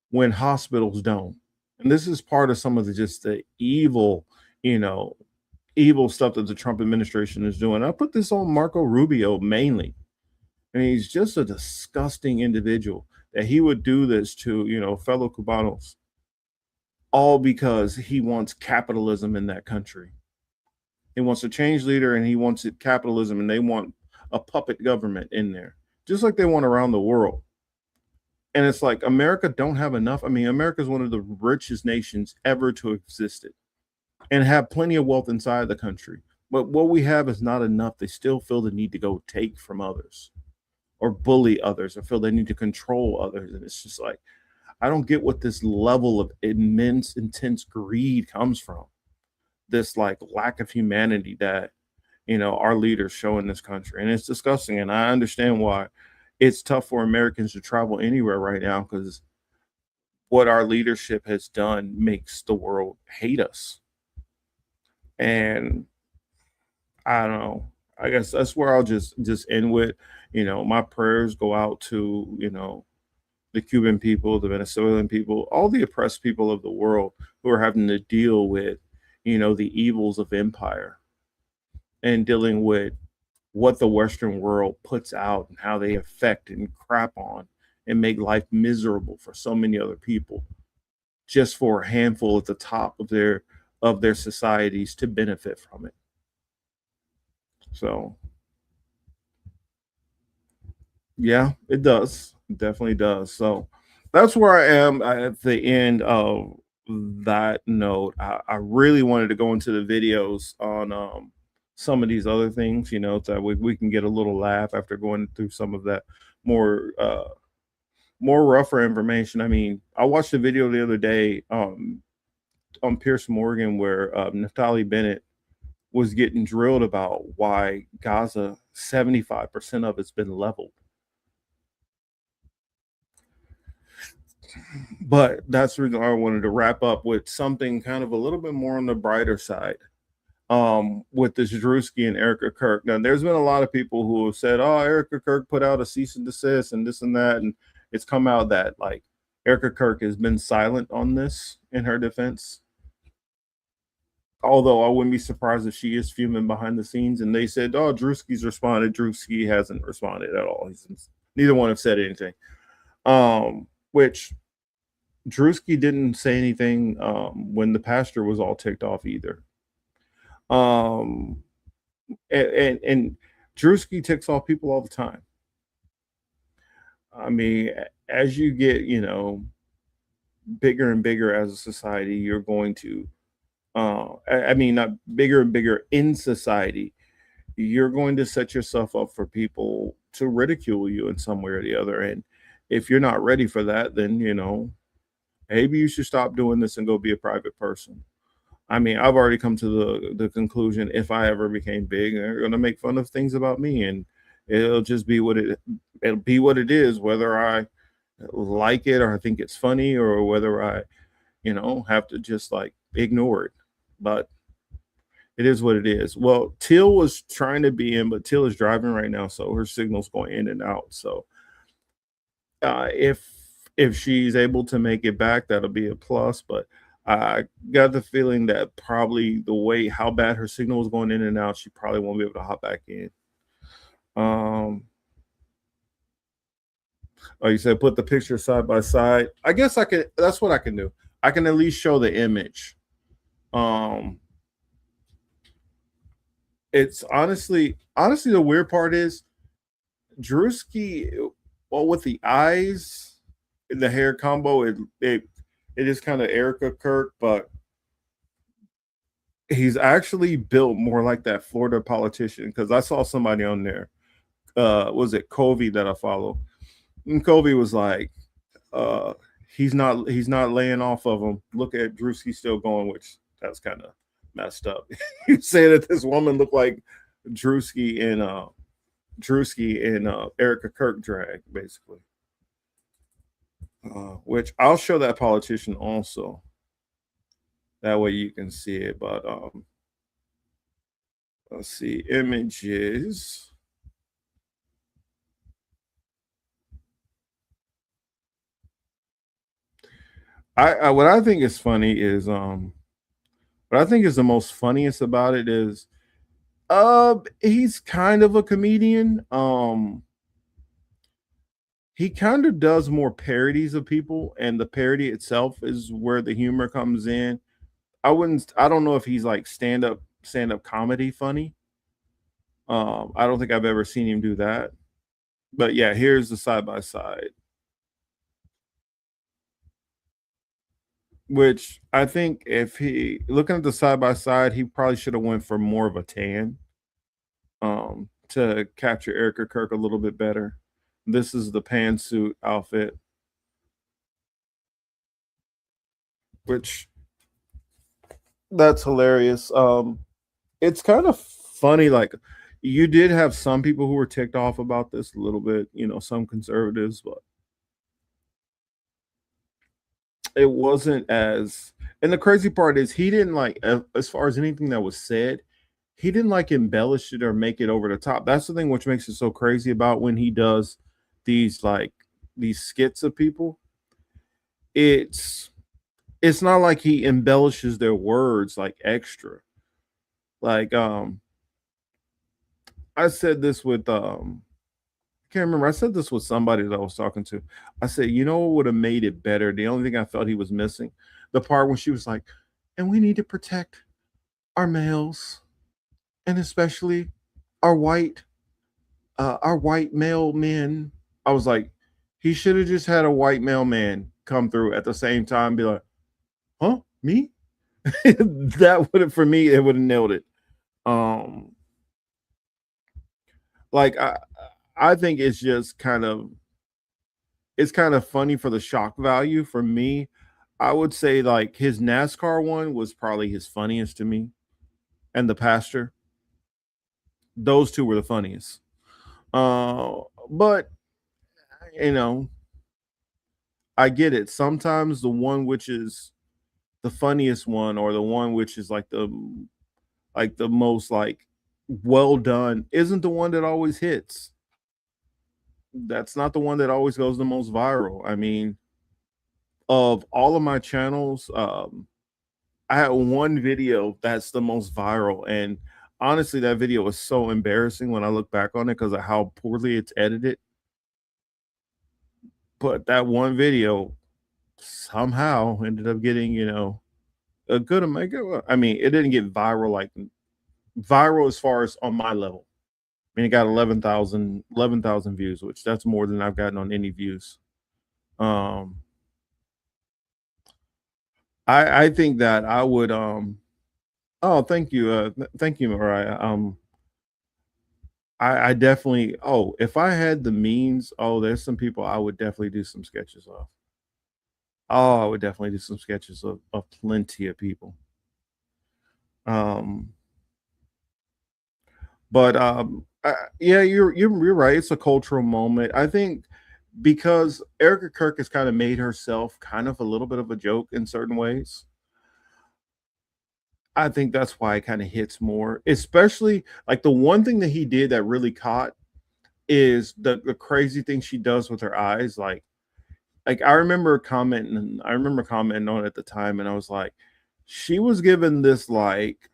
when hospitals don't. And this is part of some of the evil, evil stuff that the Trump administration is doing. I put this on Marco Rubio mainly. And he's just a disgusting individual that he would do this to, fellow Cubanos, all because he wants capitalism in that country. He wants a change leader and he wants it capitalism, and they want a puppet government in there, just like they want around the world. And it's like America don't have enough. I mean, America is one of the richest nations ever to existed and have plenty of wealth inside the country. But what we have is not enough. They still feel the need to go take from others or bully others or feel they need to control others. And it's just like, I don't get what this level of immense, intense greed comes from. This like lack of humanity that, our leaders show in this country. And it's disgusting. And I understand why it's tough for Americans to travel anywhere right now, because what our leadership has done makes the world hate us. And I don't know. I guess that's where I'll just end with, my prayers go out to, the Cuban people, the Venezuelan people, all the oppressed people of the world who are having to deal with, the evils of empire and dealing with what the Western world puts out and how they affect and crap on and make life miserable for so many other people, just for a handful at the top of their societies to benefit from it. So yeah, it does. It definitely does. So that's where I am at the end of that note. I really wanted to go into the videos on some of these other things, so we can get a little laugh after going through some of that more rougher information. I mean, I watched a video the other day on Pierce Morgan where Naftali Bennett was getting drilled about why Gaza, 75% of it's been leveled. But that's the reason I wanted to wrap up with something kind of a little bit more on the brighter side. With this Druski and Erika Kirk. Now, there's been a lot of people who have said, oh, Erika Kirk put out a cease and desist and this and that. And it's come out that like Erika Kirk has been silent on this in her defense. Although I wouldn't be surprised if she is fuming behind the scenes. And they said, oh, Druski's responded. Druski hasn't responded at all. Neither one have said anything. Which Druski didn't say anything when the pastor was all ticked off either. And Druski ticks off people all the time. I mean, as you get, bigger and bigger as a society, you're going to, I mean, not bigger and bigger in society, you're going to set yourself up for people to ridicule you in some way or the other. And if you're not ready for that, then, maybe you should stop doing this and go be a private person. I mean, I've already come to the conclusion if I ever became big, they're going to make fun of things about me, and it'll just be it'll be what it is, whether I like it or I think it's funny or whether I, have to just like ignore it. But it is what it is. Well, Teal was trying to be in, but Teal is driving right now, so her signal's going in and out. So if she's able to make it back, that'll be a plus. But I got the feeling that probably the way how bad her signal was going in and out, she probably won't be able to hop back in. Oh, you said put the picture side by side. I guess I could. That's what I can do. I can at least show the image. It's honestly the weird part is Druski. Well, with the eyes and the hair combo, it is kind of Erika Kirk, but he's actually built more like that Florida politician. Because I saw somebody on there, was it Covey that I follow? And Covey was like, he's not laying off of him. Look at Druski still going, which that's kind of messed up. You say that this woman looked like Druski and Erika Kirk drag, basically. Which I'll show that politician also. That way you can see it. But let's see, images. What I think is funny is what I think is the most funniest about it is he's kind of a comedian. He kind of does more parodies of people, and the parody itself is where the humor comes in. I don't know if he's like stand-up comedy funny. I don't think I've ever seen him do that. But yeah, here's the side by side. Which I think if he looking at the side by side, he probably should have went for more of a tan to capture Erika Kirk a little bit better. This is the pantsuit outfit, which that's hilarious. It's kind of funny. Like you did have some people who were ticked off about this a little bit, some conservatives, but it wasn't as. And the crazy part is he didn't like, as far as anything that was said, he didn't like embellish it or make it over the top. That's the thing which makes it so crazy about when he does these skits of people. It's not like he embellishes their words like extra. Like I said this with I can't remember. I said this with somebody that I was talking to. I said, what would have made it better? The only thing I felt he was missing, the part when she was like, and we need to protect our males, and especially our white male men. I was like, he should have just had a white male man come through at the same time and be like, huh, me? That would have, for me, it would have nailed it. Like I think it's just kind of funny for the shock value. For me, I would say like his NASCAR one was probably his funniest to me, and the pastor. Those two were the funniest. But I get it. Sometimes the one which is the funniest one, or the one which is like the most like well done, isn't the one that always hits. That's not the one that always goes the most viral. I mean, of all of my channels, I had one video that's the most viral, and honestly, that video was so embarrassing when I look back on it because of how poorly it's edited. But that one video somehow ended up getting, a good amount. I mean, it didn't get viral like viral as far as on my level. I mean, it got 11,000 views, which that's more than I've gotten on any views. I think that I would oh, thank you. Thank you, Mariah. I definitely, oh, if I had the means, oh, there's some people I would definitely do some sketches of. Oh, I would definitely do some sketches of plenty of people. But yeah, you're right. It's a cultural moment. I think because Erica Kirk has kind of made herself kind of a little bit of a joke in certain ways. I think that's why it kind of hits more, especially like the one thing that he did that really caught is the crazy thing she does with her eyes. Like I remember commenting on it at the time, and I was like, she was given this like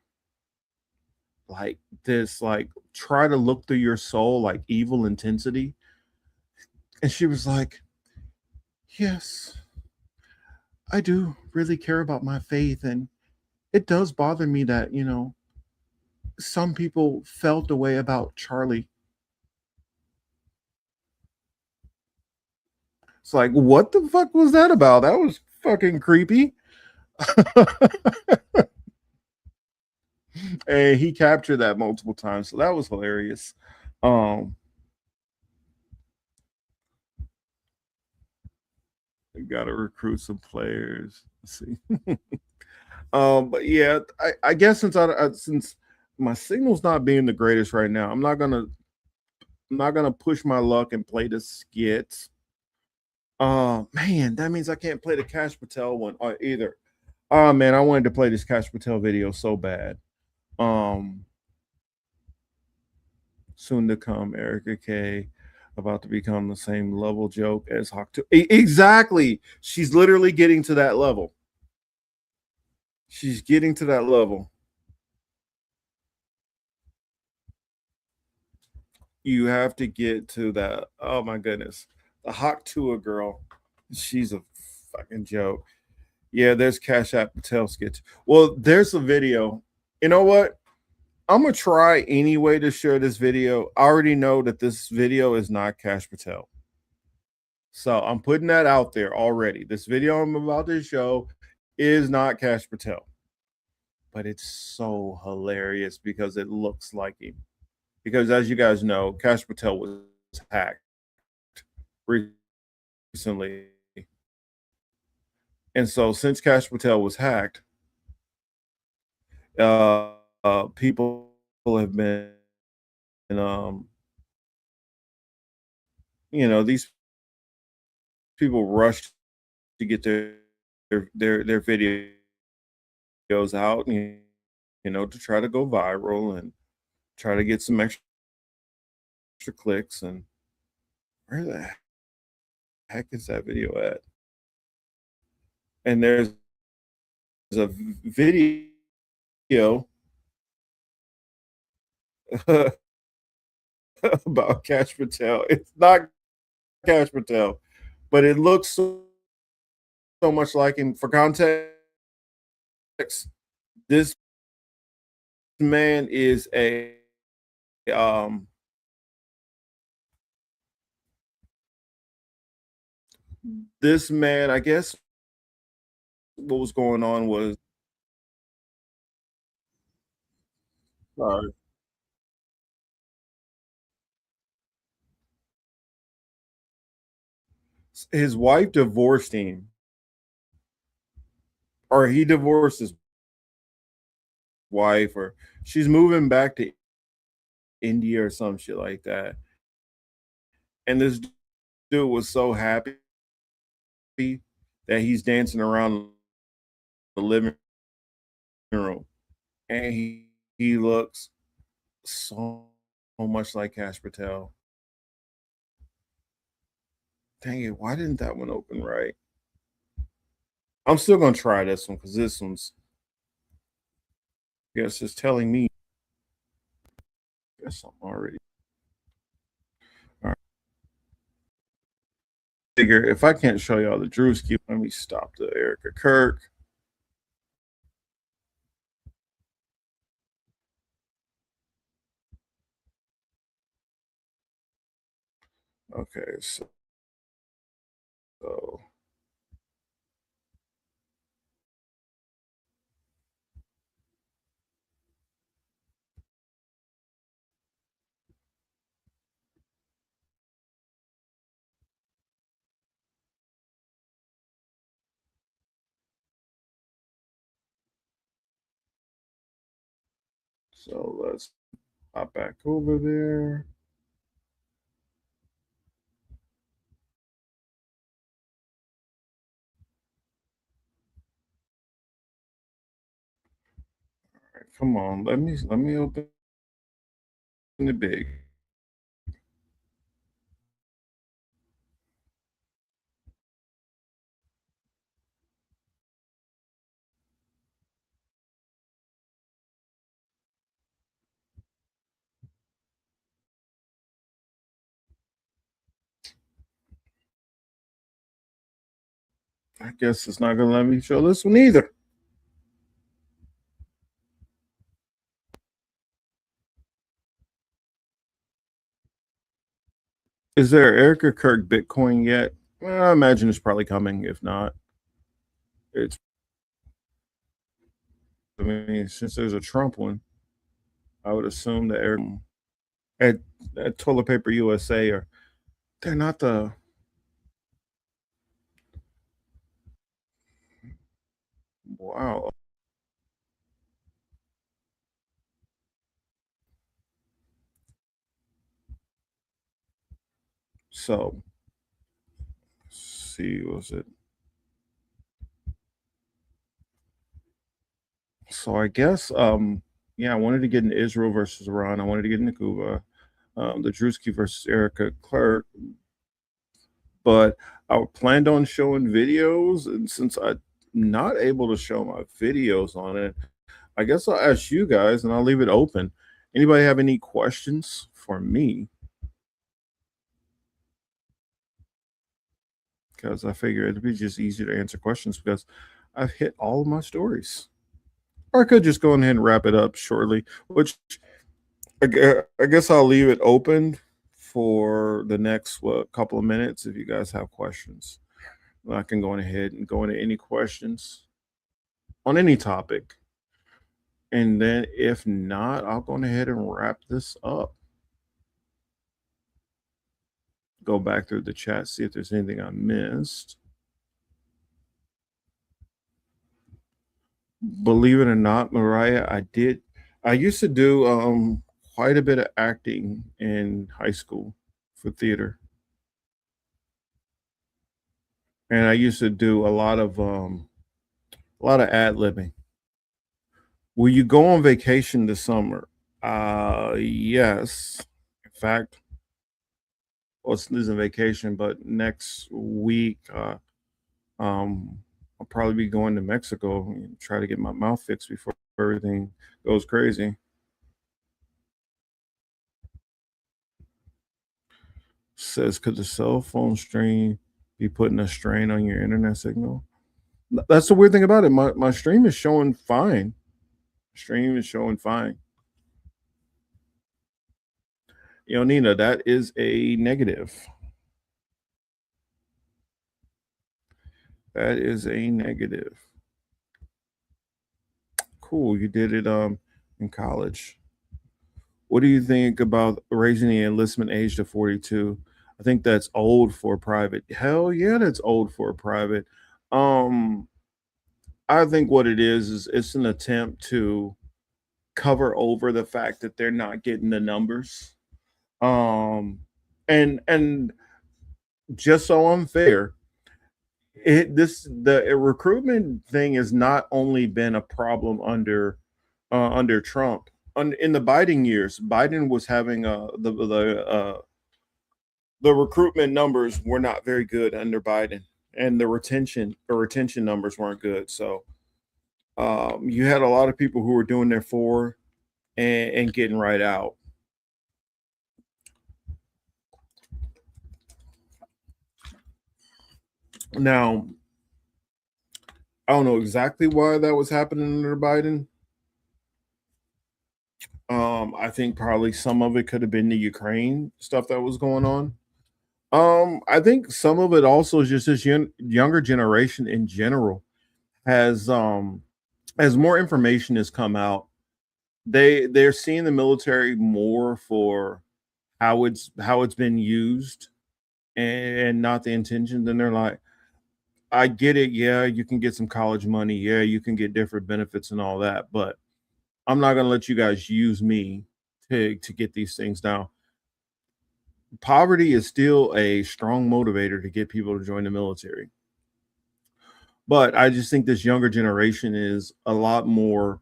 try to look through your soul, like evil intensity. And she was like, yes, I do really care about my faith, and it does bother me that, some people felt the way about Charlie. It's like, what the fuck was that about? That was fucking creepy. And he captured that multiple times, so that was hilarious. We gotta recruit some players. Let's see. But yeah, I guess since my signal's not being the greatest right now, I'm not gonna push my luck and play the skits. Man, that means I can't play the Cash Patel one either. Oh man, I wanted to play this Cash Patel video so bad. Soon to come, Erica K, about to become the same level joke as Hawk 2. Exactly. She's literally getting to that level. She's getting to that level. You have to get to that. Oh my goodness. The Hawk Tua girl. She's a fucking joke. Yeah, there's Cash App Patel skits. Well, there's a video. You know what? I'm gonna try anyway to share this video. I already know that this video is not Cash Patel. So I'm putting that out there already. This video I'm about to show is not Cash Patel. But it's so hilarious because it looks like him. Because as you guys know, Cash Patel was hacked recently. And so since Cash Patel was hacked, people have been these people rushed to get their videos out, to try to go viral and try to get some extra clicks. And where the heck is that video at? And there's a video about Cash Patel. It's not Cash Patel, but it looks so much like him. For context, this man is a this man, I guess what was going on was his wife divorced him, or he divorced his wife, or she's moving back to India or some shit like that. And this dude was so happy that he's dancing around the living room, and he looks so much like Cash Patel. Dang it, why didn't that one open right? I'm still gonna try this one because this one's, I guess, it's telling me. I guess I'm already. All right. Figure if I can't show y'all the Druski, let me stop the Erika Kirk. Okay, so let's hop back over there. All right, come on, let me open it big. I guess it's not gonna let me show this one either. Is there Erika Kirk Bitcoin yet? Well, I imagine it's probably coming. If not, it's. I mean, since there's a Trump one, I would assume that at Toilet Paper USA or they're not the. Wow. So, let's see, was it? So I guess, yeah, I wanted to get into Israel versus Iran. I wanted to get into Cuba, the Druski versus Erika Kirk, but I planned on showing videos, and since I'm not able to show my videos on it, I guess I'll ask you guys, and I'll leave it open. Anybody have any questions for me? Because I figure it'd be just easier to answer questions because I've hit all of my stories. Or I could just go ahead and wrap it up shortly, which I guess I'll leave it open for the next couple of minutes if you guys have questions. I can go ahead and go into any questions on any topic. And then if not, I'll go ahead and wrap this up. Go back through the chat, see if there's anything I missed. Believe it or not, Mariah, I used to do quite a bit of acting in high school for theater. And I used to do a lot of ad libbing. Will you go on vacation this summer? Yes. In fact, well, it's isn't vacation, but next week, I'll probably be going to Mexico and try to get my mouth fixed before everything goes crazy. Says, could the cell phone stream be putting a strain on your internet signal? That's the weird thing about it. My stream is showing fine. Stream is showing fine. Nina, that is a negative. That is a negative. Cool. You did it in college. What do you think about raising the enlistment age to 42? I think that's old for private. Hell yeah, that's old for a private. Um, I think what it is it's an attempt to cover over the fact that they're not getting the numbers. And just so I'm fair, the recruitment thing has not only been a problem under Trump. In the Biden years, Biden was having the recruitment numbers were not very good under Biden, and the retention numbers weren't good. So you had a lot of people who were doing their four and getting right out. Now, I don't know exactly why that was happening under Biden. I think probably some of it could have been the Ukraine stuff that was going on. I think some of it also is just this younger generation in general has as more information has come out, they're seeing the military more for how it's been used and not the intention. Then they're like, I get it, yeah, you can get some college money, yeah, you can get different benefits and all that, but I'm not gonna let you guys use me to get these things down. Poverty is still a strong motivator to get people to join the military. But I just think this younger generation is a lot more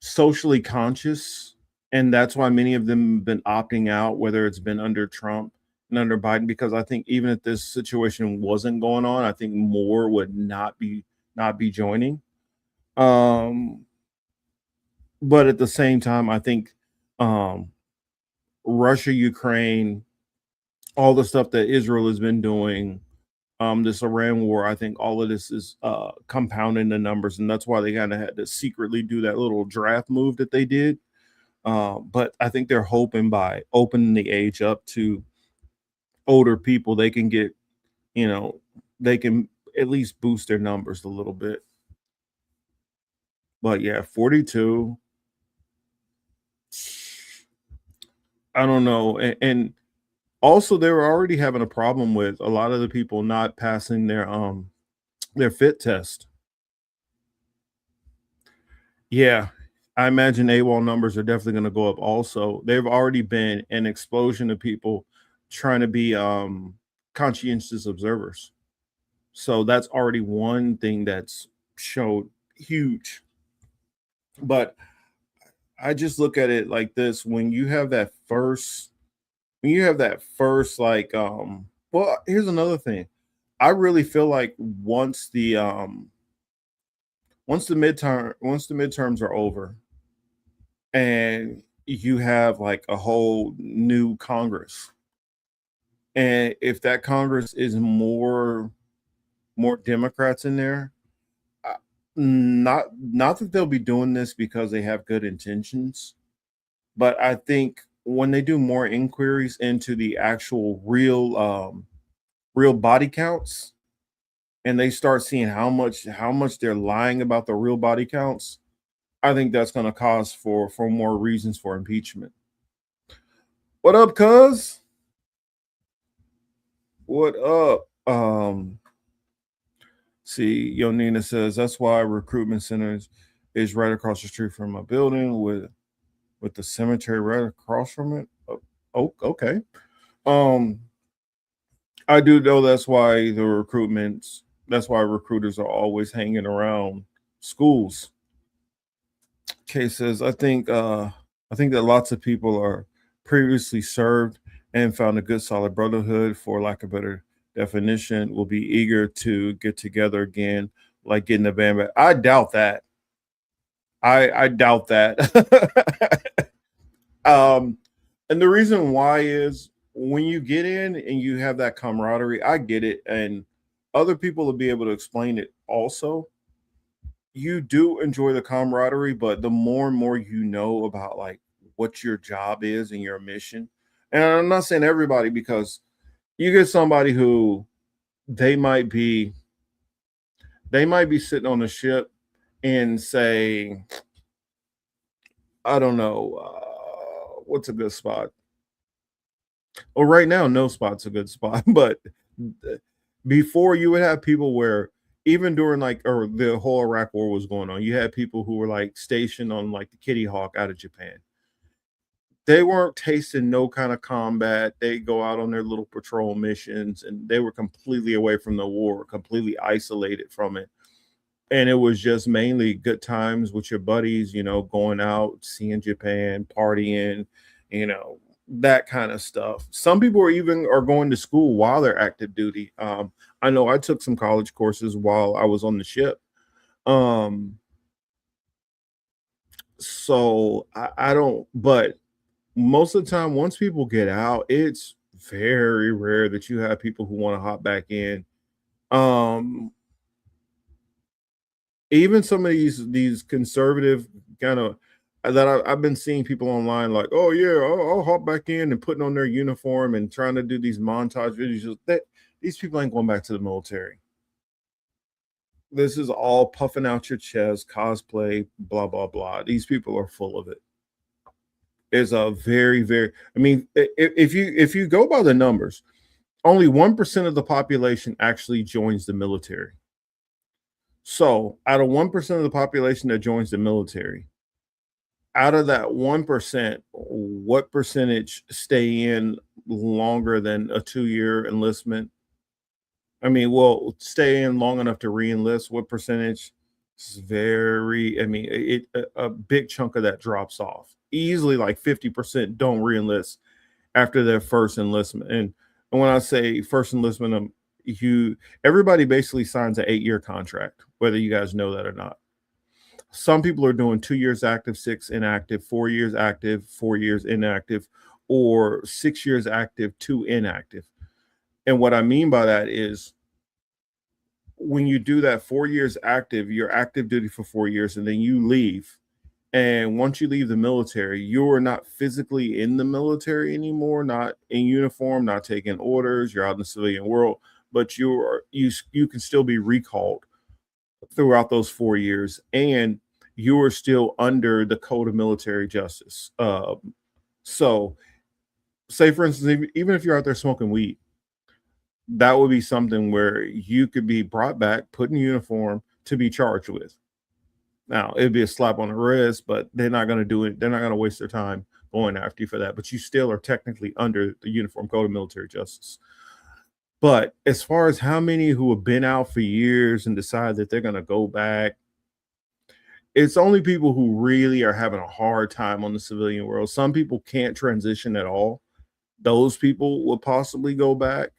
socially conscious, and that's why many of them have been opting out, whether it's been under Trump and under Biden, because I think even if this situation wasn't going on, I think more would not be joining. Um, but at the same time, I think um, Russia, Ukraine, all the stuff that Israel has been doing, this Iran war, I think all of this is compounding the numbers, and that's why they kind of had to secretly do that little draft move that they did. But I think they're hoping by opening the age up to older people, they can get, you know, they can at least boost their numbers a little bit. But yeah, 42. I don't know. And also they were already having a problem with a lot of the people not passing their fit test. Yeah, I imagine AWOL numbers are definitely going to go up also. They've already been an explosion of people trying to be conscientious observers. So that's already one thing that's showed huge. But I just look at it like this: when you have that first like well, here's another thing. I really feel like once the midterms are over and you have like a whole new Congress, and if that Congress is more Democrats in there, not that they'll be doing this because they have good intentions, but I think when they do more inquiries into the actual real body counts, and they start seeing how much they're lying about the real body counts, I think that's going to cause for more reasons for impeachment. What up, cuz? What up? See, Yonina says that's why recruitment centers is right across the street from a building with the cemetery right across from it. Oh, okay. Um, I do know that's why recruiters are always hanging around schools. Kay says, I think that lots of people are previously served and found a good solid brotherhood, for lack of a better definition, will be eager to get together again, like getting the band back. I doubt that. I doubt that. And the reason why is when you get in and you have that camaraderie, I get it, and other people will be able to explain it also. You do enjoy the camaraderie, but the more and more you know about like what your job is and your mission, and I'm not saying everybody, because you get somebody who they might be they might be sitting on a ship and say, I don't know, what's a good spot? Well, right now, no spot's a good spot, but before you would have people where even during like or the whole Iraq war was going on, you had people who were like stationed on like the Kitty Hawk out of Japan. They weren't tasting no kind of combat. They go out on their little patrol missions, and they were completely away from the war, completely isolated from it. And it was just mainly good times with your buddies, going out, seeing Japan, partying, that kind of stuff. Some people are going to school while they're active duty. I know I took some college courses while I was on the ship. So I don't, but most of the time, once people get out, it's very rare that you have people who want to hop back in. Um, Even some of these conservative kind of, I've been seeing people online like, oh yeah, I'll hop back in and putting on their uniform and trying to do these montage videos. That these people ain't going back to the military. This is all puffing out your chest, cosplay, blah blah blah. These people are full of it. It's a very very. I mean, if you go by the numbers, only 1% of the population actually joins the military. So, out of 1% of the population that joins the military, out of that 1%, what percentage stay in longer than a 2-year enlistment? I mean, well, stay in long enough to re-enlist. What percentage? It's very, I mean, a big chunk of that drops off. Easily like 50% don't re-enlist after their first enlistment. And when I say first enlistment, everybody basically signs an 8-year contract, whether you guys know that or not. Some people are doing 2 years active, 6 inactive, 4 years active, 4 years inactive, or 6 years active, 2 inactive. And what I mean by that is when you do that 4 years active, you're active duty for 4 years, and then you leave. And once you leave the military, you're not physically in the military anymore, not in uniform, not taking orders. You're out in the civilian world, but you can still be recalled throughout those 4 years, and you are still under the code of military justice. So, say for instance, even if you're out there smoking weed, that would be something where you could be brought back, put in uniform to be charged with. Now, it'd be a slap on the wrist, but they're not going to do it. They're not going to waste their time going after you for that. But you still are technically under the Uniform Code of Military Justice. But as far as how many who have been out for years and decide that they're going to go back, it's only people who really are having a hard time on the civilian world. Some people can't transition at all. Those people will possibly go back.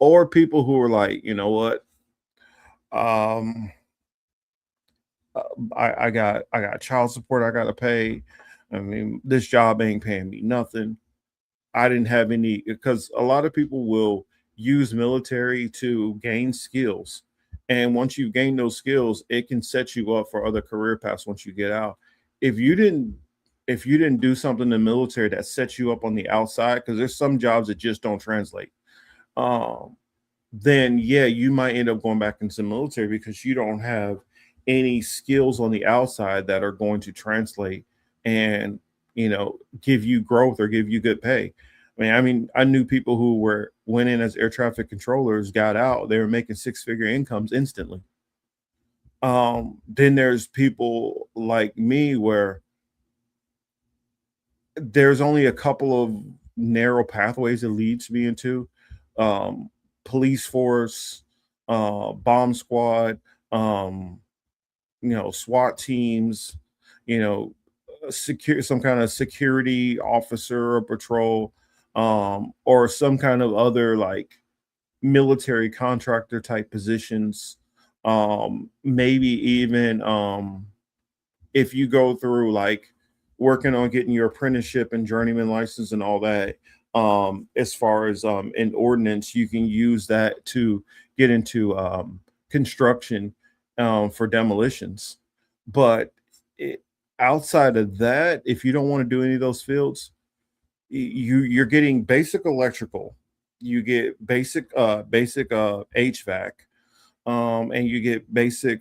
Or people who are like, you know what? I got child support I gotta pay. I mean, this job ain't paying me nothing. I didn't have any, because a lot of people will use military to gain skills. And once you gain those skills, it can set you up for other career paths once you get out. If you didn't do something in the military that sets you up on the outside, because there's some jobs that just don't translate. Then yeah, you might end up going back into the military because you don't have any skills on the outside that are going to translate and give you growth or give you good pay. I mean, I knew people who went in as air traffic controllers, got out, they were making 6-figure incomes instantly. Then there's people like me where there's only a couple of narrow pathways that leads me into police force, bomb squad, SWAT teams, some kind of security officer or patrol, or some kind of other like military contractor type positions. Maybe even if you go through like working on getting your apprenticeship and journeyman license and all that, as far as in ordnance, you can use that to get into construction for demolitions. But outside of that, if you don't want to do any of those fields, you're getting basic electrical, you get basic HVAC, and you get basic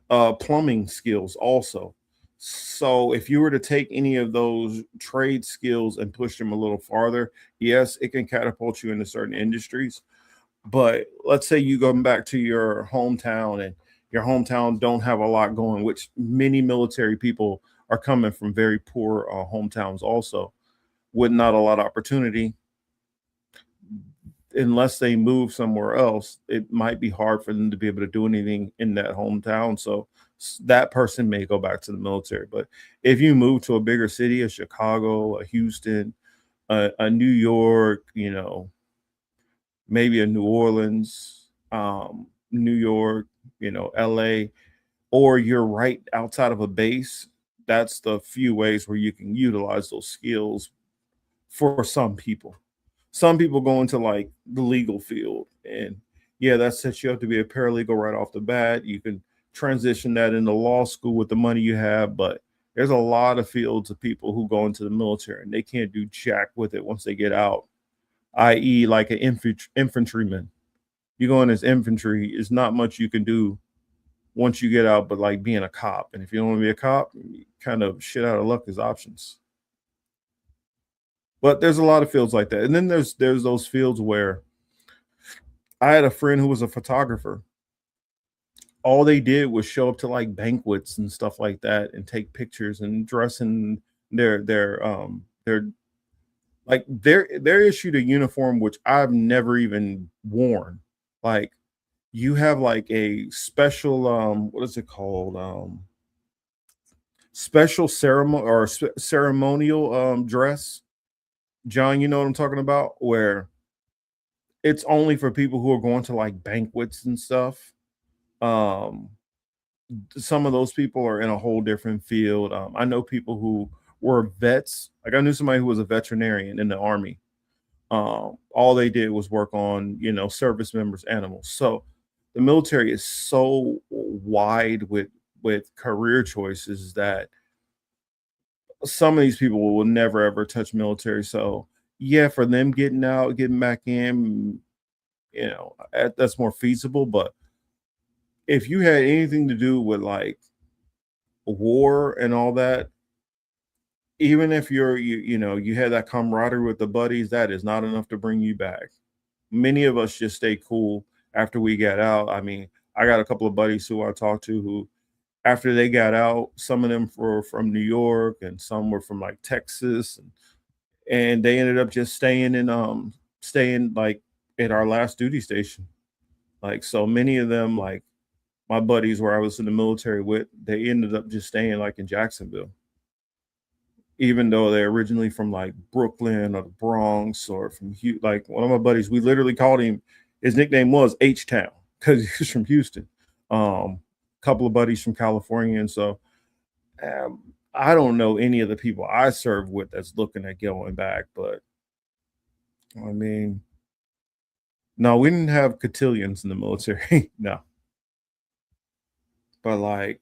plumbing skills also. So if you were to take any of those trade skills and push them a little farther, yes, it can catapult you into certain industries. But let's say you go back to your hometown and your hometown don't have a lot going, which many military people are coming from very poor hometowns also, with not a lot of opportunity. Unless they move somewhere else, it might be hard for them to be able to do anything in that hometown. So that person may go back to the military. But if you move to a bigger city, a Chicago, a Houston, a New York, maybe a New Orleans, New York, LA, or you're right outside of a base, that's the few ways where you can utilize those skills for some people. Some people go into like the legal field, and yeah, that sets you up to be a paralegal right off the bat. You can transition that into law school with the money you have, but There's a lot of fields of people who go into the military and they can't do jack with it once they get out, i.e., like an infantryman. You go in as infantry, is not much you can do once you get out, but like being a cop. And if you don't want to be a cop, kind of shit out of luck is options. But there's a lot of fields like that. And then there's those fields where I had a friend who was a photographer. All they did was show up to like banquets and stuff like that and take pictures and dress in their like they're issued a uniform which I've never even worn. Like you have like a special what is it called? Special ceremony or ceremonial dress. John, you know what I'm talking about? Where it's only for people who are going to like banquets and stuff. Um some of those people are in a whole different field. I know people who were vets. Like I knew somebody who was a veterinarian in the army. All they did was work on, service members' animals. So the military is so wide with career choices that some of these people will never ever touch military. So yeah, for them getting out, getting back in, that's more feasible. But if you had anything to do with like war and all that, even if you had that camaraderie with the buddies, that is not enough to bring you back. Many of us just stay cool after we got out. I mean, I got a couple of buddies who I talked to who, after they got out, some of them were from New York and some were from like Texas, and they ended up just staying like at our last duty station. Like so many of them, like my buddies where I was in the military with, they ended up just staying like in Jacksonville, even though they're originally from like Brooklyn or the Bronx or from like one of my buddies, we literally called him, his nickname was H Town because he's from Houston. Couple of buddies from California. And so I don't know any of the people I serve with that's looking at going back, but I mean, no, we didn't have cotillions in the military. No. But like,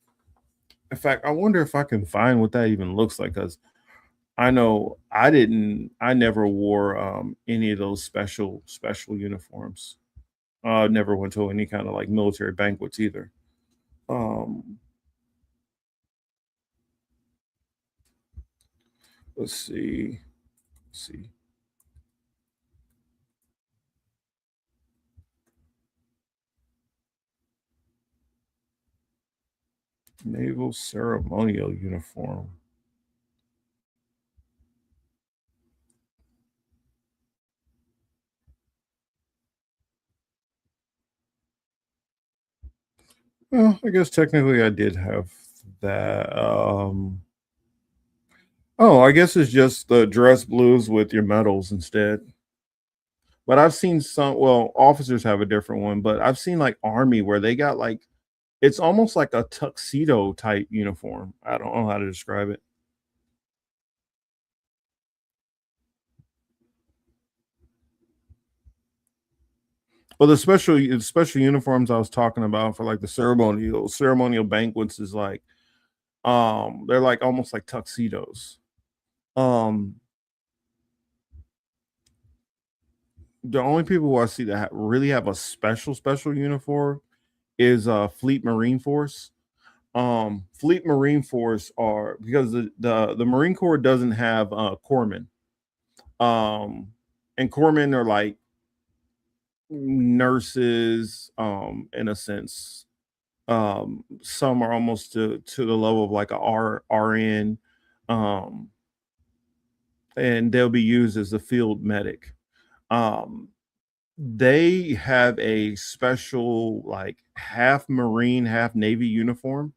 in fact, I wonder if I can find what that even looks like, because I know I never wore any of those special uniforms. Never went to any kind of like military banquets either. Um, let's see. Let's see. Naval ceremonial uniform. Well, I guess technically I did have that. Oh, I guess it's just the dress blues with your medals instead. But I've seen some, well, officers have a different one, but I've seen like Army where they got like, it's almost like a tuxedo type uniform. I don't know how to describe it. Well, the special uniforms I was talking about for like the ceremonial banquets is like they're like almost like tuxedos. Um the only people who I see that really have a special uniform is Fleet Marine Force. Fleet Marine Force are, because the Marine Corps doesn't have corpsmen. Um and corpsmen are like nurses in a sense. Some are almost to the level of like a RN, um and they'll be used as a field medic. um they have a special like half Marine, half Navy uniform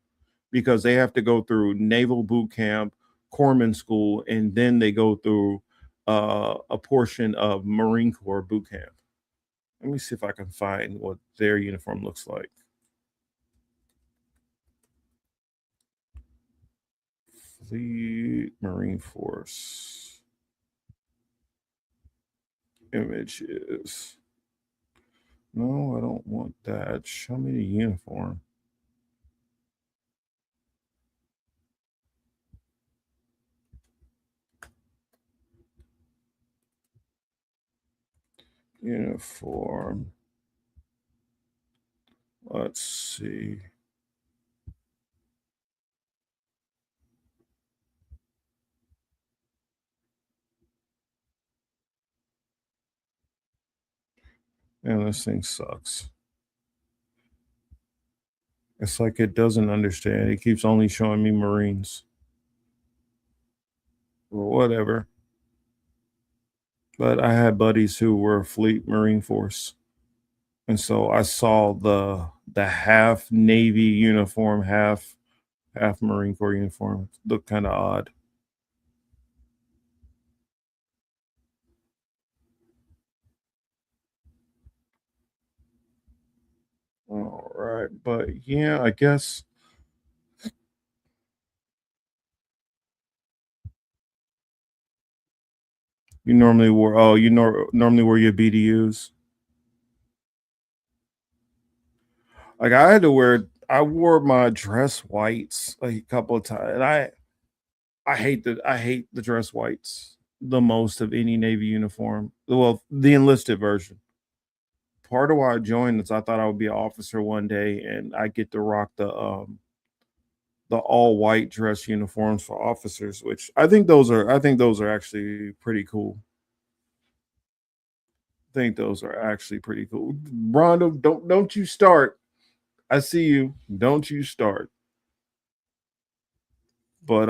because they have to go through naval boot camp, corpsman school, and then they go through a portion of Marine Corps boot camp. Let me see if I can find what their uniform looks like. Fleet Marine Force images. No, I don't want that. Show me the uniform. uniform. Let's see. Man, this thing sucks. It's like it doesn't understand. It keeps only showing me Marines. Or whatever. But I had buddies who were Fleet Marine Force. And so I saw the half Navy uniform, half Marine Corps uniform. It looked kind of odd. All right, but yeah, I guess you normally normally wear your BDUs. Like I wore my dress whites like a couple of times, and I hate the dress whites the most of any Navy uniform. Well, the enlisted version. Part of why I joined is I thought I would be an officer one day, and I get to rock the all white dress uniforms for officers, which I think those are actually pretty cool. I think those are actually pretty cool. Rondo, don't you start. I see you. Don't you start. But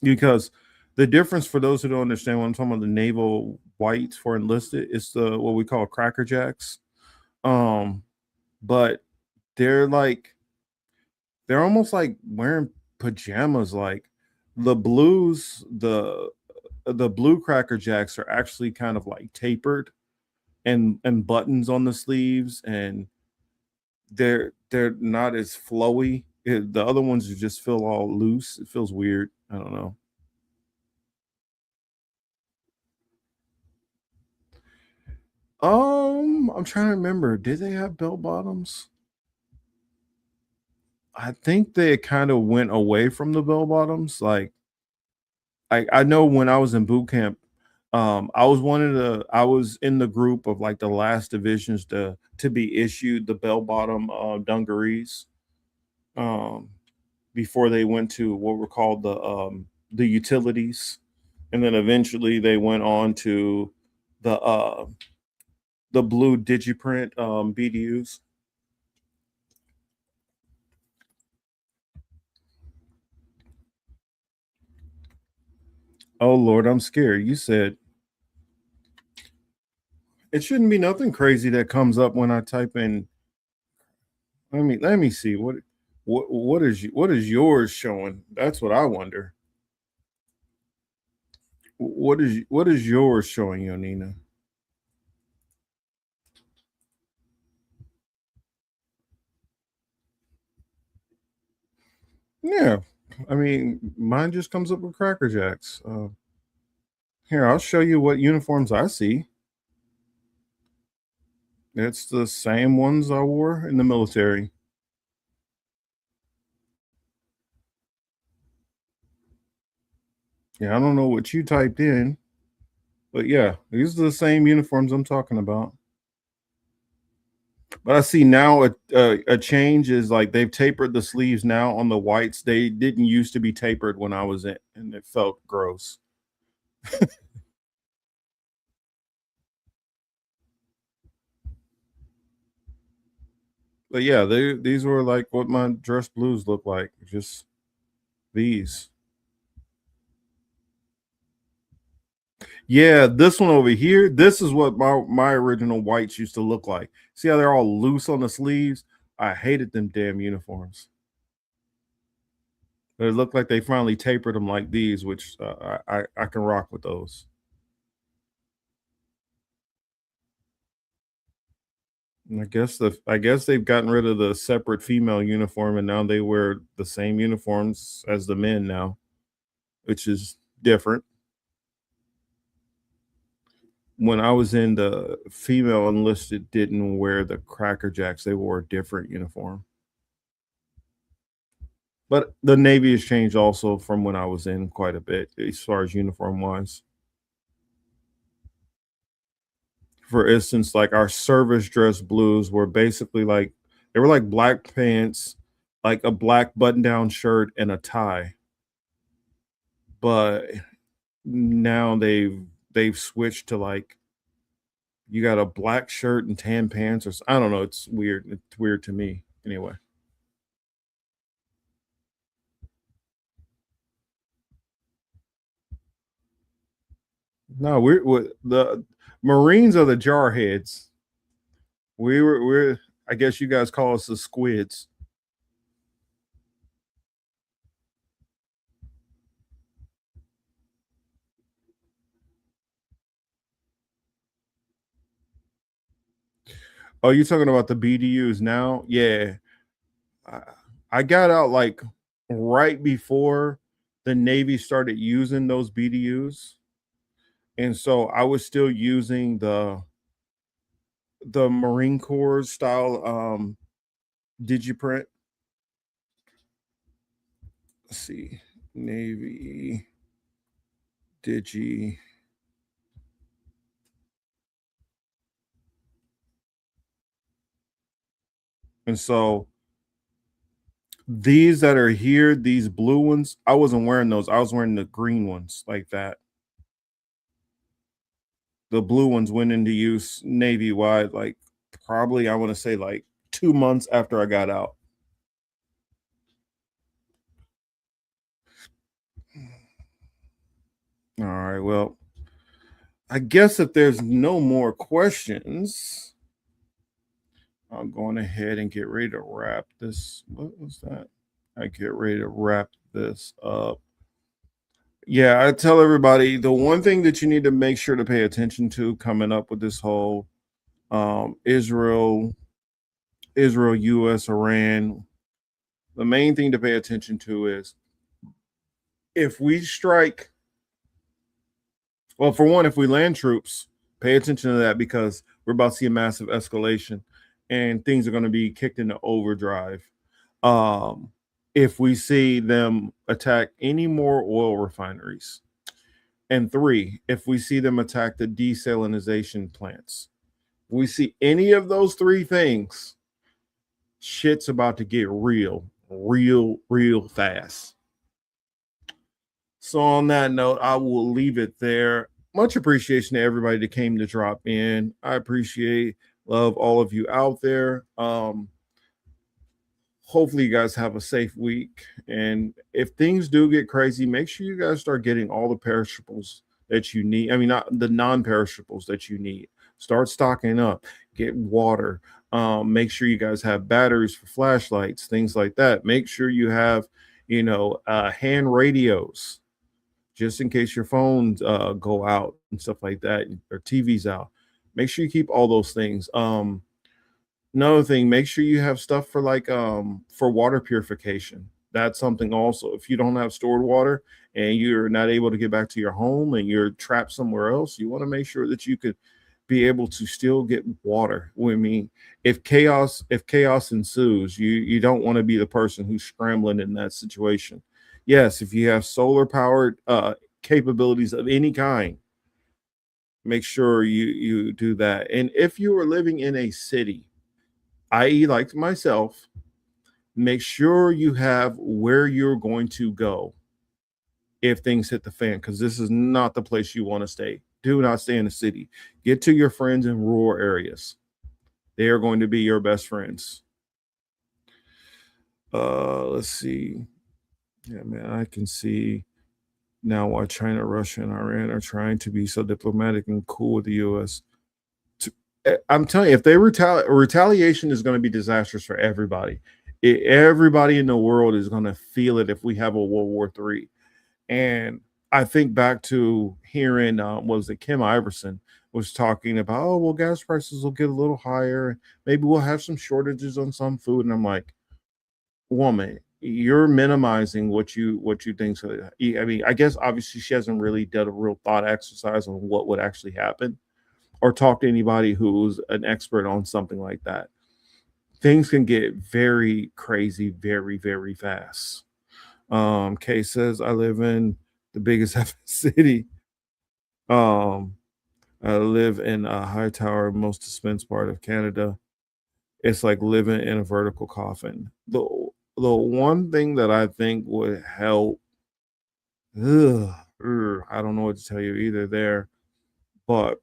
because the difference for those who don't understand when I'm talking about the naval whites for enlisted, it's the what we call Cracker Jacks. But they're almost like wearing pajamas. Like the blues, the blue Cracker Jacks are actually kind of like tapered and buttons on the sleeves, and they're not as flowy. The other ones just feel all loose. It feels weird. I don't know. I'm trying to remember. Did they have bell bottoms? I think they kind of went away from the bell bottoms. Like I know when I was in boot camp, I was in the group of like the last divisions to be issued the bell bottom dungarees. Um, before they went to what were called the utilities, and then eventually they went on to the blue digiprint BDUs. Oh Lord, I'm scared. You said it shouldn't be nothing crazy that comes up when I type in. Let me see what is yours showing. That's what I wonder. What is yours showing you, Nina? Yeah, I mean, mine just comes up with Cracker Jacks. Here, I'll show you what uniforms I see. It's the same ones I wore in the military. Yeah, I don't know what you typed in, but yeah, these are the same uniforms I'm talking about. But I see now a change is like they've tapered the sleeves now on the whites. They didn't used to be tapered when I was in, and it felt gross. But yeah, these were like what my dress blues look like. Just these. Yeah, this one over here. This is what my original whites used to look like. See how they're all loose on the sleeves? I hated them damn uniforms. But it looked like they finally tapered them like these, which I can rock with those. And I guess they've gotten rid of the separate female uniform, and now they wear the same uniforms as the men now, which is different. When I was in, the female enlisted didn't wear the Cracker Jacks; they wore a different uniform. But the Navy has changed also from when I was in quite a bit as far as uniform wise. For instance, like our service dress blues were basically like they were like black pants, like a black button-down shirt and a tie. But now they've switched to like you got a black shirt and tan pants I don't know, it's weird. It's weird to me anyway. No, we're the Marines are the jarheads. We're I guess you guys call us the squids. Oh, you talking about the BDUs now? Yeah. I, I got out like right before the Navy started using those BDUs. And so I was still using the Marine Corps style digiprint. Let's see. Navy Digi. And so these that are here, these blue ones, I wasn't wearing those. I was wearing the green ones like that. The blue ones went into use Navy wide, like probably I want to say like 2 months after I got out. All right. Well, I guess if there's no more questions, I'm going ahead and get ready to wrap this. What was that? I get ready to wrap this up. Yeah, I tell everybody the one thing that you need to make sure to pay attention to coming up with this whole Israel, U.S., Iran. The main thing to pay attention to is if we strike. Well, for one, if we land troops, pay attention to that because we're about to see a massive escalation and things are going to be kicked into overdrive. If we see them attack any more oil refineries, and three, if we see them attack the desalinization plants, we see any of those three things, shit's about to get real fast. So on that note, I will leave it there. Much appreciation to everybody that came to drop in. I appreciate, love all of you out there. Hopefully you guys have a safe week. And if things do get crazy, make sure you guys start getting all the perishables that you need. I mean, not the non-perishables that you need. Start stocking up, get water. Make sure you guys have batteries for flashlights, things like that. Make sure you have, hand radios just in case your phones go out and stuff like that, or TV's out. Make sure you keep all those things. Another thing, make sure you have stuff for for water purification. That's something also. If you don't have stored water and you're not able to get back to your home and you're trapped somewhere else, you want to make sure that you could be able to still get water. I mean, if chaos ensues, you don't want to be the person who's scrambling in that situation. Yes, if you have solar powered capabilities of any kind, make sure you do that. And if you are living in a city, i.e., like myself, make sure you have where you're going to go if things hit the fan, because this is not the place you want to stay. Do not stay in the city. Get to your friends in rural areas. They are going to be your best friends. Let's see. Yeah, man, I can see now why China, Russia, and Iran are trying to be so diplomatic and cool with the U.S. I'm telling you, if they retaliation is going to be disastrous for everybody. Everybody in the world is going to feel it if we have a World War III. And I think back to hearing, Kim Iverson was talking about, oh, well, gas prices will get a little higher. Maybe we'll have some shortages on some food. And I'm like, woman, you're minimizing what you think. So, I mean, I guess obviously she hasn't really done a real thought exercise on what would actually happen or talk to anybody who's an expert on something like that. Things can get very crazy very, very fast. Kay says, I live in the biggest city. I live in a high tower, most dispense part of Canada. It's like living in a vertical coffin. The one thing that I think would help, I don't know what to tell you either there, but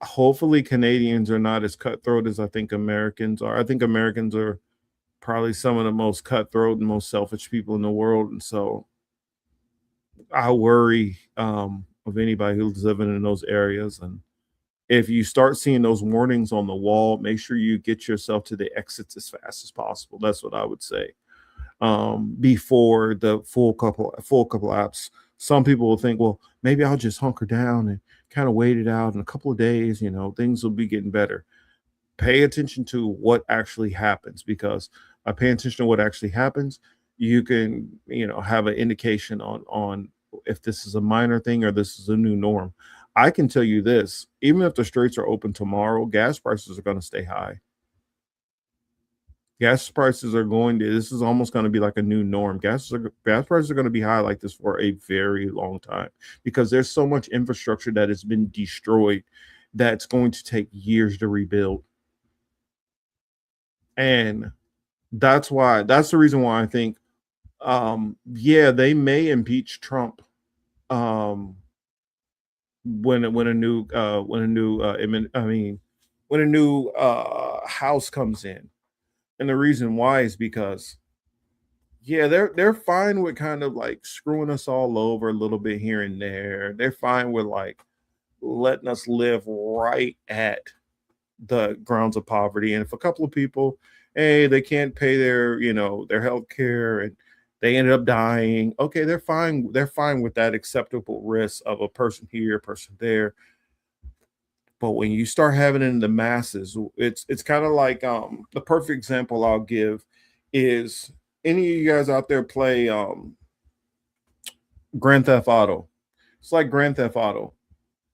hopefully Canadians are not as cutthroat as I think Americans are. I think Americans are probably some of the most cutthroat and most selfish people in the world, and so I worry of anybody who's living in those areas. And if you start seeing those warnings on the wall, make sure you get yourself to the exits as fast as possible. That's what I would say. Before the full couple apps, some people will think, well, maybe I'll just hunker down and kind of wait it out in a couple of days. Things will be getting better. Pay attention to what actually happens, because by paying attention to what actually happens, you can have an indication on if this is a minor thing or this is a new norm. I can tell you this: even if the streets are open tomorrow, gas prices are going to stay high. Gas prices are this is almost going to be like a new norm. Gas prices are going to be high like this for a very long time, because there's so much infrastructure that has been destroyed that's going to take years to rebuild. And that's the reason why I think they may impeach Trump when a new house comes in. And the reason why is because they're fine with kind of like screwing us all over a little bit here and there. They're fine with like letting us live right at the grounds of poverty. And if a couple of people, hey, they can't pay their health care and they ended up dying, okay, they're fine with that acceptable risk of a person here, a person there. But when you start having it in the masses, it's kind of like the perfect example I'll give is, any of you guys out there play Grand Theft Auto? It's like Grand Theft Auto.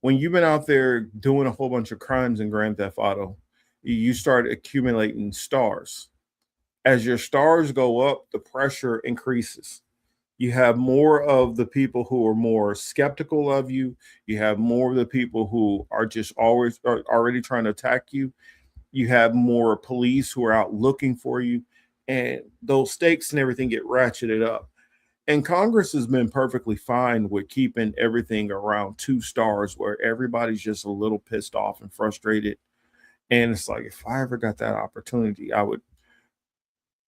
When you've been out there doing a whole bunch of crimes in Grand Theft Auto, you start accumulating stars. As your stars go up, the pressure increases. You have more of the people who are more skeptical of you. You have more of the people who are just always are already trying to attack you. You have more police who are out looking for you. And those stakes and everything get ratcheted up. And Congress has been perfectly fine with keeping everything around 2 stars, where everybody's just a little pissed off and frustrated. And it's like, if I ever got that opportunity, I would.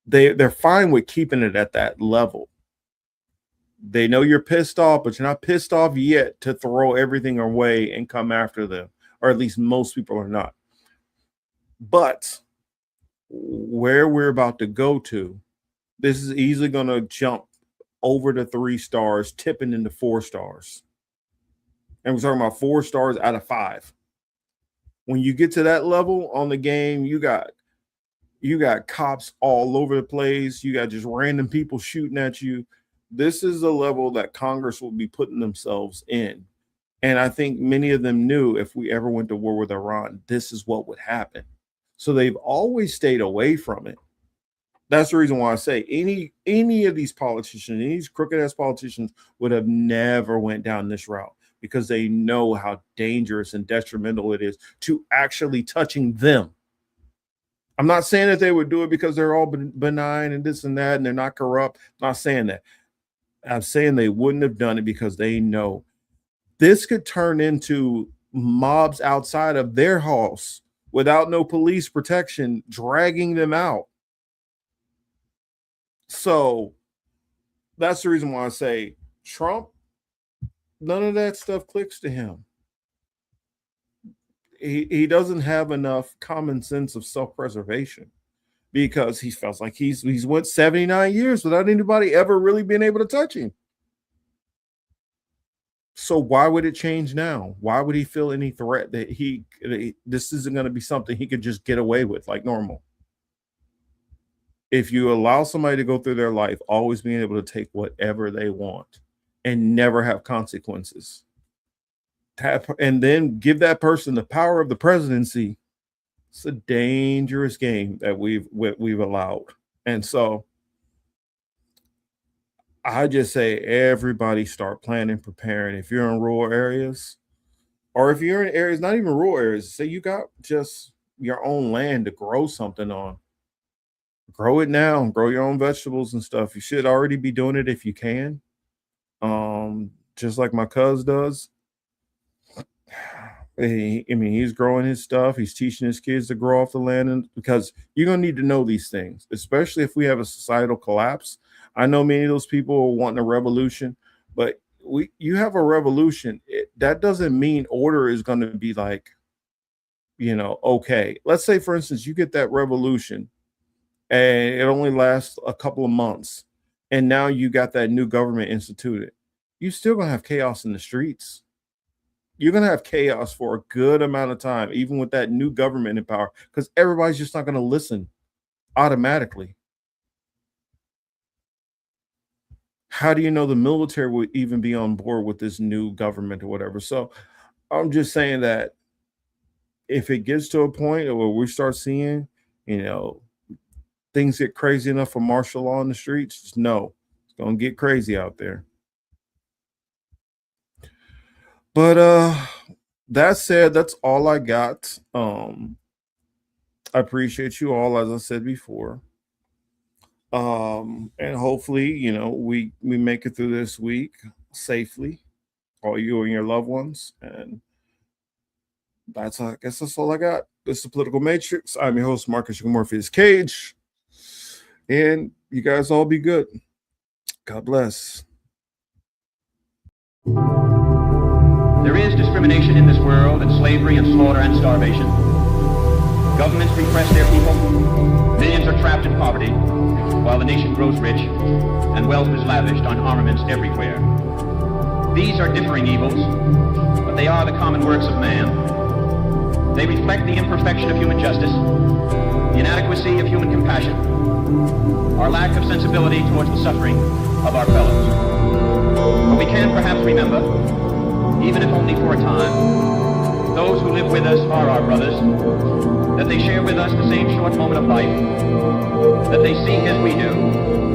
They're fine with keeping it at that level. They know you're pissed off, but you're not pissed off yet to throw everything away and come after them, or at least most people are not. But where we're about to go to, this is easily going to jump over the 3 stars, tipping into 4 stars. And we're talking about 4 stars out of 5. When you get to that level on the game, you got cops all over the place. You got just random people shooting at you. This is a level that Congress will be putting themselves in. And I think many of them knew if we ever went to war with Iran, this is what would happen. So they've always stayed away from it. That's the reason why I say any of these politicians, any of these crooked ass politicians would have never went down this route, because they know how dangerous and detrimental it is to actually touching them. I'm not saying that they would do it because they're all benign and this and that and they're not corrupt. I'm not saying that. I'm saying they wouldn't have done it because they know this could turn into mobs outside of their house without no police protection, dragging them out. So that's the reason why I say Trump, none of that stuff clicks to him. He doesn't have enough common sense of self-preservation, because he feels like he's went 79 years without anybody ever really being able to touch him. So why would it change now? Why would he feel any threat that this isn't going to be something he could just get away with like normal? If you allow somebody to go through their life always being able to take whatever they want and never have consequences, and then give that person the power of the presidency, it's a dangerous game that we've allowed. And so I just say everybody start planning, preparing. If you're in rural areas, Or if you're in areas, not even rural areas, say you got just your own land to grow something on, grow it now, grow your own vegetables and stuff. You should already be doing it if you can. Just like my cuz does. He's growing his stuff. He's teaching his kids to grow off the land, and because you're gonna need to know these things, especially if we have a societal collapse. I know many of those people are wanting a revolution, but you have a revolution. That doesn't mean order is going to be like, okay. Let's say, for instance, you get that revolution, and it only lasts a couple of months, and now you got that new government instituted. You're still gonna have chaos in the streets. You're going to have chaos for a good amount of time, even with that new government in power, because everybody's just not going to listen automatically. How do you know the military would even be on board with this new government or whatever? So I'm just saying that if it gets to a point where we start seeing, things get crazy enough for martial law in the streets, just know it's going to get crazy out there. But that said, that's all I got. I appreciate you all, as I said before. And hopefully, we make it through this week safely, all you and your loved ones. And I guess that's all I got. This is the Political Matrix. I'm your host, Marcus Morpheus Cage. And you guys all be good. God bless. There is discrimination in this world, and slavery and slaughter and starvation. Governments repress their people. Millions are trapped in poverty, while the nation grows rich, and wealth is lavished on armaments everywhere. These are differing evils, but they are the common works of man. They reflect the imperfection of human justice, the inadequacy of human compassion, our lack of sensibility towards the suffering of our fellows. But we can perhaps remember, even if only for a time, those who live with us are our brothers, that they share with us the same short moment of life, that they seek as we do,